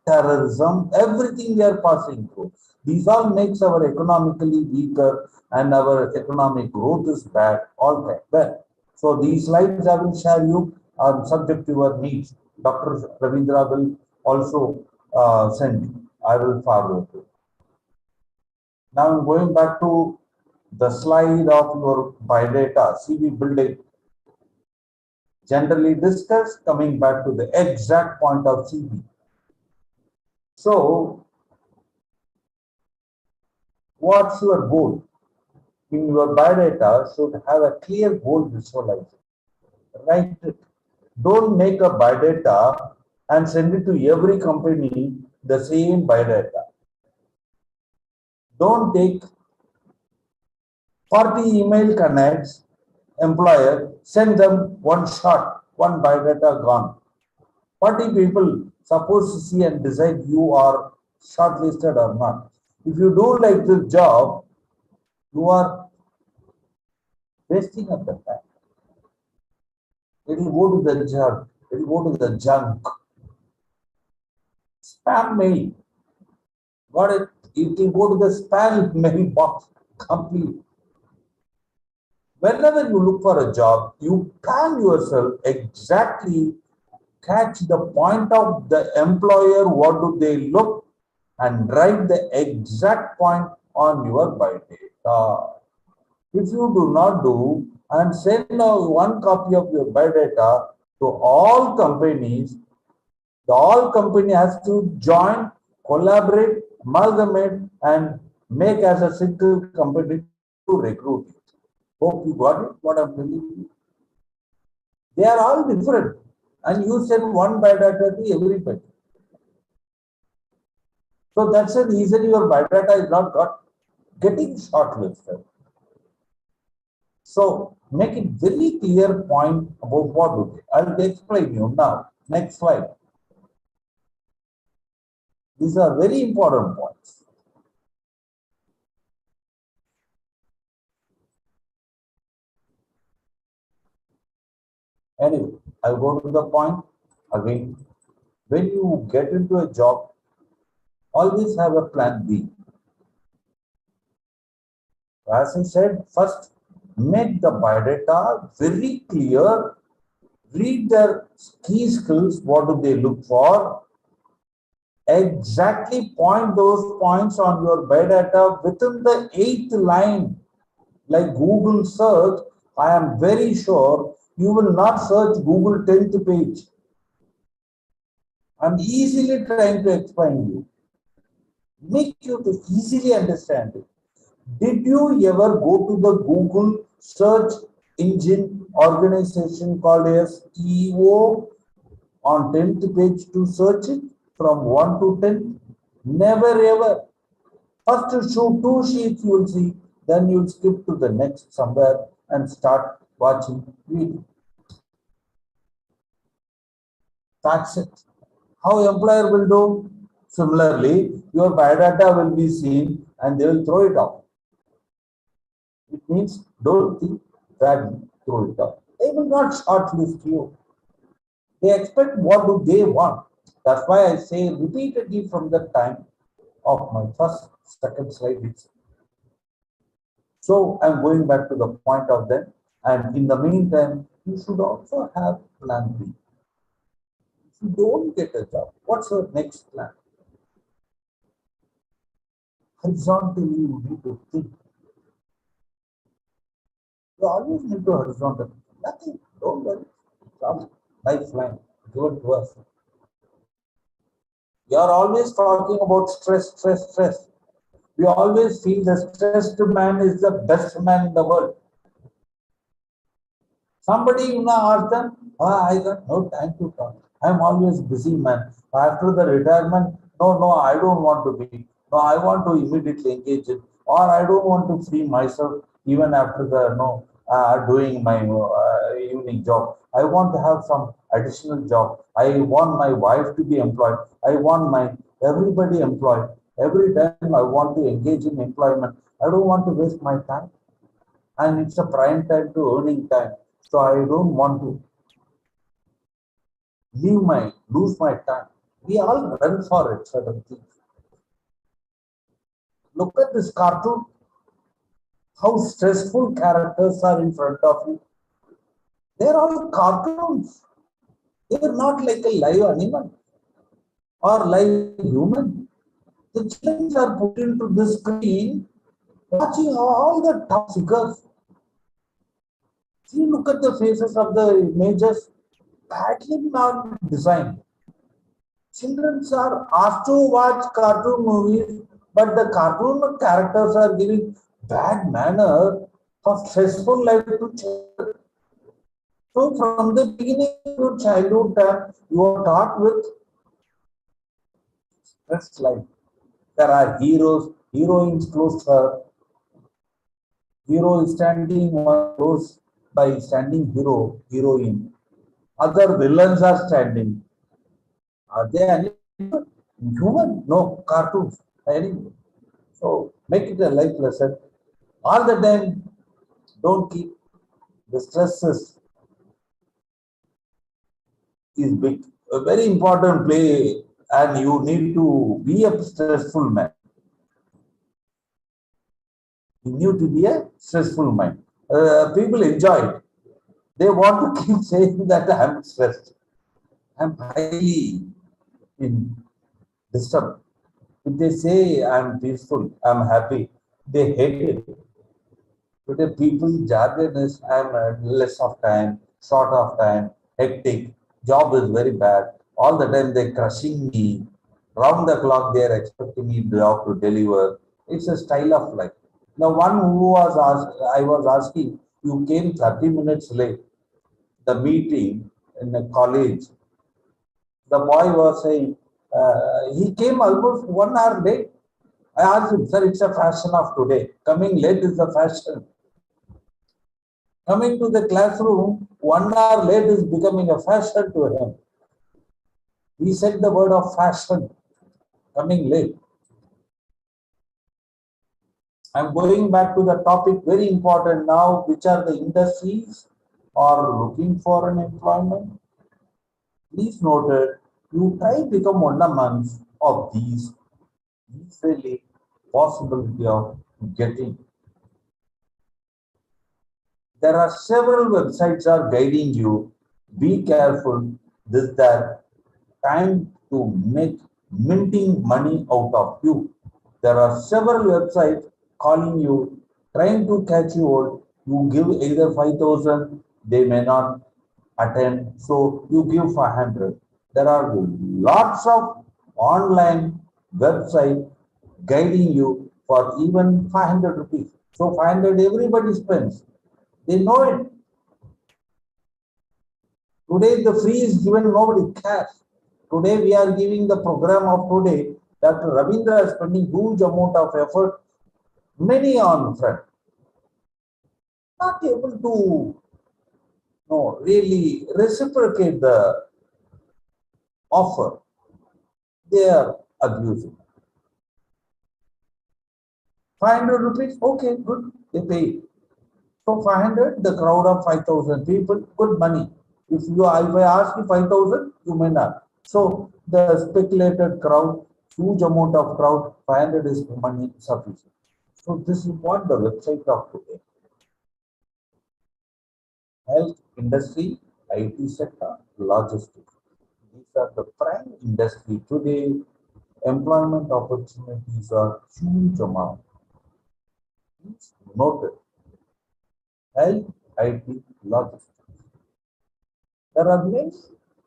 Terrorism, everything we are passing through. These all makes our economically weaker and our economic growth is bad, all that bad. So these slides I will share you are subject to your needs. Dr. Ravindra will also send you. I will forward to. Now I'm going back to the slide of your biodata, CV building. Generally discussed, coming back to the exact point of CV. So, what's your goal? In your biodata should have a clear goal visualization. Write it. Don't make a biodata and send it to every company the same biodata. Don't take 40 email connects, employer, send them one shot, one biodata gone. 40 people supposed to see and decide you are shortlisted or not. If you do like this job, you are wasting of the time. It will go to the junk. It will go to the junk. Spam mail. Got it? It will go to the spam mail box complete. Whenever you look for a job, you can yourself exactly catch the point of the employer, what do they look, and write the exact point on your biodata. If you do not do and send one copy of your biodata to all companies, the all company has to join, collaborate, amalgamate, and make as a single company to recruit it. Hope you got it, what I'm telling you. They are all different. And you send one biodata to everybody. So that's the reason your biodata is not getting shortlisted. So make it very clear point about what do they. I'll explain you now. Next slide. These are very important points. Anyway, I'll go to the point again. When you get into a job, always have a plan B. As I said, first make the biodata very clear. Read their key skills, what do they look for? Exactly point those points on your biodata within the 8th line. Like Google search, I am very sure you will not search Google 10th page. I'm easily trying to explain you. Make you to easily understand it. Did you ever go to the Google search engine organization called as EO on 10th page to search it from 1 to 10? Never ever. First you show 2 sheets you will see, then you'll skip to the next somewhere and start watching video. That's it. How employer will do? Similarly, your biodata will be seen and they will throw it out. It means don't think badly, throw it out. They will not shortlist you. They expect what do they want. That's why I say repeatedly from the time of my first, second slide. So I'm going back to the point of that. And in the meantime, you should also have plan B. If you don't get a job, what's your next plan? Horizontally, you need to think. You always need to horizontal. Nothing, don't worry. Some lifeline given to us. We are always talking about stress, stress, stress. We always feel the stressed man is the best man in the world. Somebody, ask them, I got no time to talk. I'm always busy, man. After the retirement, no, I don't want to be. No, I want to immediately engage it. Or I don't want to free myself even after the, doing my evening job. I want to have some additional job. I want my wife to be employed. I want my everybody employed. Every time I want to engage in employment. I don't want to waste my time. And it's a prime time to earning time. So I don't want to lose my time. We all run for it, certain things. Look at this cartoon. How stressful characters are in front of you. They're all cartoons. They're not like a live animal or live human. The children are put into the screen watching all the top figures. See, look at the faces of the images, badly not designed. Children are asked to watch cartoon movies, but the cartoon characters are giving bad manner of stressful life to children. So from the beginning to childhood time, you are taught with stress life. There are heroes, heroines close to her. Hero is standing one close by standing hero, heroine. Other villains are standing. Are they animal? Human? No, cartoons. Anyway. So make it a life lesson. All the time, don't keep the stresses is big. A very important play, and you need to be a stressful man. You need to be a stressful mind. People enjoy it. They want to keep saying that I'm stressed. I'm highly in disturbed. If they say I'm peaceful, I'm happy, they hate it. Today, people jargon is I'm less of time, short of time, hectic, job is very bad. All the time they're crushing me. Round the clock they are expecting me job to deliver. It's a style of life. The one who was asked, I was asking, you came 30 minutes late. The meeting in the college, the boy was saying, he came almost 1 hour late. I asked him, sir, it's a fashion of today. Coming late is the fashion. Coming to the classroom, 1 hour late is becoming a fashion to him. He said the word of fashion, coming late. I'm going back to the topic, very important now, which are the industries are looking for an employment. Please note it, you try to become one amongst of these easily possibility of getting. There are several websites are guiding you. Be careful. This that time to make minting money out of you. There are several websites calling you, trying to catch you out. You give either 5,000, they may not attend, so you give 500. There are lots of online websites guiding you for even 500 rupees. So 500 everybody spends. They know it. Today the free is given, nobody cares. Today we are giving the program of today. Dr. Ravindra is spending huge amount of effort, many on front. Not able to really reciprocate the offer. They are abusing. 500 rupees, okay, good, they pay. So 500, the crowd of 5,000 people, good money. If I ask you 5,000, you may not. So the speculated crowd, huge amount of crowd, 500 is money sufficient. So this is what the website of today. Health industry, IT sector, logistics. These are the prime industry today. Employment opportunities are huge amount. Please note it. Health, IT, logistics. There are many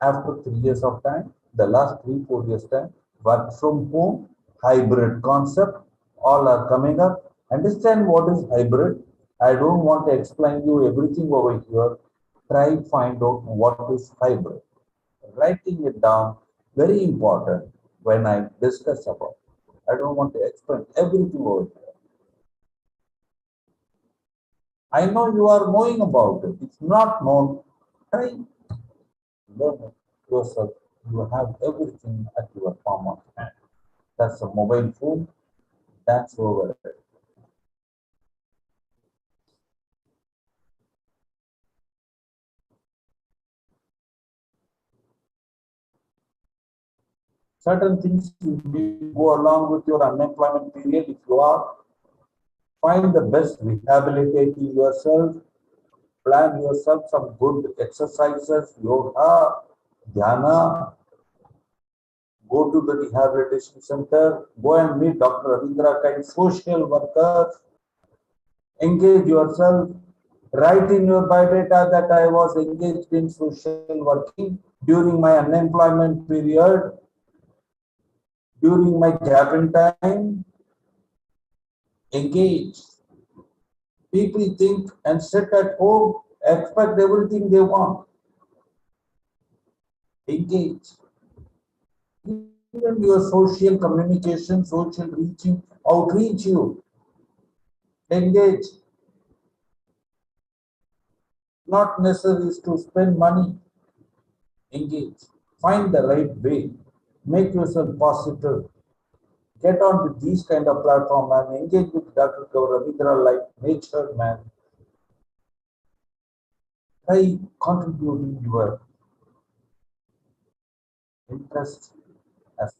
after 3 years of time, the last 3-4 years time, work from home, hybrid concept, all are coming up. Understand what is hybrid. I don't want to explain you everything over here. Try find out what is hybrid. Writing it down, very important when I discuss about it. I don't want to explain everything over here. I know you are knowing about it. It's not known. Try learn it yourself. You have everything at your palm of hand. That's a mobile phone. That's over it. Certain things you go along with your unemployment period. If you are, find the best rehabilitating yourself, plan yourself some good exercises, yoga, dhyana, go to the rehabilitation center, go and meet Dr. Ravindra kind social workers, engage yourself, write in your biodata that I was engaged in social working during my unemployment period, during my gap in time. Engage. People think and sit at home, expect everything they want. Engage. Even your social communication, social reaching, outreach you. Engage. Not necessary to spend money. Engage. Find the right way. Make yourself positive. Get on with these kind of platform and engage with Dr. Ravindra like nature man. Try contributing your interest. As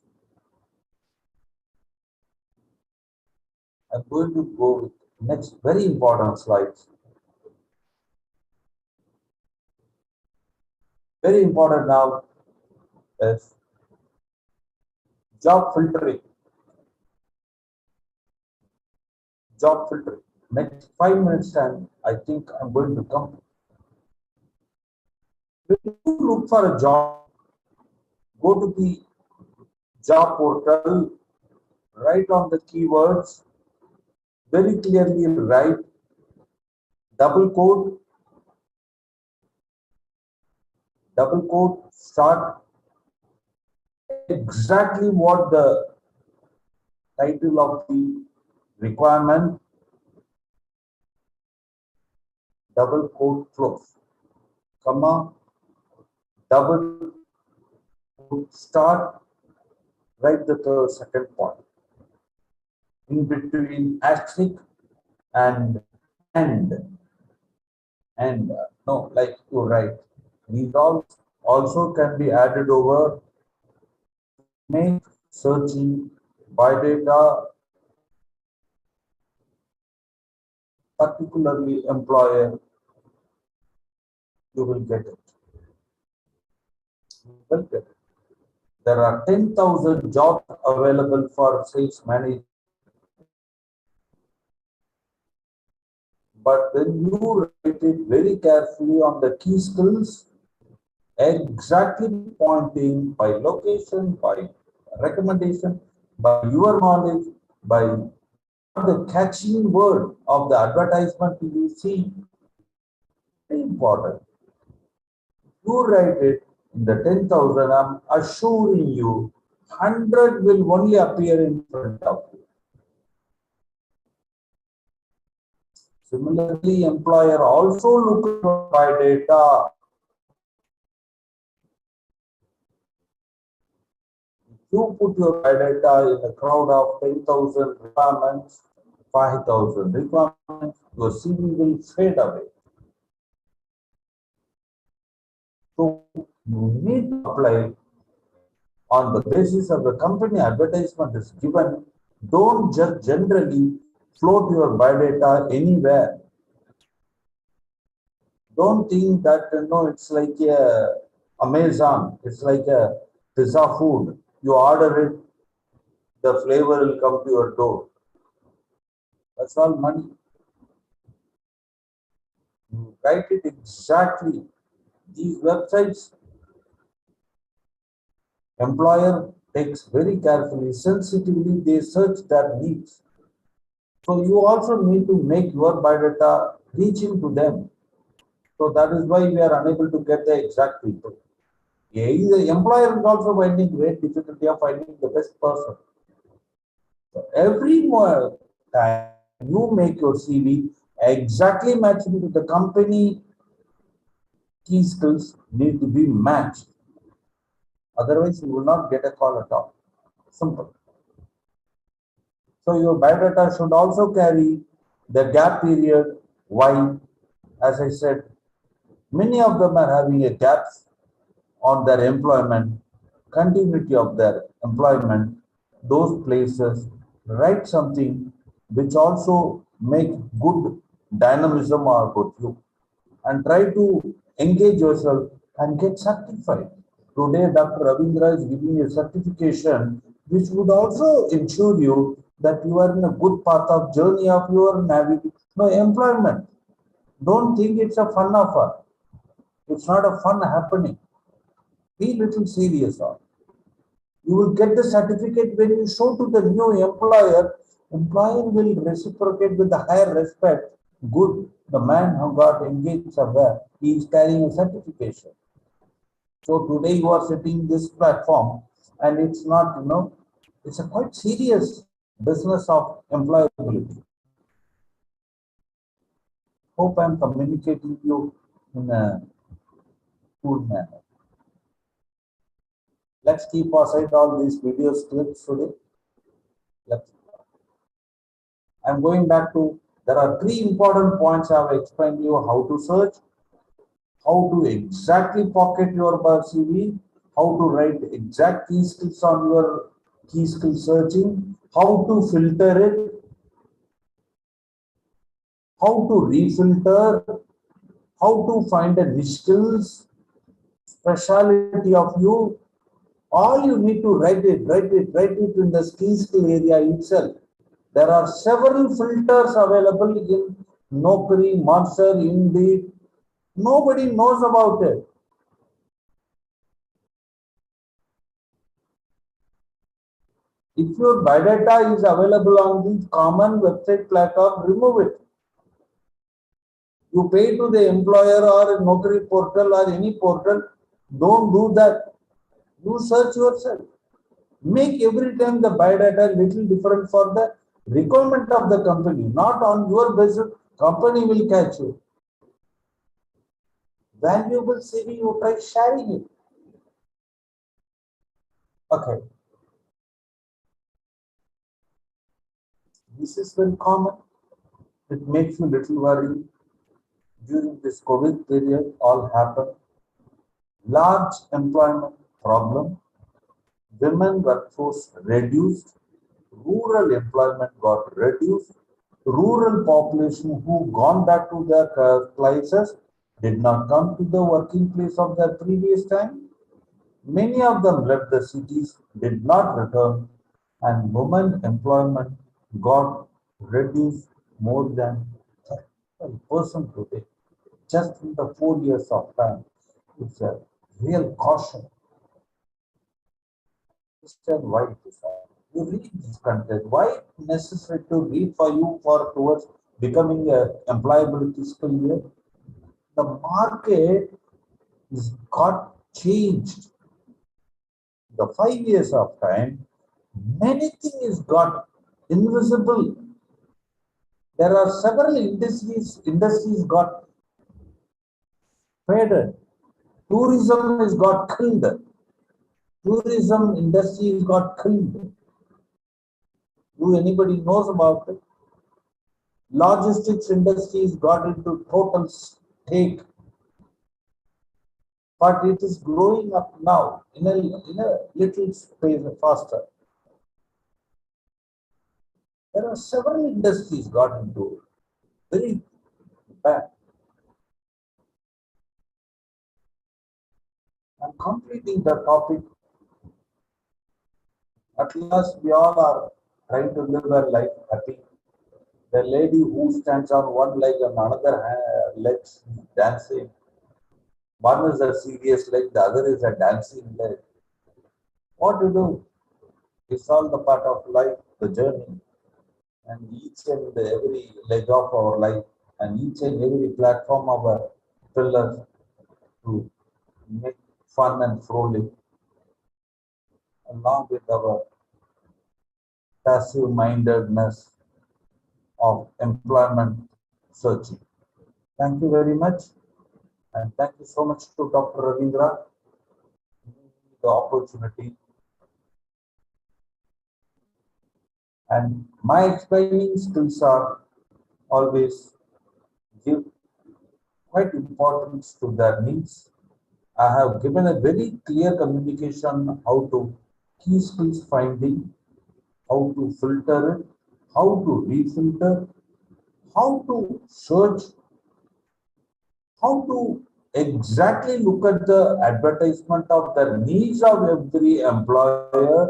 I'm going to go with next very important slides. Very important now is job filtering. Job filtering. Next 5 minutes time, I think I'm going to come. When you look for a job, go to the job portal, write on the keywords, very clearly write double quote, start exactly what the title of the requirement, double quote close, comma, double quote start, write the second point. In between asterisk and no, like you write. These all also can be added over, make searching by data, particularly employer, you will get it. You will get it. There are 10,000 jobs available for sales manager. But when you write it very carefully on the key skills, exactly pointing by location, by recommendation, by your knowledge, by the catching word of the advertisement you see, very important. You write it in the 10,000, I'm assuring you, 100 will only appear in front of you. Similarly, employer also look by data. You put your data in a crowd of 10,000 requirements, 5,000 requirements, your CV will fade away. So you need to apply on the basis of the company advertisement is given. Don't just generally float your biodata anywhere. Don't think that it's like a Amazon, it's like a pizza food. You order it, the flavor will come to your door. That's all money. You write it exactly. These websites, employer takes very carefully, sensitively, they search their needs. So you also need to make your biodata reaching to them. So that is why we are unable to get the exact people. The employer is also finding great difficulty of finding the best person. So every more time you make your CV exactly matching to the company key skills need to be matched. Otherwise, you will not get a call at all. Simple. So your biodata should also carry the gap period. Why? As I said, many of them are having a gaps on their employment, continuity of their employment, those places. Write something which also make good dynamism about you, and try to engage yourself and get certified. Today, Dr. Ravindra is giving a certification which would also ensure you that you are in a good path of journey of your employment. Don't think it's a fun affair. It's not a fun happening. Be little serious on. You will get the certificate when you show to the new employer. Employer will reciprocate with the higher respect. Good, the man who got engaged somewhere, he is carrying a certification. So today you are sitting this platform, and it's not, it's a quite serious business of employability. Hope I'm communicating you in a cool manner. Let's keep aside all these video clips today. I'm going back to, there are 3 important points I have explained you: how to search, how to exactly pocket your CV, how to write exact key skills on your key skill searching, how to filter it, how to refilter, how to find a niche skills, speciality of you. All you need to write it in the skill area itself. There are several filters available in Naukri, Monster, Indeed. Nobody knows about it. If your biodata is available on these common website platform, remove it. You pay to the employer or Naukri portal or any portal, don't do that. You search yourself. Make every time the biodata little different for the requirement of the company, not on your basis. Company will catch you. Valuable CV, you try sharing it. Okay. This is very common. It makes me little worried. During this COVID period, all happened. Large employment problem. Women workforce reduced. Rural employment got reduced. Rural population who gone back to their places did not come to the working place of their previous time. Many of them left the cities, did not return, and women employment got reduced more than 30% today, just in the 4 years of time. It's a real caution. Understand why it is happening. You read this content. Why it necessary to read for you for towards becoming a employability skill here? The market is got changed. The 5 years of time, many things got invisible. There are several industries got faded. Tourism has got killed. Tourism industry has got killed. Do anybody knows about it? Logistics industries got into total stake. But it is growing up now in a little space faster. There are several industries got into very bad. I'm completing the topic. At last, we all are trying to live our life happy. The lady who stands on one leg and another leg dancing. One is a serious leg, the other is a dancing leg. What to do? It's all the part of life, the journey. And each and every leg of our life and each and every platform of our pillars to make fun and frolic along with our passive mindedness of employment searching. Thank you very much, and thank you so much to Dr. Ravindra for the opportunity. And my explaining skills are always give quite importance to their needs. I have given a very clear communication how to key skills finding, how to filter it, how to refilter, how to search, how to exactly look at the advertisement of the needs of every employer,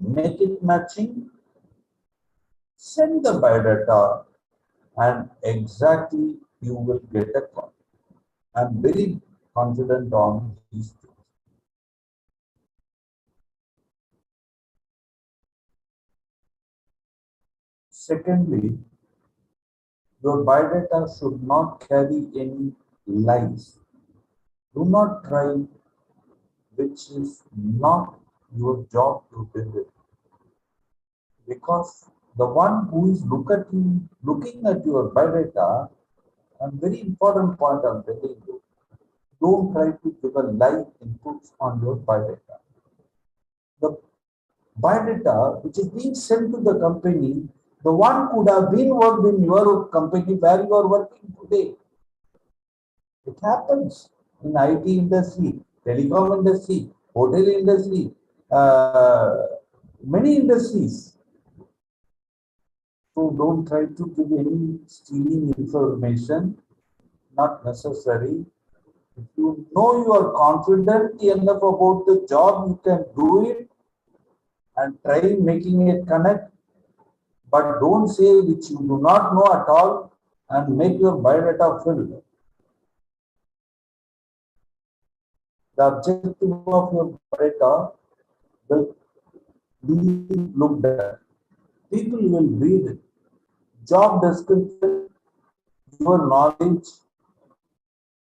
make it matching, send the biodata, and exactly you will get a call. I'm very confident on these things. Secondly, your biodata should not carry any lies. Do not try which is not your job to do it. Because the one who is looking at your biodata, a very important point I'm telling you, don't try to give a lie inputs on your biodata. The biodata which is being sent to the company, the one could have been worked in your company where you are working today. It happens in IT industry, telecom industry, hotel industry, many industries. So don't try to give any stealing information, not necessary. If you know you are confident enough about the job, you can do it and try making it connect. But don't say which you do not know at all and make your biodata filled. The objective of your biodata will be looked at. People will read it. Job description, your knowledge,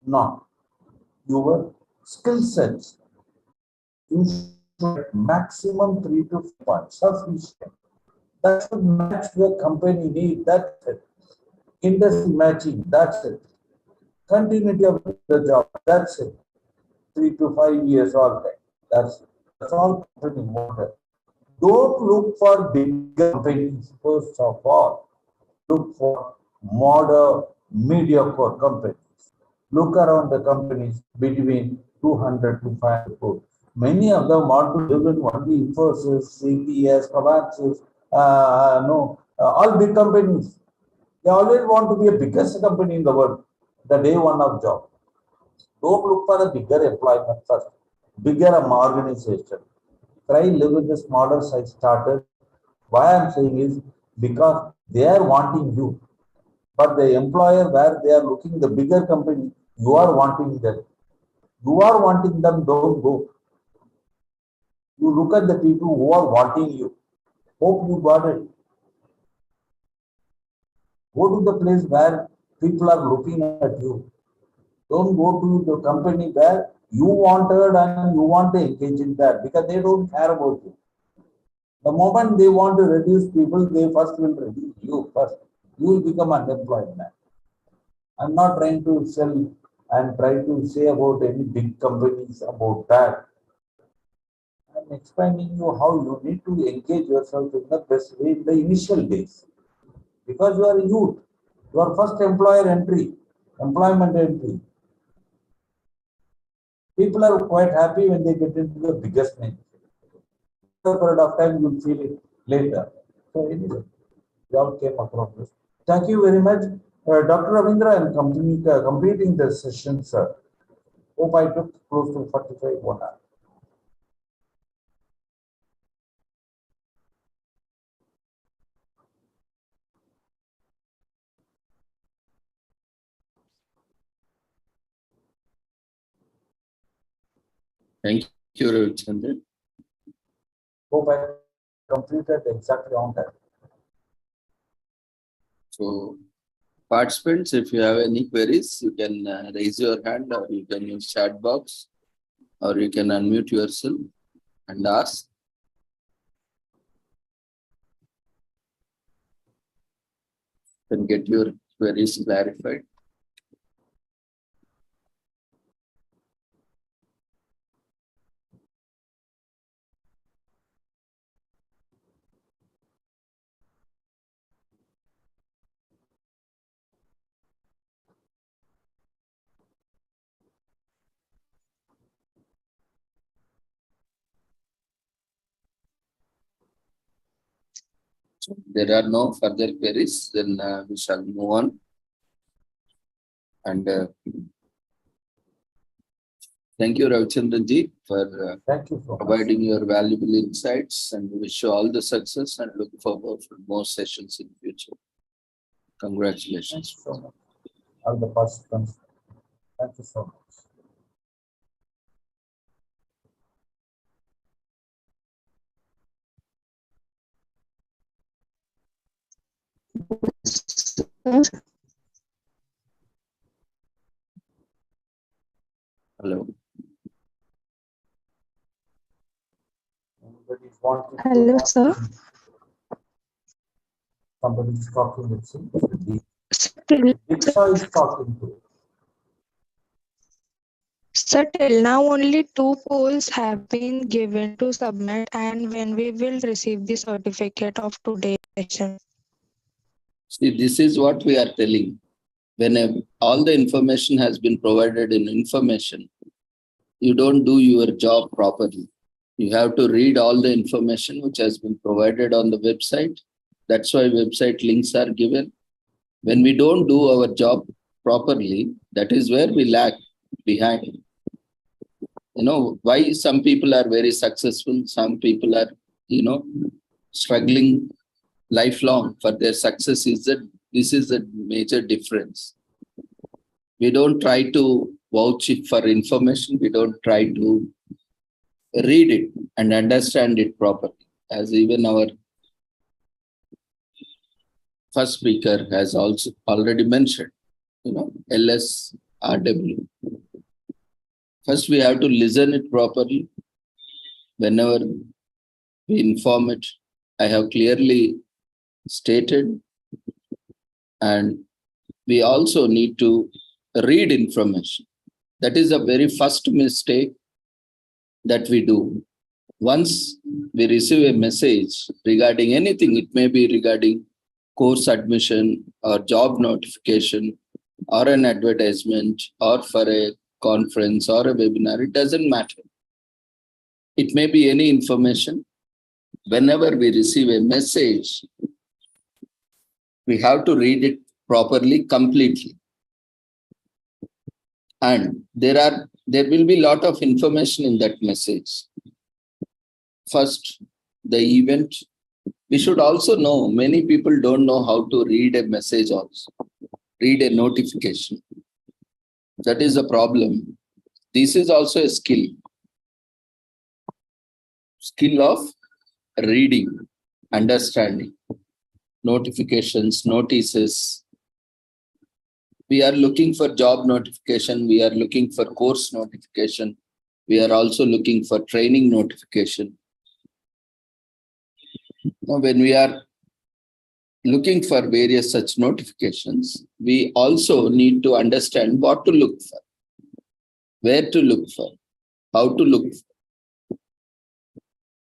not your skill sets. You should get maximum 3 to 4 points sufficient. That should match the company need. That's it. Industry matching. That's it. Continuity of the job. That's it. 3 to 5 years all time. That's all company wanted. Don't look for big companies first of all. Look for modern, mediocre companies. Look around the companies between 200 to 500 crores. Many of them want to live in only Infosys, CPS, Covaxis, all big companies. They always want to be the biggest company in the world, the day one of job. Don't look for a bigger employment first, bigger organization. Try live with the smaller size startup. Why I'm saying is because they are wanting you. But the employer where they are looking the bigger company, you are wanting them. You are wanting them, don't go. You look at the people who are wanting you. Hope you got it. Go to the place where people are looking at you. Don't go to the company where you wanted and you want to engage in that because they don't care about you. The moment they want to reduce people, they first will reduce you first. You will become unemployed man. I'm not trying to sell and try to say about any big companies about that. I'm explaining you how you need to engage yourself in the best way in the initial days. Because you are youth, your first employment entry. People are quite happy when they get into the biggest name. For a period of time, you'll feel it later. So anyway, we all came across this. Thank you very much. Dr. Ravindra, I'm completing the session, sir. Hope I took close to 45 1 hour. Thank you, Ravichandran. Hope I completed exactly on that. So, participants, if you have any queries, you can raise your hand or you can use chat box or you can unmute yourself and ask. You can get your queries clarified. So there are no further queries, then we shall move on. And thank you, Ravichandran ji, for Thank you so providing your valuable insights, and we wish you all the success and look forward for more sessions in the future. Congratulations. Thank you so much. All the participants. Thank you so much. Hello. Hello, sir. Somebody is talking with you. Still, Diksha is talking to. sir, till now only 2 polls have been given to submit, and when we will receive the certificate of today's session. See, this is what we are telling. When all the information has been provided in information, you don't do your job properly. You have to read all the information which has been provided on the website. That's why website links are given. When we don't do our job properly, that is where we lack. behind. Why some people are very successful, some people are, struggling lifelong for their success is that this is a major difference. We don't try to vouch it for information. We don't try to read it and understand it properly. As even our first speaker has also already mentioned, LSRW. First, we have to listen it properly. Whenever we inform it, I have clearly stated, and we also need to read information. That is the very first mistake that we do. Once we receive a message regarding anything, it may be regarding course admission or job notification or an advertisement or for a conference or a webinar, it doesn't matter. It may be any information. Whenever we receive a message, we have to read it properly, completely. And there will be a lot of information in that message. First, the event. We should also know, many people don't know how to read a message also, read a notification. That is a problem. This is also a skill. Skill of reading, understanding, notifications, notices. We are looking for job notification. We are looking for course notification. We are also looking for training notification. Now, when we are looking for various such notifications, we also need to understand what to look for, where to look for, how to look for.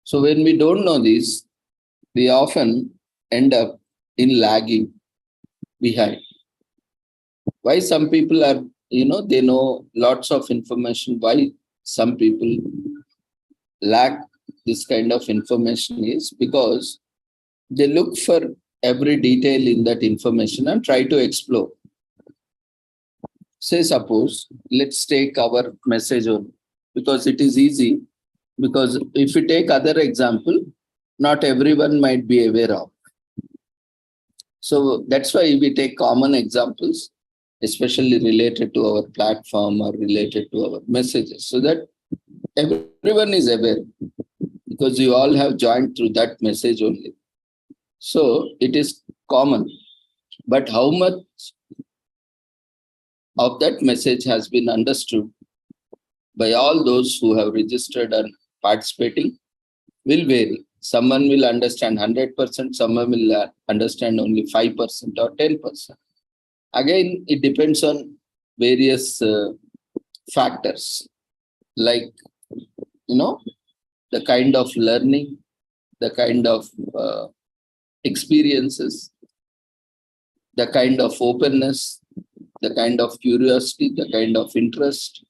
So when we don't know this, we often end up in lagging behind. Why some people are, they know lots of information. Why some people lack this kind of information is because they look for every detail in that information and try to explore. Say, suppose, let's take our message on, because it is easy. Because if we take other example, not everyone might be aware of. So that's why we take common examples, especially related to our platform or related to our messages, so that everyone is aware, because you all have joined through that message only. So it is common. But how much of that message has been understood by all those who have registered and participating will vary. Someone will understand 100%, someone will understand only 5% or 10%. Again, it depends on various factors, like, the kind of learning, the kind of experiences, the kind of openness, the kind of curiosity, the kind of interest.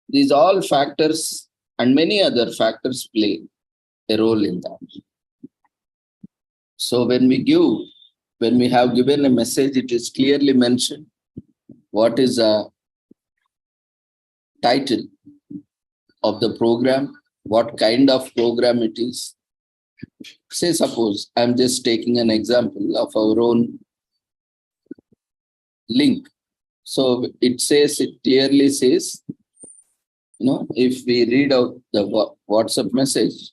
These all factors and many other factors play a role in that. So when we have given a message, it is clearly mentioned what is a title of the program, what kind of program it is. Say, suppose, I'm just taking an example of our own link. So it clearly says, if we read out the WhatsApp message,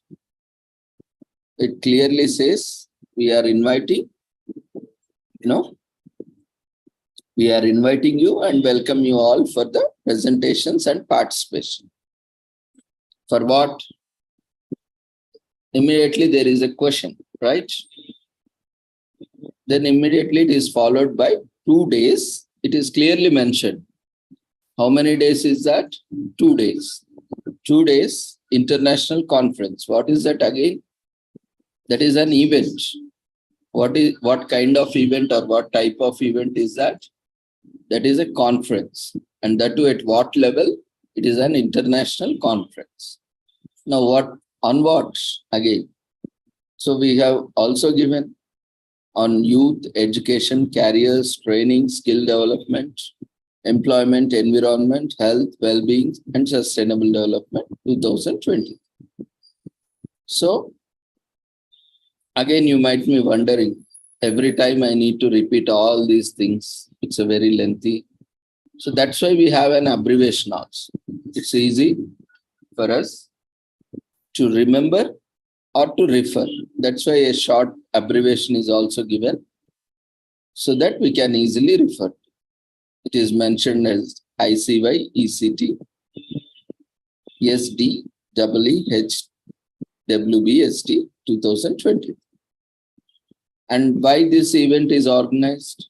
it clearly says we are inviting, we are inviting you and welcome you all for the presentations and participation. For what? Immediately there is a question, right? Then immediately it is followed by 2 days. It is clearly mentioned. How many days is that? 2 days. 2 days international conference. What is that again? That is an event. What kind of event or what type of event is that? That is a conference. And that too at what level? It is an international conference. Now on what again? So we have also given on youth, education, careers, training, skill development, Employment, Environment, Health, Well-being, and Sustainable Development 2020. So, again, you might be wondering, every time I need to repeat all these things, it's a very lengthy. So that's why we have an abbreviation also. It's easy for us to remember or to refer. That's why a short abbreviation is also given so that we can easily refer. It is mentioned as ICYECTSDEEHWBSD 2023. And why this event is organized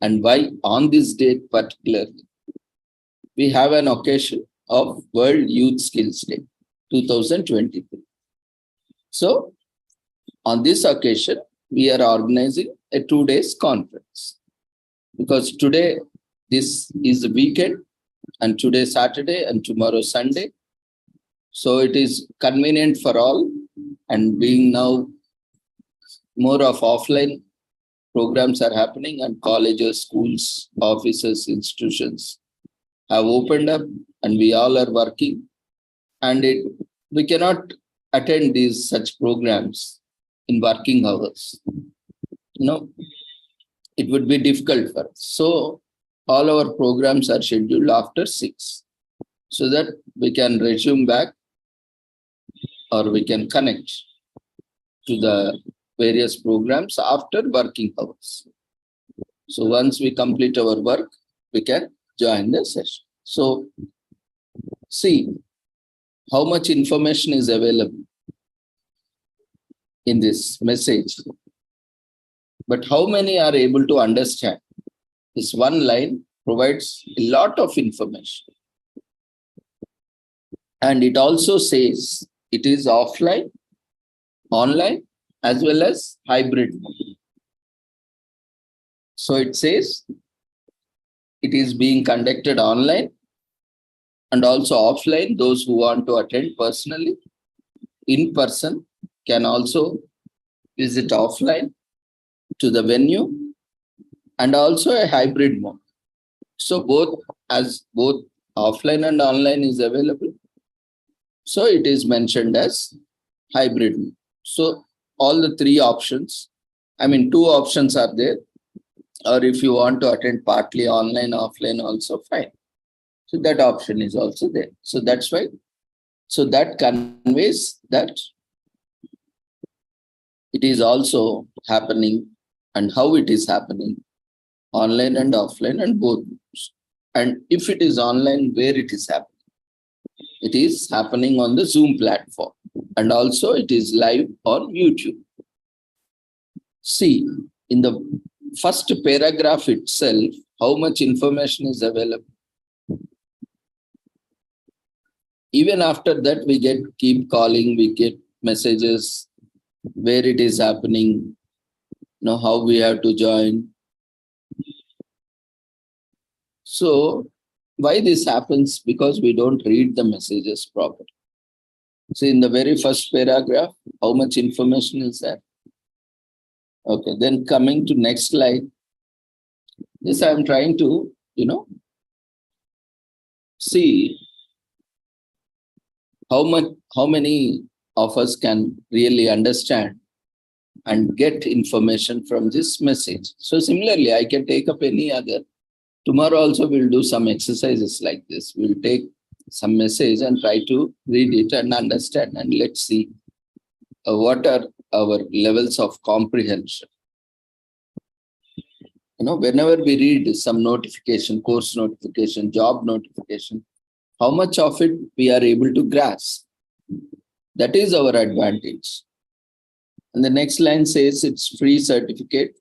and why on this date particularly. We have an occasion of World Youth Skills Day 2023. So on this occasion, we are organizing a 2-day conference because today this is the weekend and today Saturday and tomorrow Sunday. So it is convenient for all, and being now more of offline programs are happening and colleges, schools, offices, institutions have opened up and we all are working, and we cannot attend these such programs in working hours. It would be difficult for us. So all our programs are scheduled after 6 so that we can resume back or we can connect to the various programs after working hours. So once we complete our work, we can join the session. So see how much information is available in this message, but how many are able to understand? This one line provides a lot of information. And it also says it is offline, online, as well as hybrid mode. So it says it is being conducted online and also offline. Those who want to attend personally, in person, can also visit offline to the venue, and also a hybrid mode. So both offline and online is available. So it is mentioned as hybrid mode. So all the 3 options, 2 options are there, or if you want to attend partly online, offline also fine. So that option is also there. So that's why, so that conveys that it is also happening and how it is happening, online and offline and both. And if it is online, where it is happening? It is happening on the Zoom platform, and also it is live on YouTube. See, in the first paragraph itself, how much information is available. Even after that, we keep calling, we get messages where it is happening, how we have to join. So why this happens? Because we don't read the messages properly. See, in the very first paragraph, how much information is there? Okay, then coming to next slide. This I am trying to, see how many of us can really understand and get information from this message. So similarly, I can take up any other. Tomorrow also we'll do some exercises like this. We'll take some message and try to read it and understand, and let's see what are our levels of comprehension. Whenever we read some notification, course notification, job notification, how much of it we are able to grasp. That is our advantage. And the next line says it's free certificate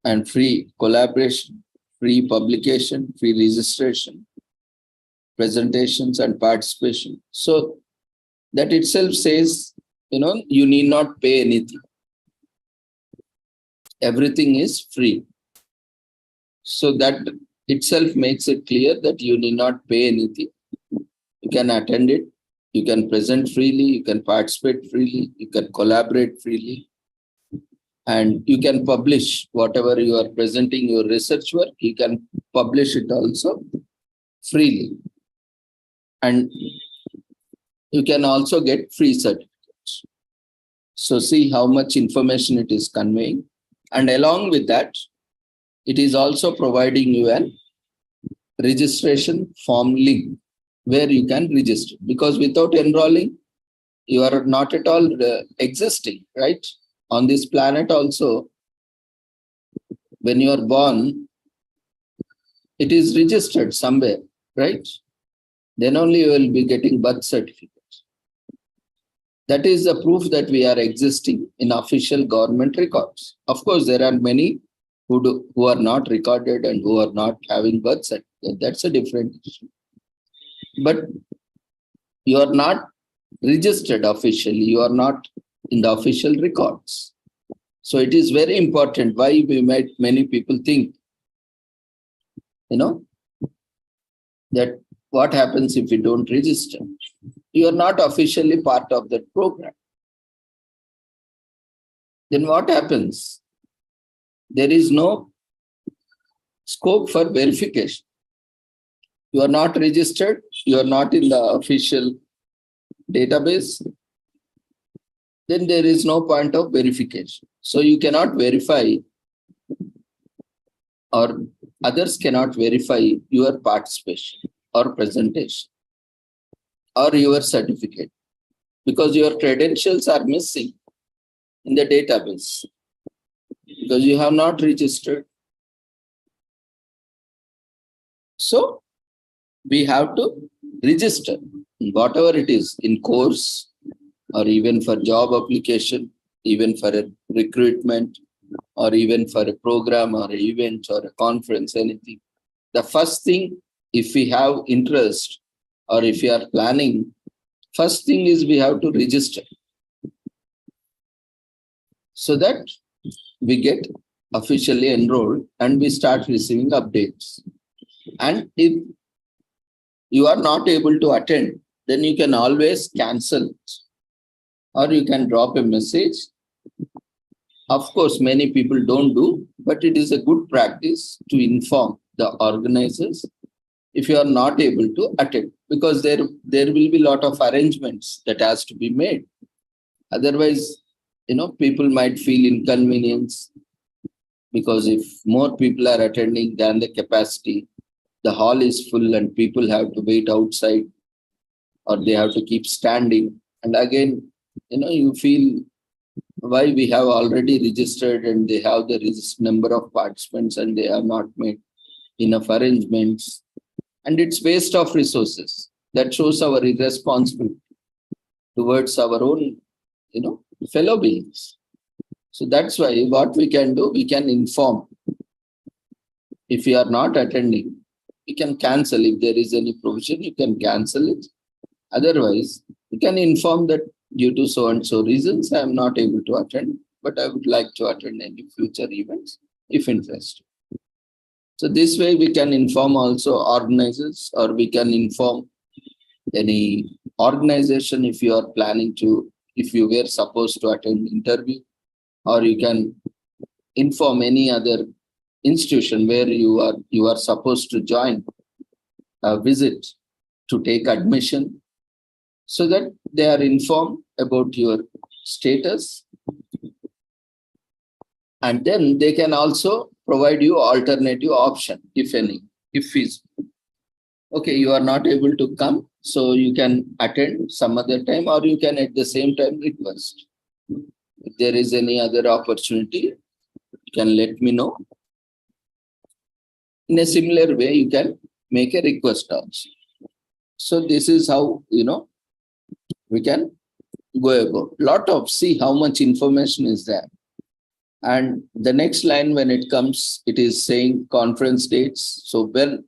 and free collaboration, free publication, free registration, presentations and participation. So that itself says, you need not pay anything. Everything is free. So that itself makes it clear that you need not pay anything. You can attend it, you can present freely, you can participate freely, you can collaborate freely. And you can publish whatever you are presenting, your research work, you can publish it also freely. And you can also get free certificates. So see how much information it is conveying. And along with that, it is also providing you an registration form link where you can register. Because without enrolling, you are not at all existing, right? On this planet also, when you are born, it is registered somewhere, right? Then only you will be getting birth certificate. That is the proof that we are existing in official government records. Of course, there are many who are not recorded and who are not having birth certificate. That's a different issue. But you are not registered officially. You are not in the official records. So it is very important why many people think, that what happens if you don't register? You are not officially part of that program. Then what happens? There is no scope for verification. You are not registered. You are not in the official database. Then there is no point of verification. So you cannot verify, or others cannot verify your participation or presentation or your certificate, because your credentials are missing in the database because you have not registered. So we have to register whatever it is in course, or even for job application, even for a recruitment, or even for a program or an event or a conference, anything. The first thing, if we have interest or if we are planning, first thing is we have to register so that we get officially enrolled and we start receiving updates. And if you are not able to attend, then you can always cancel it, or you can drop a message. Of course, many people don't do, but it is a good practice to inform the organizers if you are not able to attend, because there will be a lot of arrangements that has to be made. Otherwise, people might feel inconvenience, because if more people are attending than the capacity, the hall is full and people have to wait outside, or they have to keep standing. And again, you feel, why we have already registered and they have the number of participants and they have not made enough arrangements. And it's waste of resources. That shows our irresponsibility towards our own, fellow beings. So that's why what we can do, we can inform. If you are not attending, you can cancel. If there is any provision, you can cancel it. Otherwise, you can inform that due to so and so reasons, I am not able to attend, but I would like to attend any future events if interested. So this way we can inform also organizers, or we can inform any organization if you are planning to, if you were supposed to attend interview, or you can inform any other institution where you are supposed to join a visit to take admission, so that they are informed about your status. And then they can also provide you alternative option, if any, if feasible. Okay, you are not able to come, so you can attend some other time, or you can at the same time request. If there is any other opportunity, you can let me know. In a similar way, you can make a request also. So this is how, we can go about. See how much information is there. And the next line, when it comes, it is saying conference dates. So when,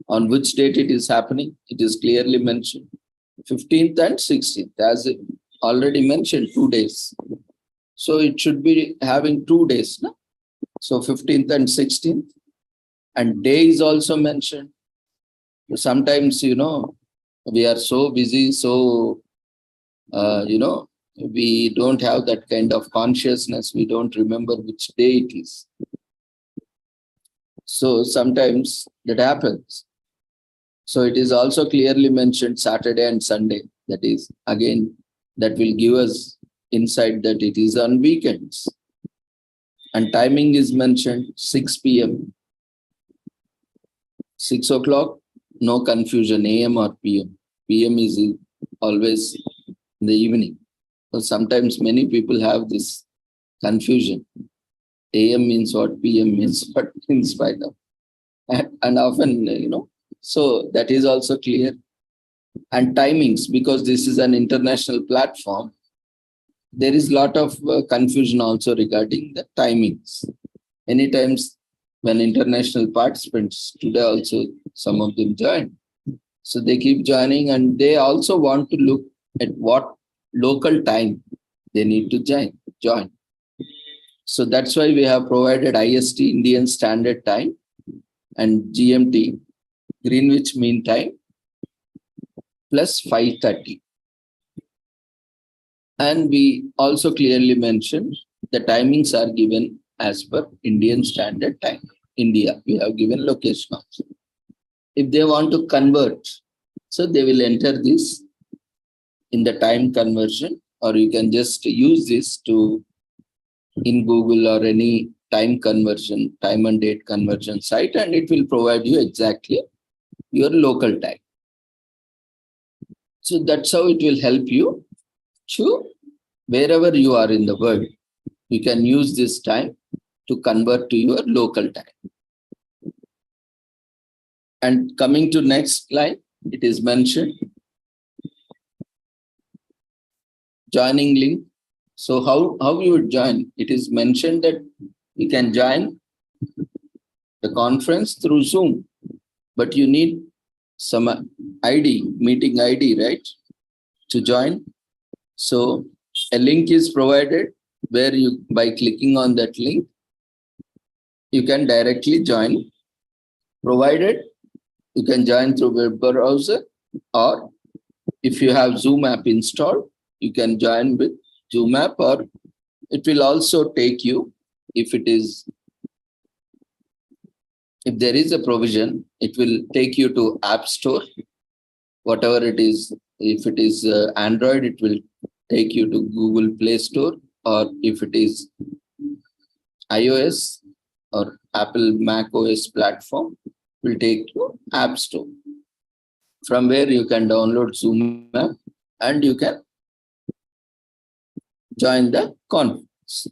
on which date it is happening, it is clearly mentioned. 15th and 16th, as it already mentioned, 2 days. So it should be having 2 days. No? So 15th and 16th. And day is also mentioned. Sometimes, we are so busy, so, we don't have that kind of consciousness. We don't remember which day it is. So sometimes that happens. So it is also clearly mentioned Saturday and Sunday. That is, again, that will give us insight that it is on weekends. And timing is mentioned 6 p.m. 6 o'clock, no confusion, AM or PM. PM is always in the evening. So sometimes many people have this confusion. AM means what, PM means what, in spite of. And often, so that is also clear. And timings, because this is an international platform, there is a lot of confusion also regarding the timings. Many times when international participants, today also some of them join. So they keep joining and they also want to look at what local time they need to join. So that's why we have provided IST, Indian Standard Time, and GMT, Greenwich Mean Time, plus 5:30. And we also clearly mentioned the timings are given as per Indian Standard Time. India, we have given location also. If they want to convert, so they will enter this in the time conversion, or you can just use this to in Google or any time conversion, time and date conversion site, and it will provide you exactly your local time. So that's how it will help you to wherever you are in the world, you can use this time to convert to your local time. And coming to next line, it is mentioned joining link. So how you would join? It is mentioned that you can join the conference through Zoom, but you need some ID, meeting ID, right, to join. So a link is provided where you, by clicking on that link, you can directly join, provided you can join through web browser, or if you have Zoom app installed, you can join with Zoom app, or it will also take you, if there is a provision, it will take you to App Store, whatever it is. If it is Android, it will take you to Google Play Store, or if it is iOS or Apple Mac OS platform, will take you to App Store, from where you can download Zoom app and you can join the conference.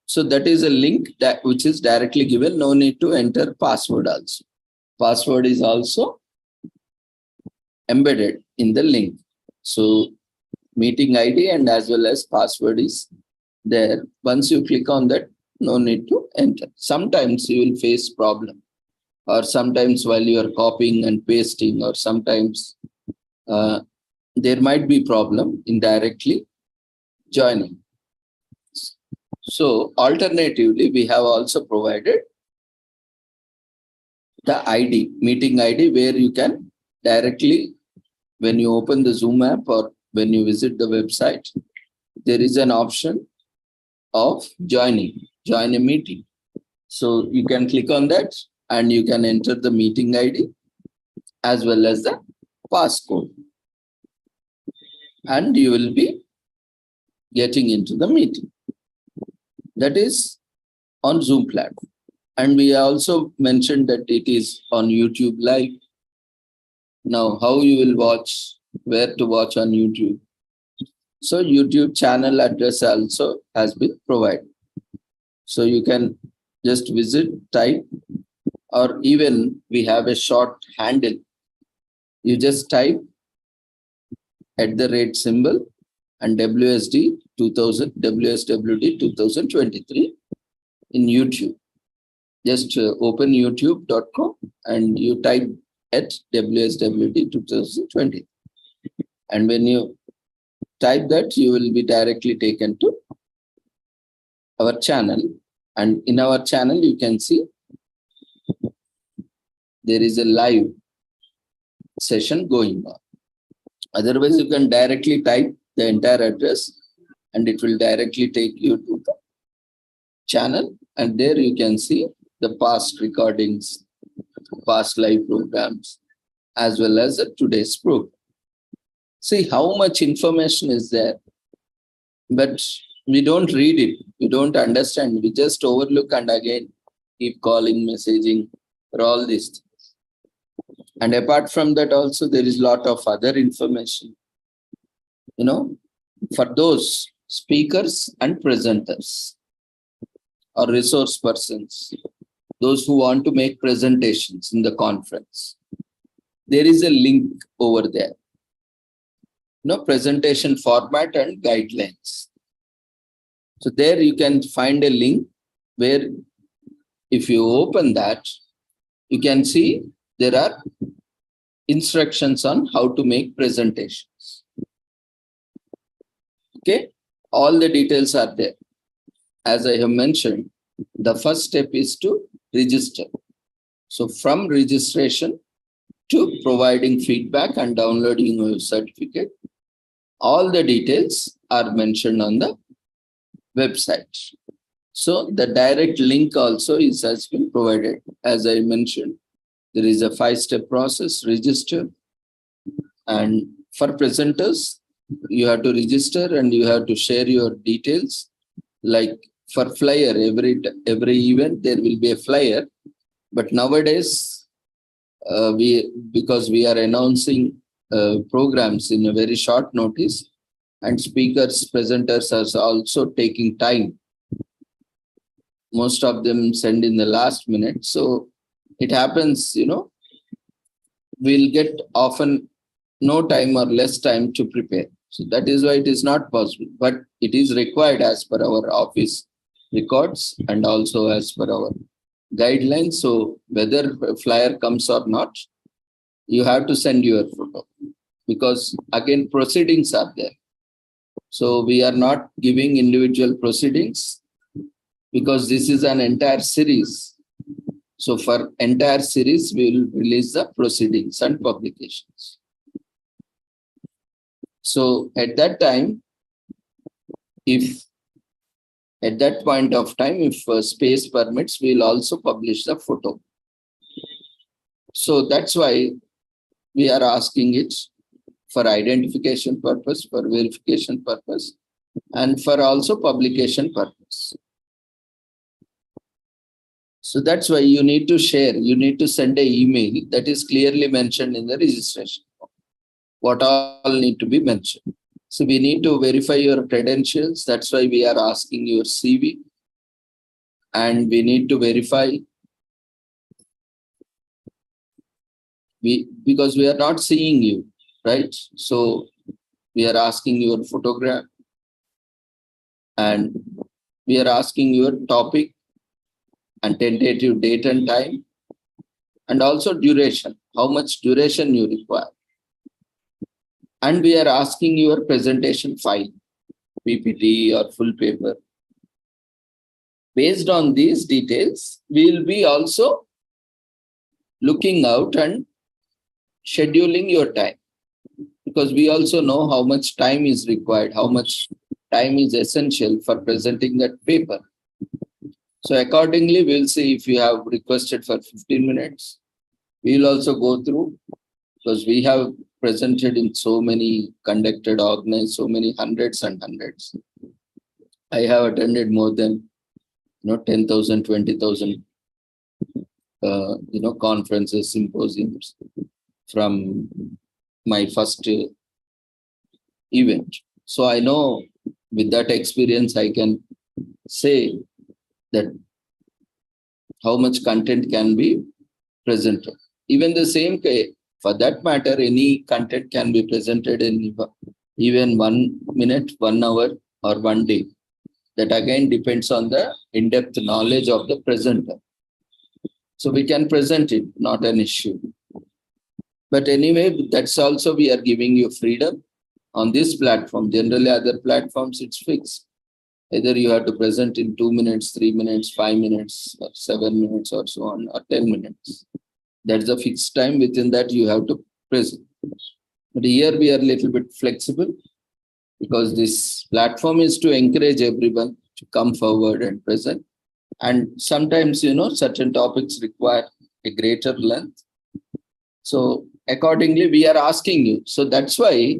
So that is a link that which is directly given. No need to enter password also. Password is also embedded in the link. So meeting ID and as well as password is there. Once you click on that, no need to enter. Sometimes you will face problem, or sometimes while you are copying and pasting, or sometimes there might be problem in directly joining. So alternatively, we have also provided the ID, meeting ID, where you can directly, when you open the Zoom app or when you visit the website, there is an option of join a meeting. So you can click on that and you can enter the meeting ID as well as the passcode, and you will be getting into the meeting. That is on Zoom platform. And we also mentioned that it is on YouTube Live. Now, how you will watch, where to watch on YouTube. So YouTube channel address also has been provided. So you can just visit, type, or even we have a short handle. You just type @ symbol and WSD 2000, WSWD 2023 in YouTube. Just open youtube.com and you type @WSWD 2020. And when you type that, you will be directly taken to our channel. And in our channel, you can see there is a live session going on. Otherwise, you can directly type the entire address and it will directly take you to the channel, and there you can see the past recordings, past live programs, as well as today's program. See how much information is there, but we don't read it, we don't understand, we just overlook and again keep calling, messaging, for all these things. And apart from that also, there is a lot of other information, for those speakers and presenters or resource persons, those who want to make presentations in the conference. There is a link over there, presentation format and guidelines. So there you can find a link where if you open that, you can see there are instructions on how to make presentations. Okay, all the details are there. As I have mentioned, the first step is to register. So from registration to providing feedback and downloading your certificate, all the details are mentioned on the website. So the direct link also has been provided. As I mentioned, there is a 5-step process: register. And for presenters, you have to register and you have to share your details. Like for flyer, every event there will be a flyer. But nowadays, because we are announcing programs in a very short notice, and speakers, presenters are also taking time. Most of them send in the last minute. So it happens, we'll get often no time or less time to prepare. So that is why it is not possible, but it is required as per our office records and also as per our guidelines. So whether a flyer comes or not, you have to send your photo, because again, proceedings are there. So we are not giving individual proceedings because this is an entire series. So for entire series, we will release the proceedings and publications. So at that time, at that point of time, if space permits, we'll also publish the photo. So that's why we are asking it for identification purpose, for verification purpose, and for also publication purpose. So that's why you need to share, you need to send an email that is clearly mentioned in the registration form. What all need to be mentioned. So we need to verify your credentials. That's why we are asking your CV. And we need to verify, because we are not seeing you, right? So we are asking your photograph, and we are asking your topic and tentative date and time, and also duration, how much duration you require. And we are asking your presentation file, PPT or full paper. Based on these details, we will be also looking out and scheduling your time, because we also know how much time is required, how much time is essential for presenting that paper. So accordingly, we'll see if you have requested for 15 minutes. We'll also go through, because we have presented in so many, conducted, organized, so many hundreds and hundreds. I have attended more than 10,000, 20,000 conferences, symposiums from my first event. So I know with that experience, I can say that how much content can be presented. Even the same case, for that matter, any content can be presented in even 1 minute, 1 hour, or 1 day. That again depends on the in-depth knowledge of the presenter. So we can present it, not an issue. But anyway, that's also we are giving you freedom on this platform. Generally, other platforms, it's fixed. Either you have to present in 2 minutes, 3 minutes, 5 minutes, or 7 minutes, or so on, or 10 minutes. That's a fixed time. Within that, you have to present. But here we are a little bit flexible. because this platform is to encourage everyone to come forward and present. And sometimes, certain topics require a greater length. So accordingly, we are asking you. So that's why,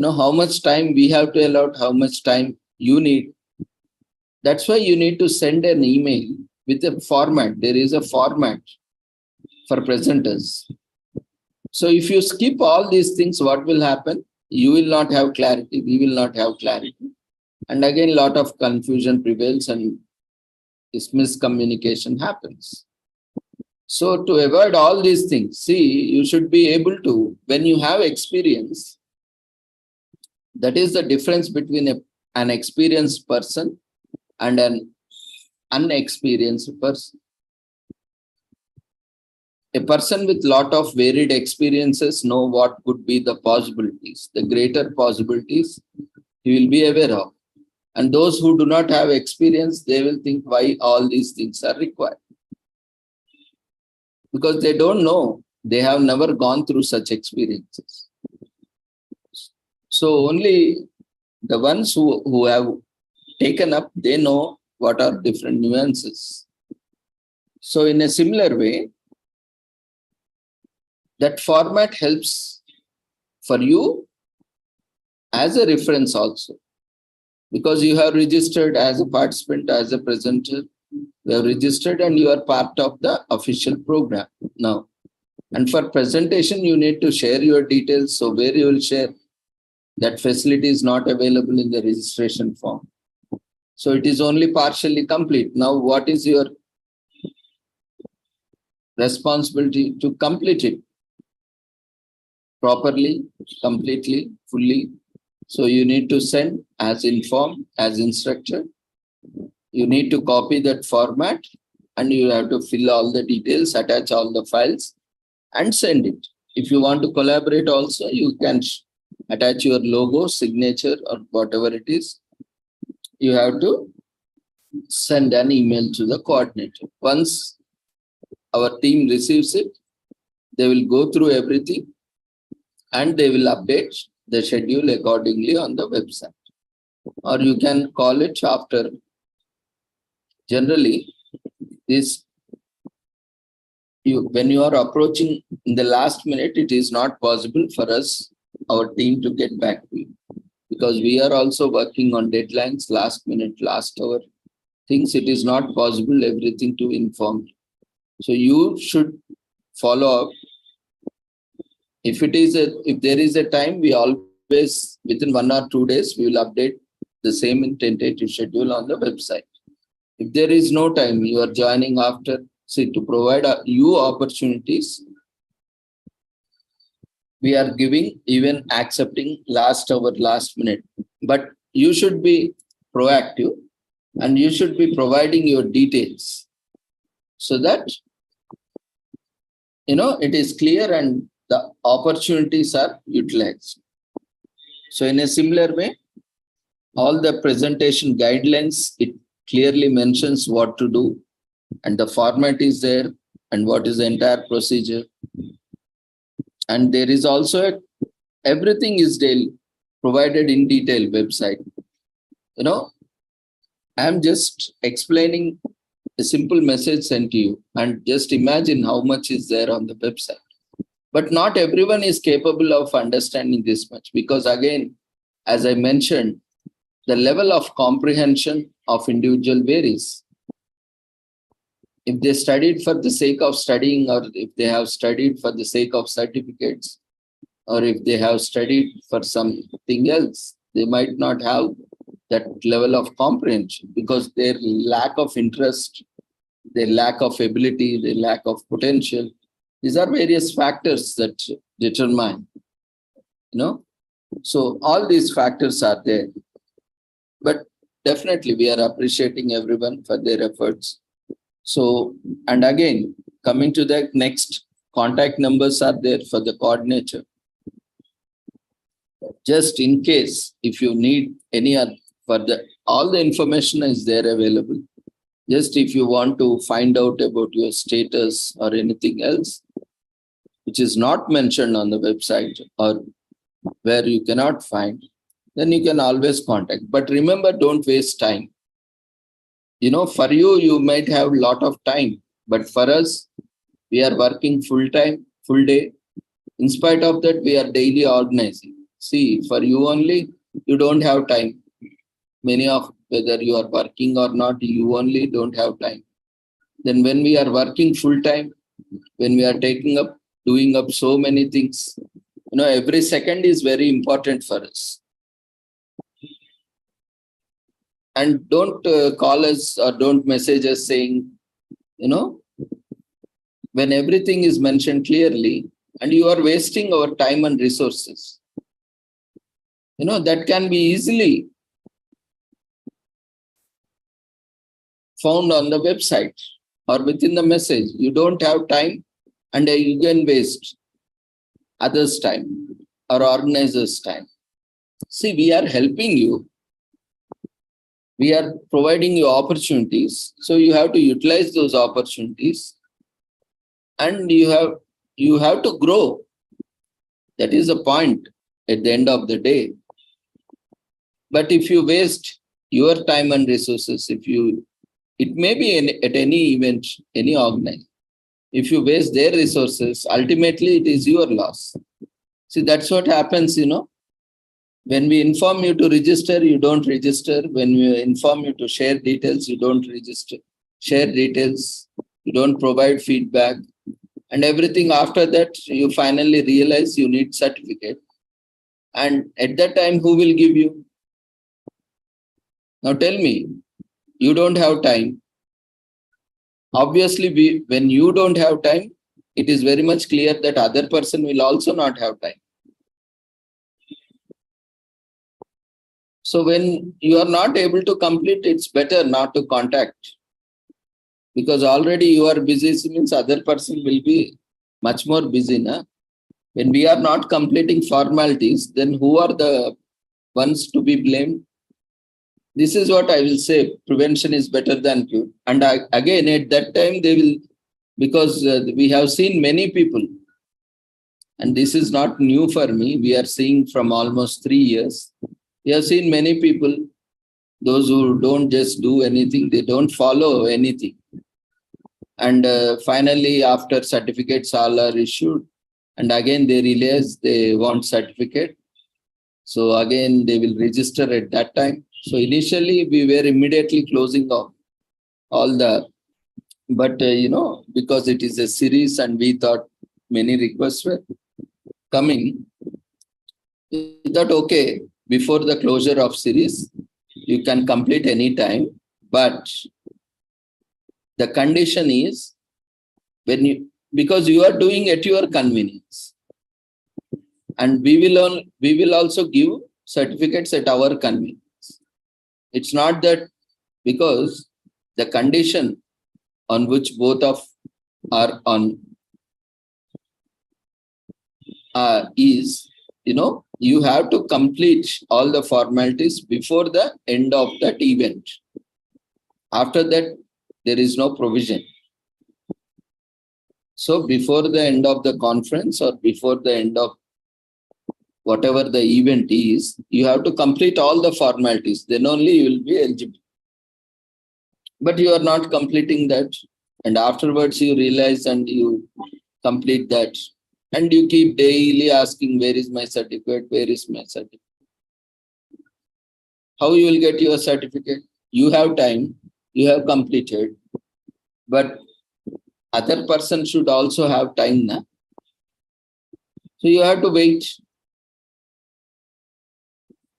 how much time we have to allot, how much time you need. That's why you need to send an email with a format. There is a format for presenters. So if you skip all these things, what will happen? You will not have clarity. We will not have clarity. And again, a lot of confusion prevails and this miscommunication happens. So to avoid all these things, see, you should be able to, when you have experience, that is the difference between an experienced person and an unexperienced person. A person with lot of varied experiences know what could be the possibilities, the greater possibilities he will be aware of. And those who do not have experience, they will think why all these things are required. Because they don't know, they have never gone through such experiences. So only the ones who have taken up, they know what are different nuances. So in a similar way, that format helps for you as a reference also. Because you have registered as a participant, as a presenter, you have registered and you are part of the official program now. And for presentation, you need to share your details. So where you will share, that facility is not available in the registration form. So it is only partially complete. Now, what is your responsibility to complete it properly, completely, fully? So you need to send as informed, as instructed. You need to copy that format and you have to fill all the details, attach all the files and send it. If you want to collaborate also, you can attach your logo, signature or whatever it is. You have to send an email to the coordinator. Once our team receives it, they will go through everything and they will update the schedule accordingly on the website. Or you can call it after. Generally, when you are approaching in the last minute, it is not possible for us, our team, to get back to you. Because we are also working on deadlines, last minute, last hour things. It is not possible everything to inform. So you should follow up. If there is a time, we always, within 1 or 2 days, we will update the same tentative schedule on the website. If there is no time, you are joining after, to provide you opportunities, we are giving, even accepting last hour, last minute. But you should be proactive and you should be providing your details so that, it is clear and the opportunities are utilized. So in a similar way, all the presentation guidelines, it clearly mentions what to do and the format is there and what is the entire procedure. And there is also everything is provided in detail website. I'm just explaining a simple message sent to you and just imagine how much is there on the website. But not everyone is capable of understanding this much because again, as I mentioned, the level of comprehension of individual varies. If they studied for the sake of studying, or if they have studied for the sake of certificates, or if they have studied for something else, they might not have that level of comprehension because their lack of interest, their lack of ability, their lack of potential. These are various factors that determine, So all these factors are there. But definitely we are appreciating everyone for their efforts. So, and again, coming to the next, contact numbers are there for the coordinator. Just in case, if you need any other, all the information is there available. Just if you want to find out about your status or anything else, which is not mentioned on the website or where you cannot find, then you can always contact. But remember, don't waste time. For you, you might have a lot of time, but for us, we are working full time, full day. In spite of that, we are daily organizing. See, for you only, you don't have time. Many of, whether you are working or not, you only don't have time. Then when we are working full time, when we are doing up so many things, every second is very important for us. And don't call us or don't message us saying, when everything is mentioned clearly and you are wasting our time and resources, that can be easily found on the website or within the message. You don't have time and you can waste others' time or organizers' time. See, we are helping you. We are providing you opportunities. So you have to utilize those opportunities and you have to grow. That is the point at the end of the day. But if you waste your time and resources, it may be at any event, any organization. If you waste their resources, ultimately it is your loss. See, that's what happens, When we inform you to register, you don't register. When we inform you to share details, you don't register. Share details, you don't provide feedback. And everything after that, you finally realize you need certificate. And at that time, who will give you? Now tell me, you don't have time. Obviously, when you don't have time, it is very much clear that other person will also not have time. So when you are not able to complete, it's better not to contact. Because already you are busy, it means other person will be much more busy. When we are not completing formalities, then who are the ones to be blamed? This is what I will say. Prevention is better than cure. And again, at that time, they will, because we have seen many people, and this is not new for me. We are seeing from almost 3 years. We have seen many people, those who don't just do anything, they don't follow anything. And finally, after certificates all are issued, and again they realize they want certificate. So again, they will register at that time. So initially, we were immediately closing off all the, but because it is a series and we thought many requests were coming, we thought, okay, before the closure of series, you can complete any time, but the condition is because you are doing at your convenience, and we will also give certificates at our convenience. It's not that, because the condition on which both of are on is, you have to complete all the formalities before the end of that event. After that, there is no provision. So before the end of the conference or before the end of whatever the event is, you have to complete all the formalities. Then only you will be eligible. But you are not completing that. And afterwards you realize and you complete that. And you keep daily asking, where is my certificate? Where is my certificate? How you will get your certificate? You have time. You have completed. But other person should also have time. So you have to wait.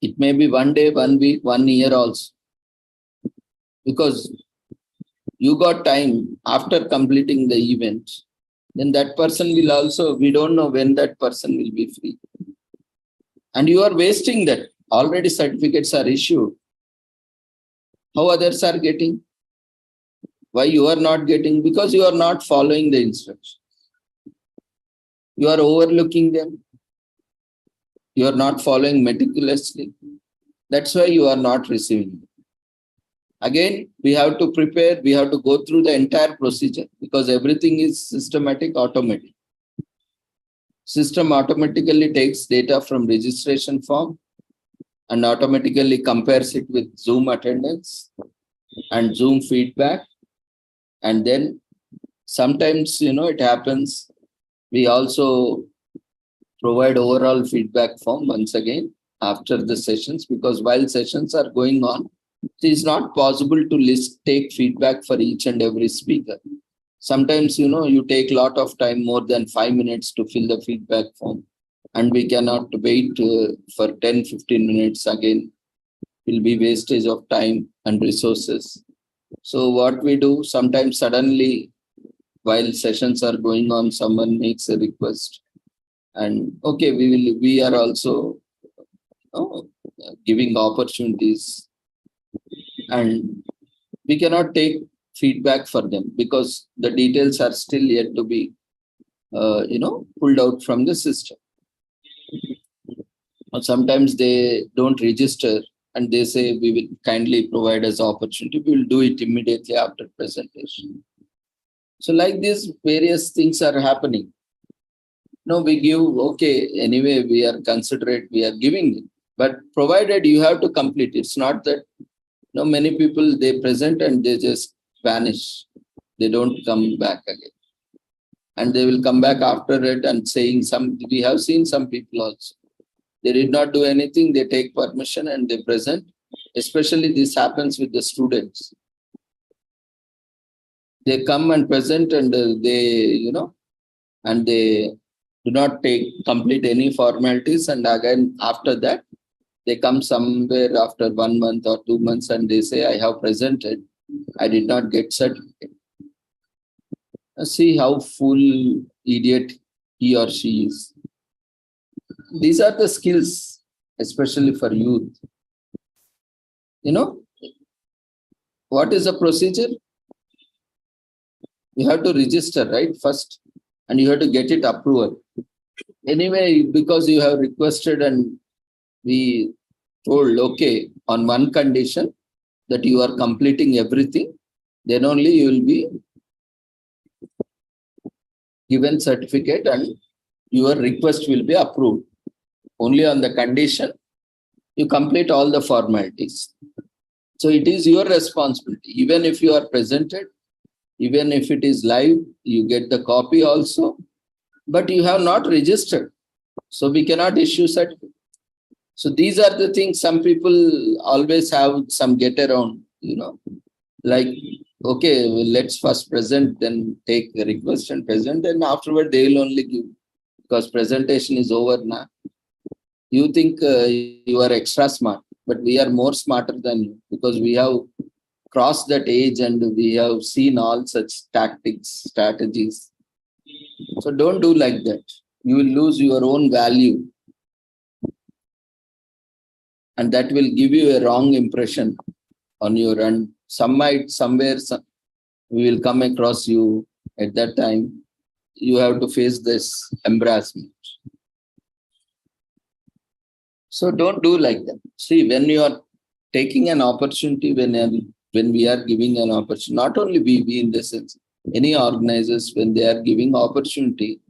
It may be 1 day, 1 week, 1 year also. Because you got time after completing the event, then that person will also, we don't know when that person will be free. And you are wasting that. Already certificates are issued. How others are getting? Why you are not getting? Because you are not following the instructions. You are overlooking them. You are not following meticulously. That's why you are not receiving them. Again, we have to prepare, we have to go through the entire procedure because everything is systematic, automatic. System automatically takes data from registration form and automatically compares it with Zoom attendance and Zoom feedback. And then sometimes, it happens, we also provide overall feedback form once again after the sessions, because while sessions are going on, it is not possible to take feedback for each and every speaker. Sometimes, you take a lot of time, more than 5 minutes to fill the feedback form, and we cannot wait for 10-15 minutes again. It will be wastage of time and resources. So what we do, sometimes suddenly, while sessions are going on, someone makes a request, and okay, we are also giving opportunities, and we cannot take feedback for them because the details are still yet to be pulled out from the system. Or sometimes they don't register and they say, we will kindly provide us opportunity, we will do it immediately after presentation. So like this, various things are happening. We give, okay, anyway, we are considerate, we are giving it, but provided you have to complete. It's not that, many people, they present and they just vanish. They don't come back again. And they will come back after it and saying we have seen some people also. They did not do anything, they take permission and they present. Especially this happens with the students. They come and present and they do not complete any formalities, and again after that, they come somewhere after 1 month or 2 months and they say, I have presented, I did not get certificate. See how full idiot he or she is. These are the skills, especially for youth. What is the procedure? You have to register, right, first, and you have to get it approved. Anyway, because you have requested and we told, okay, on one condition that you are completing everything, then only you will be given certificate and your request will be approved. Only on the condition you complete all the formalities. So it is your responsibility. Even if you are presented, even if it is live, you get the copy also, but you have not registered. So we cannot issue certificate. So these are the things some people always have some get around, like, okay, well, let's first present, then take the request and present, and afterward they will only give, because presentation is over now. You think you are extra smart, but we are more smarter than you, because we have crossed that age and we have seen all such tactics, strategies. So don't do like that. You will lose your own value. And that will give you a wrong impression on your end. Somewhere, we will come across you at that time. You have to face this embarrassment. So don't do like that. See, when you are taking an opportunity, when we are giving an opportunity, not only we in the sense, any organizers, when they are giving opportunity,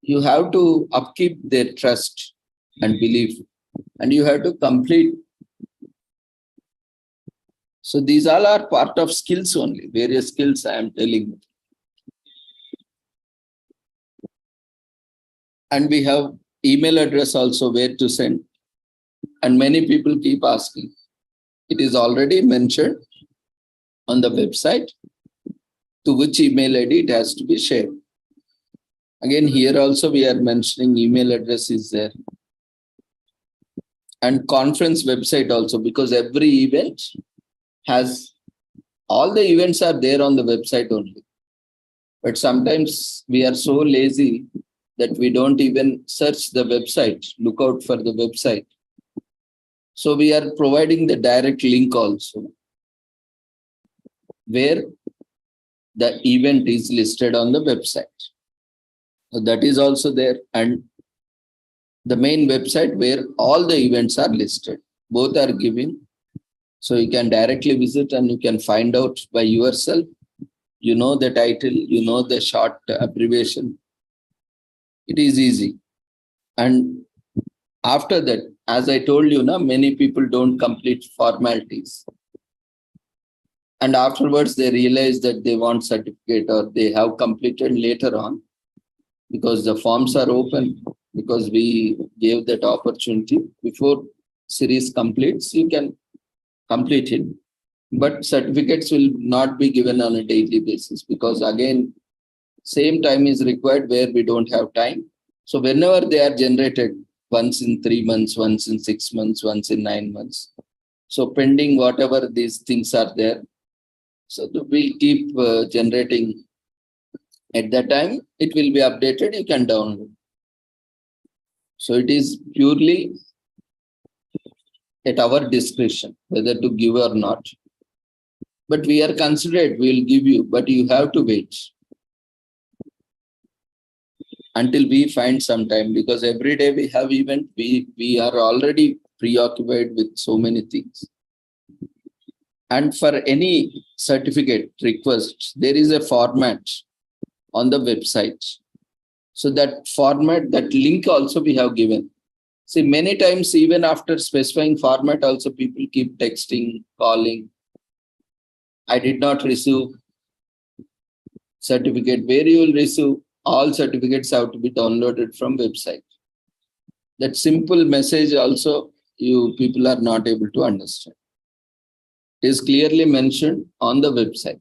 you have to upkeep their trust and belief, and you have to complete. So these all are part of skills only, various skills I am telling you. And we have email address also where to send. And many people keep asking. It is already mentioned on the website to which email ID it has to be shared. Again, here also we are mentioning email address is there. And conference website also, because every event has, all the events are there on the website only. But sometimes we are so lazy that we don't even search the website, look out for the website. So we are providing the direct link also, where the event is listed on the website. So that is also there. And the main website where all the events are listed, both are given. So you can directly visit and you can find out by yourself. You know the title, you know the short abbreviation. It is easy. And after that, as I told you, many people don't complete formalities. And afterwards, they realize that they want certificate or they have completed later on because the forms are open, because we gave that opportunity. Before series completes, you can complete it. But certificates will not be given on a daily basis because again, same time is required where we don't have time. So whenever they are generated, once in 3 months, once in 6 months, once in 9 months. So pending whatever these things are there. So we keep generating. At that time, it will be updated, you can download. So it is purely at our discretion, whether to give or not. But we are considerate, we will give you, but you have to wait until we find some time, because every day we have event, we are already preoccupied with so many things. And for any certificate request, there is a format on the website. So that format, that link also we have given. See, many times, even after specifying format, also people keep texting, calling. I did not receive certificate. Where you will receive? All certificates have to be downloaded from website. That simple message also, you people are not able to understand. It is clearly mentioned on the website.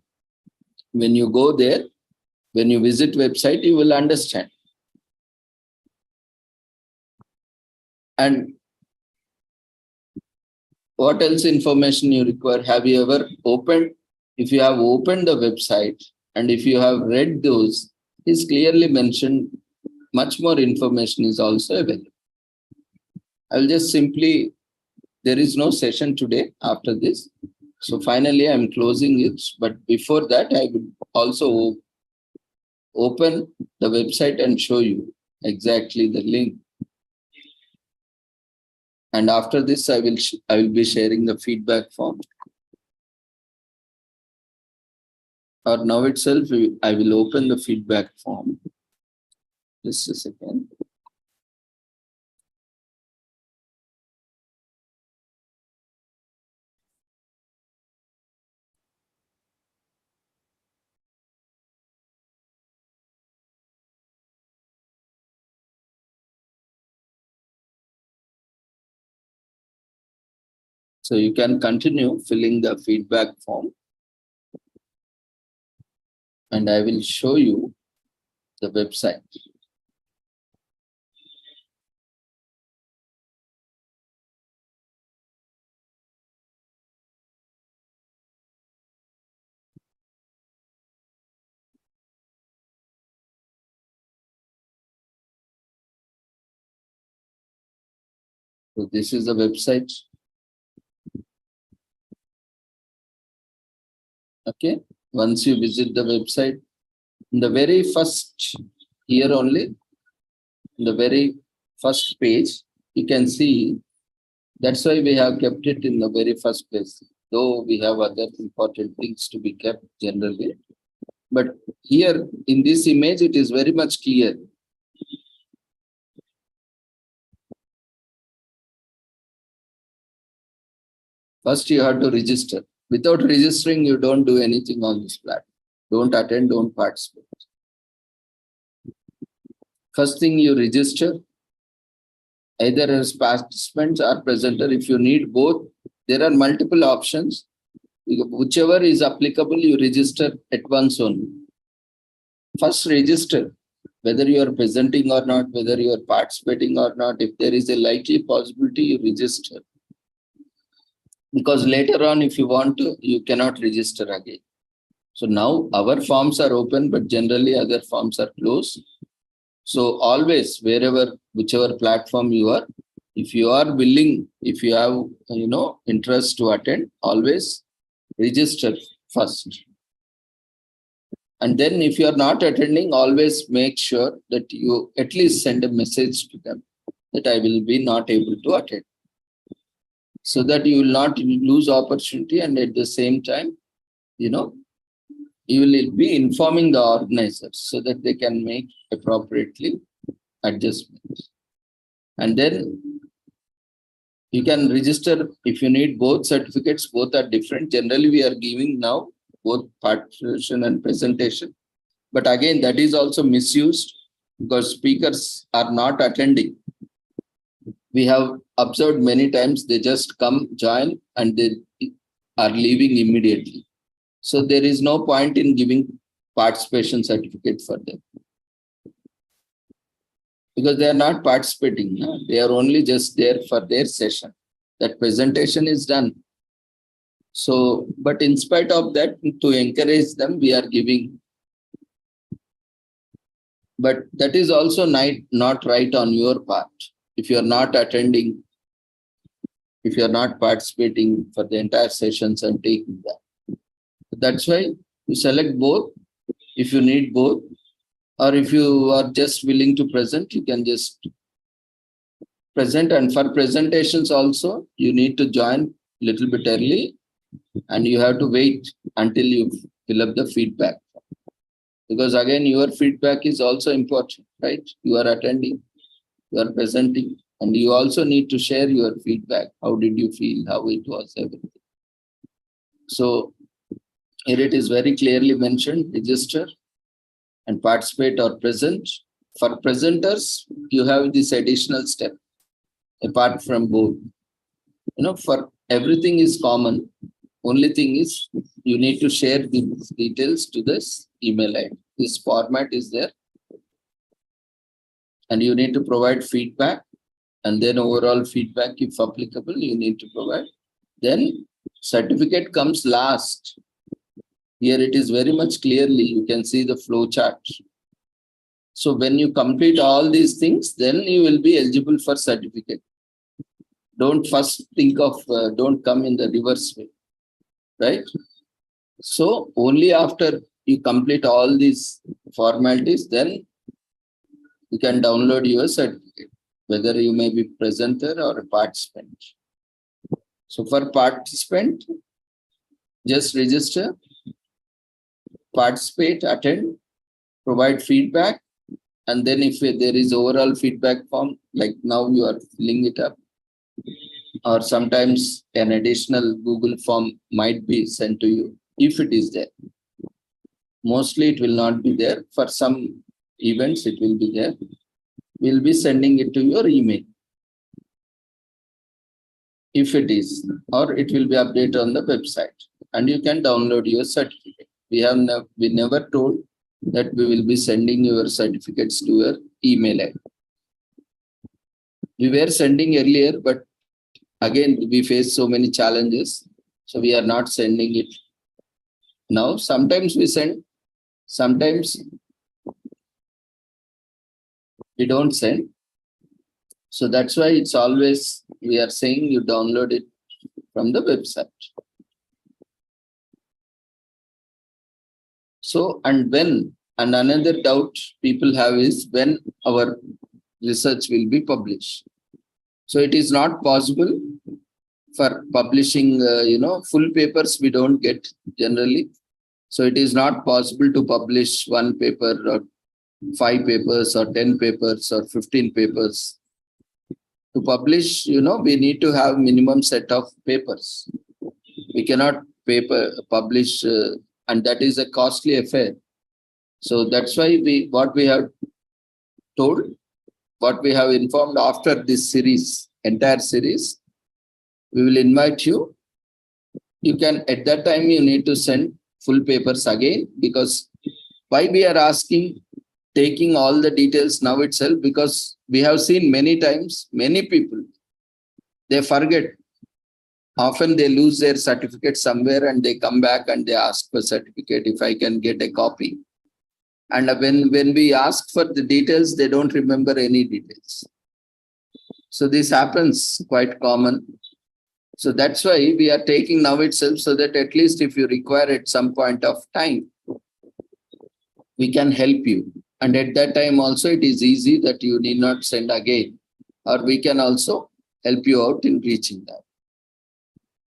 When you go there, when you visit website, you will understand. And what else information you require? Have you ever opened? If you have opened the website and if you have read those, is clearly mentioned. Much more information is also available. I'll just simply, there is no session today after this. So finally, I'm closing it. But before that, I will also open the website and show you exactly the link. And after this, I will be sharing the feedback form. Or now itself, I will open the feedback form. Just a second. So you can continue filling the feedback form. And I will show you the website. So this is the website. Okay. Once you visit the website, in the very first, here only, in the very first page, you can see, that's why we have kept it in the very first place, though we have other important things to be kept generally. But here in this image, it is very much clear. First, you have to register. Without registering, you don't do anything on this platform. Don't attend, don't participate. First thing, you register, either as participants or presenter. If you need both, there are multiple options. Whichever is applicable, you register at once only. First, register, whether you are presenting or not, whether you are participating or not. If there is a likely possibility, you register. Because later on, if you want to, you cannot register again. So now our forms are open, but generally other forms are closed. So always, wherever, whichever platform you are, if you are willing, if you have, interest to attend, always register first. And then if you are not attending, always make sure that you at least send a message to them that I will be not able to attend. So that you will not lose opportunity, and at the same time, you will be informing the organizers so that they can make appropriately adjustments. And then You can register if you need both certificates. Both are different. Generally, we are giving now both participation and presentation. But again, that is also misused because speakers are not attending. We have observed many times they just come, join, and they are leaving immediately. So there is no point in giving participation certificate for them, because they are not participating. No? They are only just there for their session. That presentation is done. So, but in spite of that, to encourage them, we are giving. But that is also not right on your part. If you are not attending, if you are not participating for the entire sessions and taking that. That's why you select both. If you need both, or if you are just willing to present, you can just present. And for presentations also, you need to join a little bit early, and you have to wait until you fill up the feedback. Because again, your feedback is also important, right? You are attending, you are presenting, and you also need to share your feedback. How did you feel? How it was, everything. So here it is very clearly mentioned, register and participate or present. For presenters, you have this additional step apart from both. For everything is common. Only thing is you need to share the details to this email ID. This format is there. And you need to provide feedback, and then overall feedback, if applicable, you need to provide. Then certificate comes last. Here it is very much clearly, you can see the flow chart. So when you complete all these things, then you will be eligible for certificate. Don't first think of, don't come in the reverse way, right? So only after you complete all these formalities, then you can download your certificate, whether you may be presenter or a participant. So for participant, just register, participate, attend, provide feedback, and then if there is overall feedback form, like now you are filling it up, or sometimes an additional Google form might be sent to you, if it is there. Mostly it will not be there. For some events, it will be there. We'll be sending it to your email, if it is, or it will be updated on the website, and you can download your certificate. We never told that we will be sending your certificates to your email ID. We were sending earlier, but again, we face so many challenges, so we are not sending it now. Sometimes we send, sometimes we don't send. So that's why it's always, we are saying you download it from the website. So, and another doubt people have is when our research will be published. So it is not possible for publishing, full papers we don't get generally. So it is not possible to publish one paper or 5 papers or 10 papers or 15 papers. To publish, we need to have minimum set of papers. We cannot publish, and that is a costly affair. So that's why what we have told, what we have informed after this series, entire series, we will invite you. You can, at that time, you need to send full papers again, because why we are asking, taking all the details now itself, because we have seen many times, many people, they forget. Often they lose their certificate somewhere and they come back and they ask for certificate, if I can get a copy. And when we ask for the details, they don't remember any details. So this happens quite common. So that's why we are taking now itself, so that at least if you require at some point of time, we can help you. And at that time also, it is easy that you need not send again, or we can also help you out in reaching that.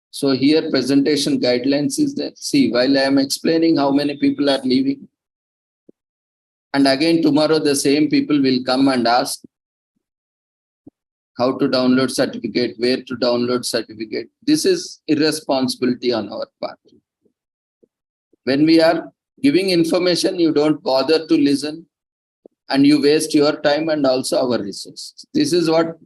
So here presentation guidelines is there. See, while I am explaining how many people are leaving, and again tomorrow the same people will come and ask, how to download certificate, where to download certificate. This is irresponsibility on our part. When we are giving information, you don't bother to listen and you waste your time and also our resources. This is what,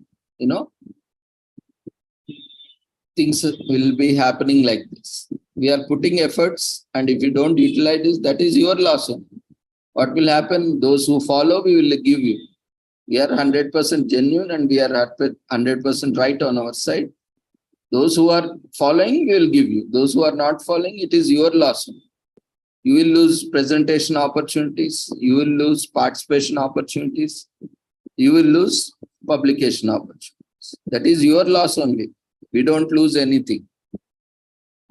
things will be happening like this. We are putting efforts, and if you don't utilize this, that is your loss. What will happen? Those who follow, we will give you. We are 100% genuine and we are 100% right on our side. Those who are following, we will give you. Those who are not following, it is your loss. You will lose presentation opportunities. You will lose participation opportunities. You will lose publication opportunities. That is your loss only. We don't lose anything.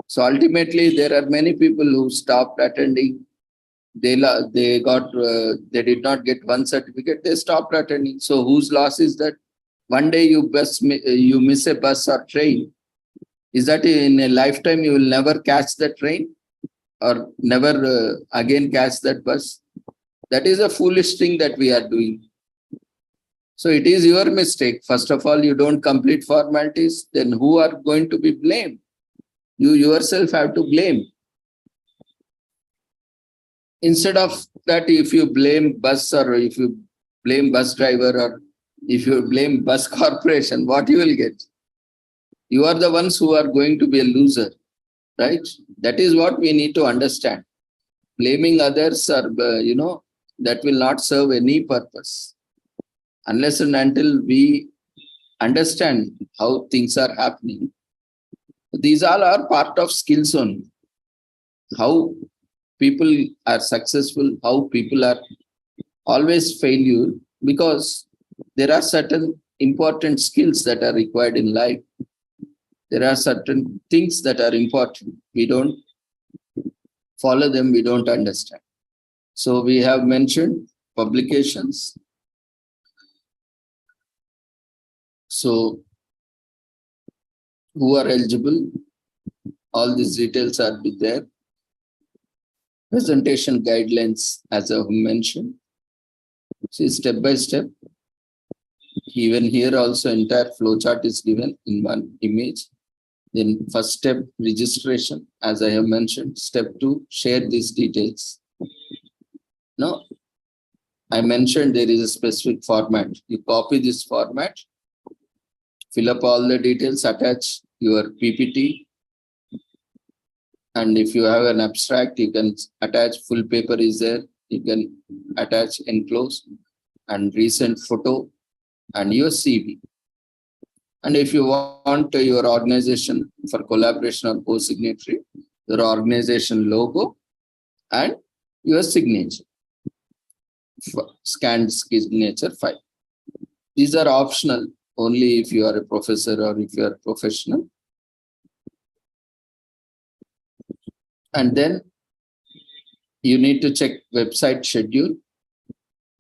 So ultimately, there are many people who stopped attending. They did not get one certificate. They stopped attending. So whose loss is that? One day you miss a bus or train. Is that in a lifetime you will never catch the train or never again catch that bus? That is a foolish thing that we are doing. So it is your mistake. First of all, you don't complete formalities. Then who are going to be blamed? You yourself have to blame. Instead of that, if you blame bus or if you blame bus driver or if you blame bus corporation, what you will get? You are the ones who are going to be a loser, right? That is what we need to understand. Blaming others or, that will not serve any purpose. Unless and until we understand how things are happening. These all are part of skills only. How people are successful, how people are always failure, because there are certain important skills that are required in life. There are certain things that are important. We don't follow them, we don't understand. So we have mentioned publications. So who are eligible? All these details are there. Presentation guidelines, as I have mentioned. See, step by step. Even here also entire flowchart is given in one image. Then first step, registration, as I have mentioned. Step 2, share these details. No, I mentioned there is a specific format. You copy this format, fill up all the details, attach your PPT. And if you have an abstract, you can attach full paper is there. You can attach enclose and recent photo and your CV. And if you want your organization for collaboration or co-signatory, your organization logo and your signature, scanned signature file. These are optional only if you are a professor or if you are a professional. And then you need to check website schedule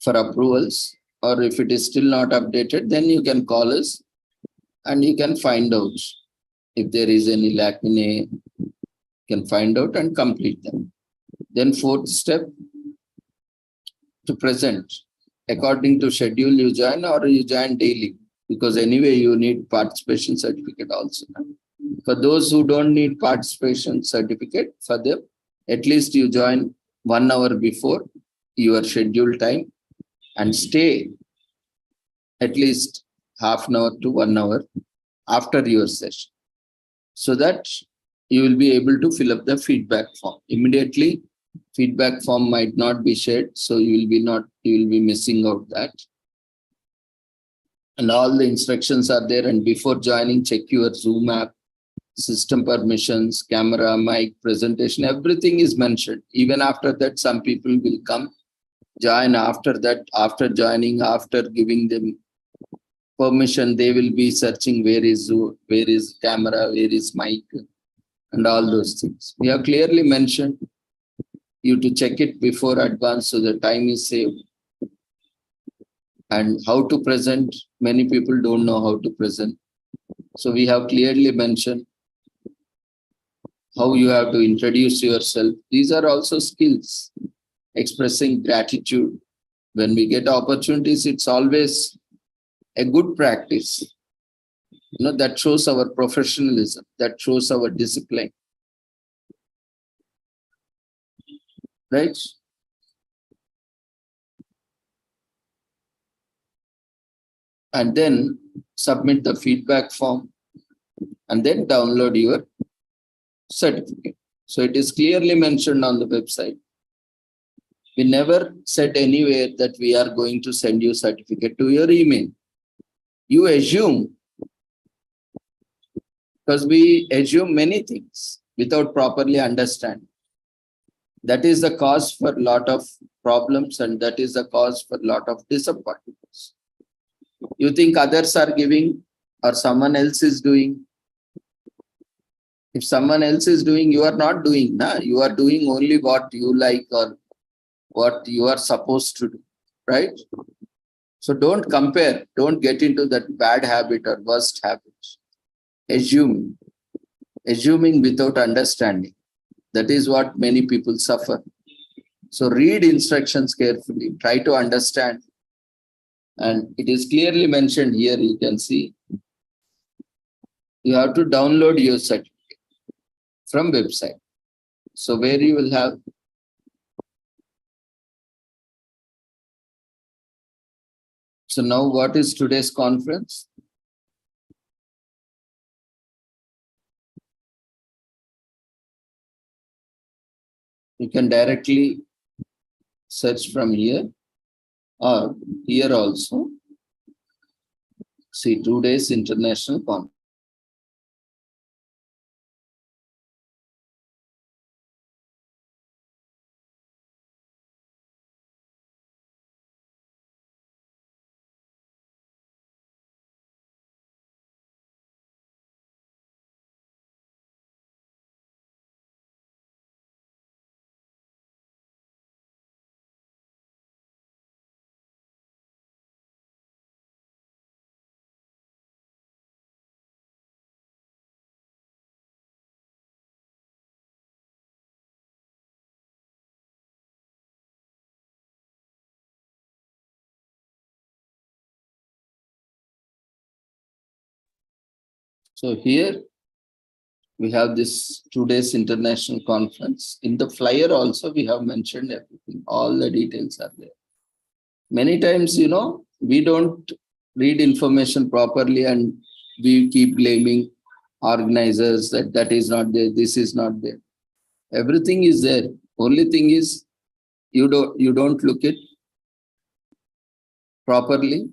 for approvals, or if it is still not updated, then you can call us and you can find out if there is any lack in a, you can find out and complete them. Then fourth step, to present. According to schedule, you join or you join daily, because anyway you need participation certificate also. For those who don't need participation certificate, for them, at least you join 1 hour before your scheduled time and stay at least half an hour to 1 hour after your session, so that you will be able to fill up the feedback form. Immediately, feedback form might not be shared, so you will be missing out that. And all the instructions are there, and before joining, check your Zoom app, system permissions, camera, mic, presentation, everything is mentioned. Even after that, some people will come, join after that, after joining, after giving them permission, they will be searching where is Zoom, where is camera, where is mic, and all those things. We have clearly mentioned you to check it before advance so the time is saved. And how to present, many people don't know how to present. So we have clearly mentioned how you have to introduce yourself. These are also skills. Expressing gratitude. When we get opportunities, it's always a good practice That shows our professionalism, that shows our discipline. Right? And then submit the feedback form and then download your certificate. So it is clearly mentioned on the website. We never said anywhere that we are going to send you certificate to your email. You assume, because we assume many things without properly understanding. That is the cause for a lot of problems, and that is the cause for a lot of disappointments. You think others are giving or someone else is doing. If someone else is doing, you are not doing. You are doing only what you like or what you are supposed to do, right? So don't compare. Don't get into that bad habit or worst habit. Assuming without understanding. That is what many people suffer. So read instructions carefully. Try to understand. And it is clearly mentioned here, you can see. You have to download your certificate from website. So where you will have so now what is today's conference? You can directly search from here or here also. See, today's international conference. So here we have this today's international conference. In the flyer also we have mentioned everything. All the details are there. Many times, we don't read information properly and we keep blaming organizers that is not there, this is not there. Everything is there. Only thing is you don't look it properly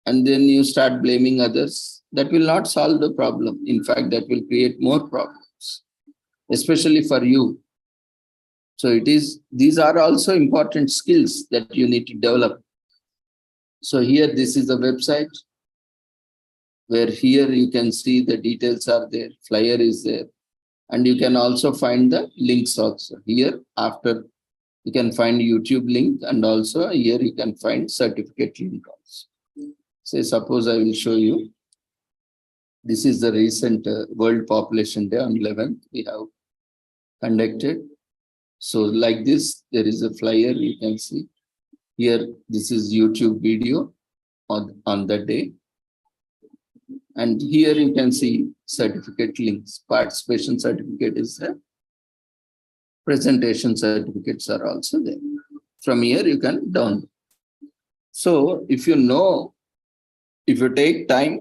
and then you start blaming others. That will not solve the problem. In fact, that will create more problems, especially for you. So these are also important skills that you need to develop. So here, this is the website where here you can see the details are there, flyer is there, and you can also find the links also. Here, after you can find YouTube link, and also here you can find certificate link also. Say, suppose I will show you. This is the recent World Population Day on 11th we have conducted. So like this, there is a flyer you can see. Here, this is YouTube video on the day. And here you can see certificate links. Participation certificate is there. Presentation certificates are also there. From here, you can download. So if you take time,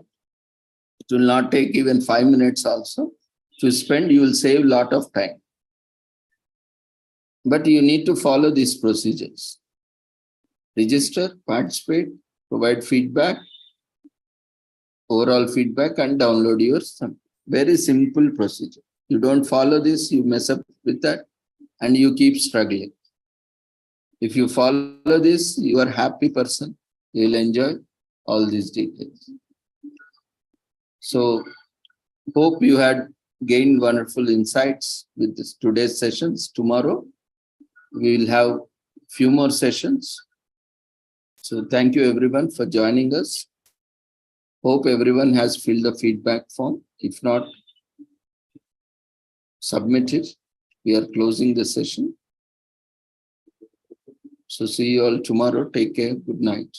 it will not take even 5 minutes also. To spend, you will save a lot of time. But you need to follow these procedures. Register, participate, provide feedback, overall feedback, and download your very simple procedure. You don't follow this, you mess up with that, and you keep struggling. If you follow this, you are a happy person. You will enjoy all these details. So, hope you had gained wonderful insights with today's sessions. Tomorrow, we will have few more sessions. So, thank you everyone for joining us. Hope everyone has filled the feedback form. If not, submit it. We are closing the session. So, see you all tomorrow. Take care. Good night.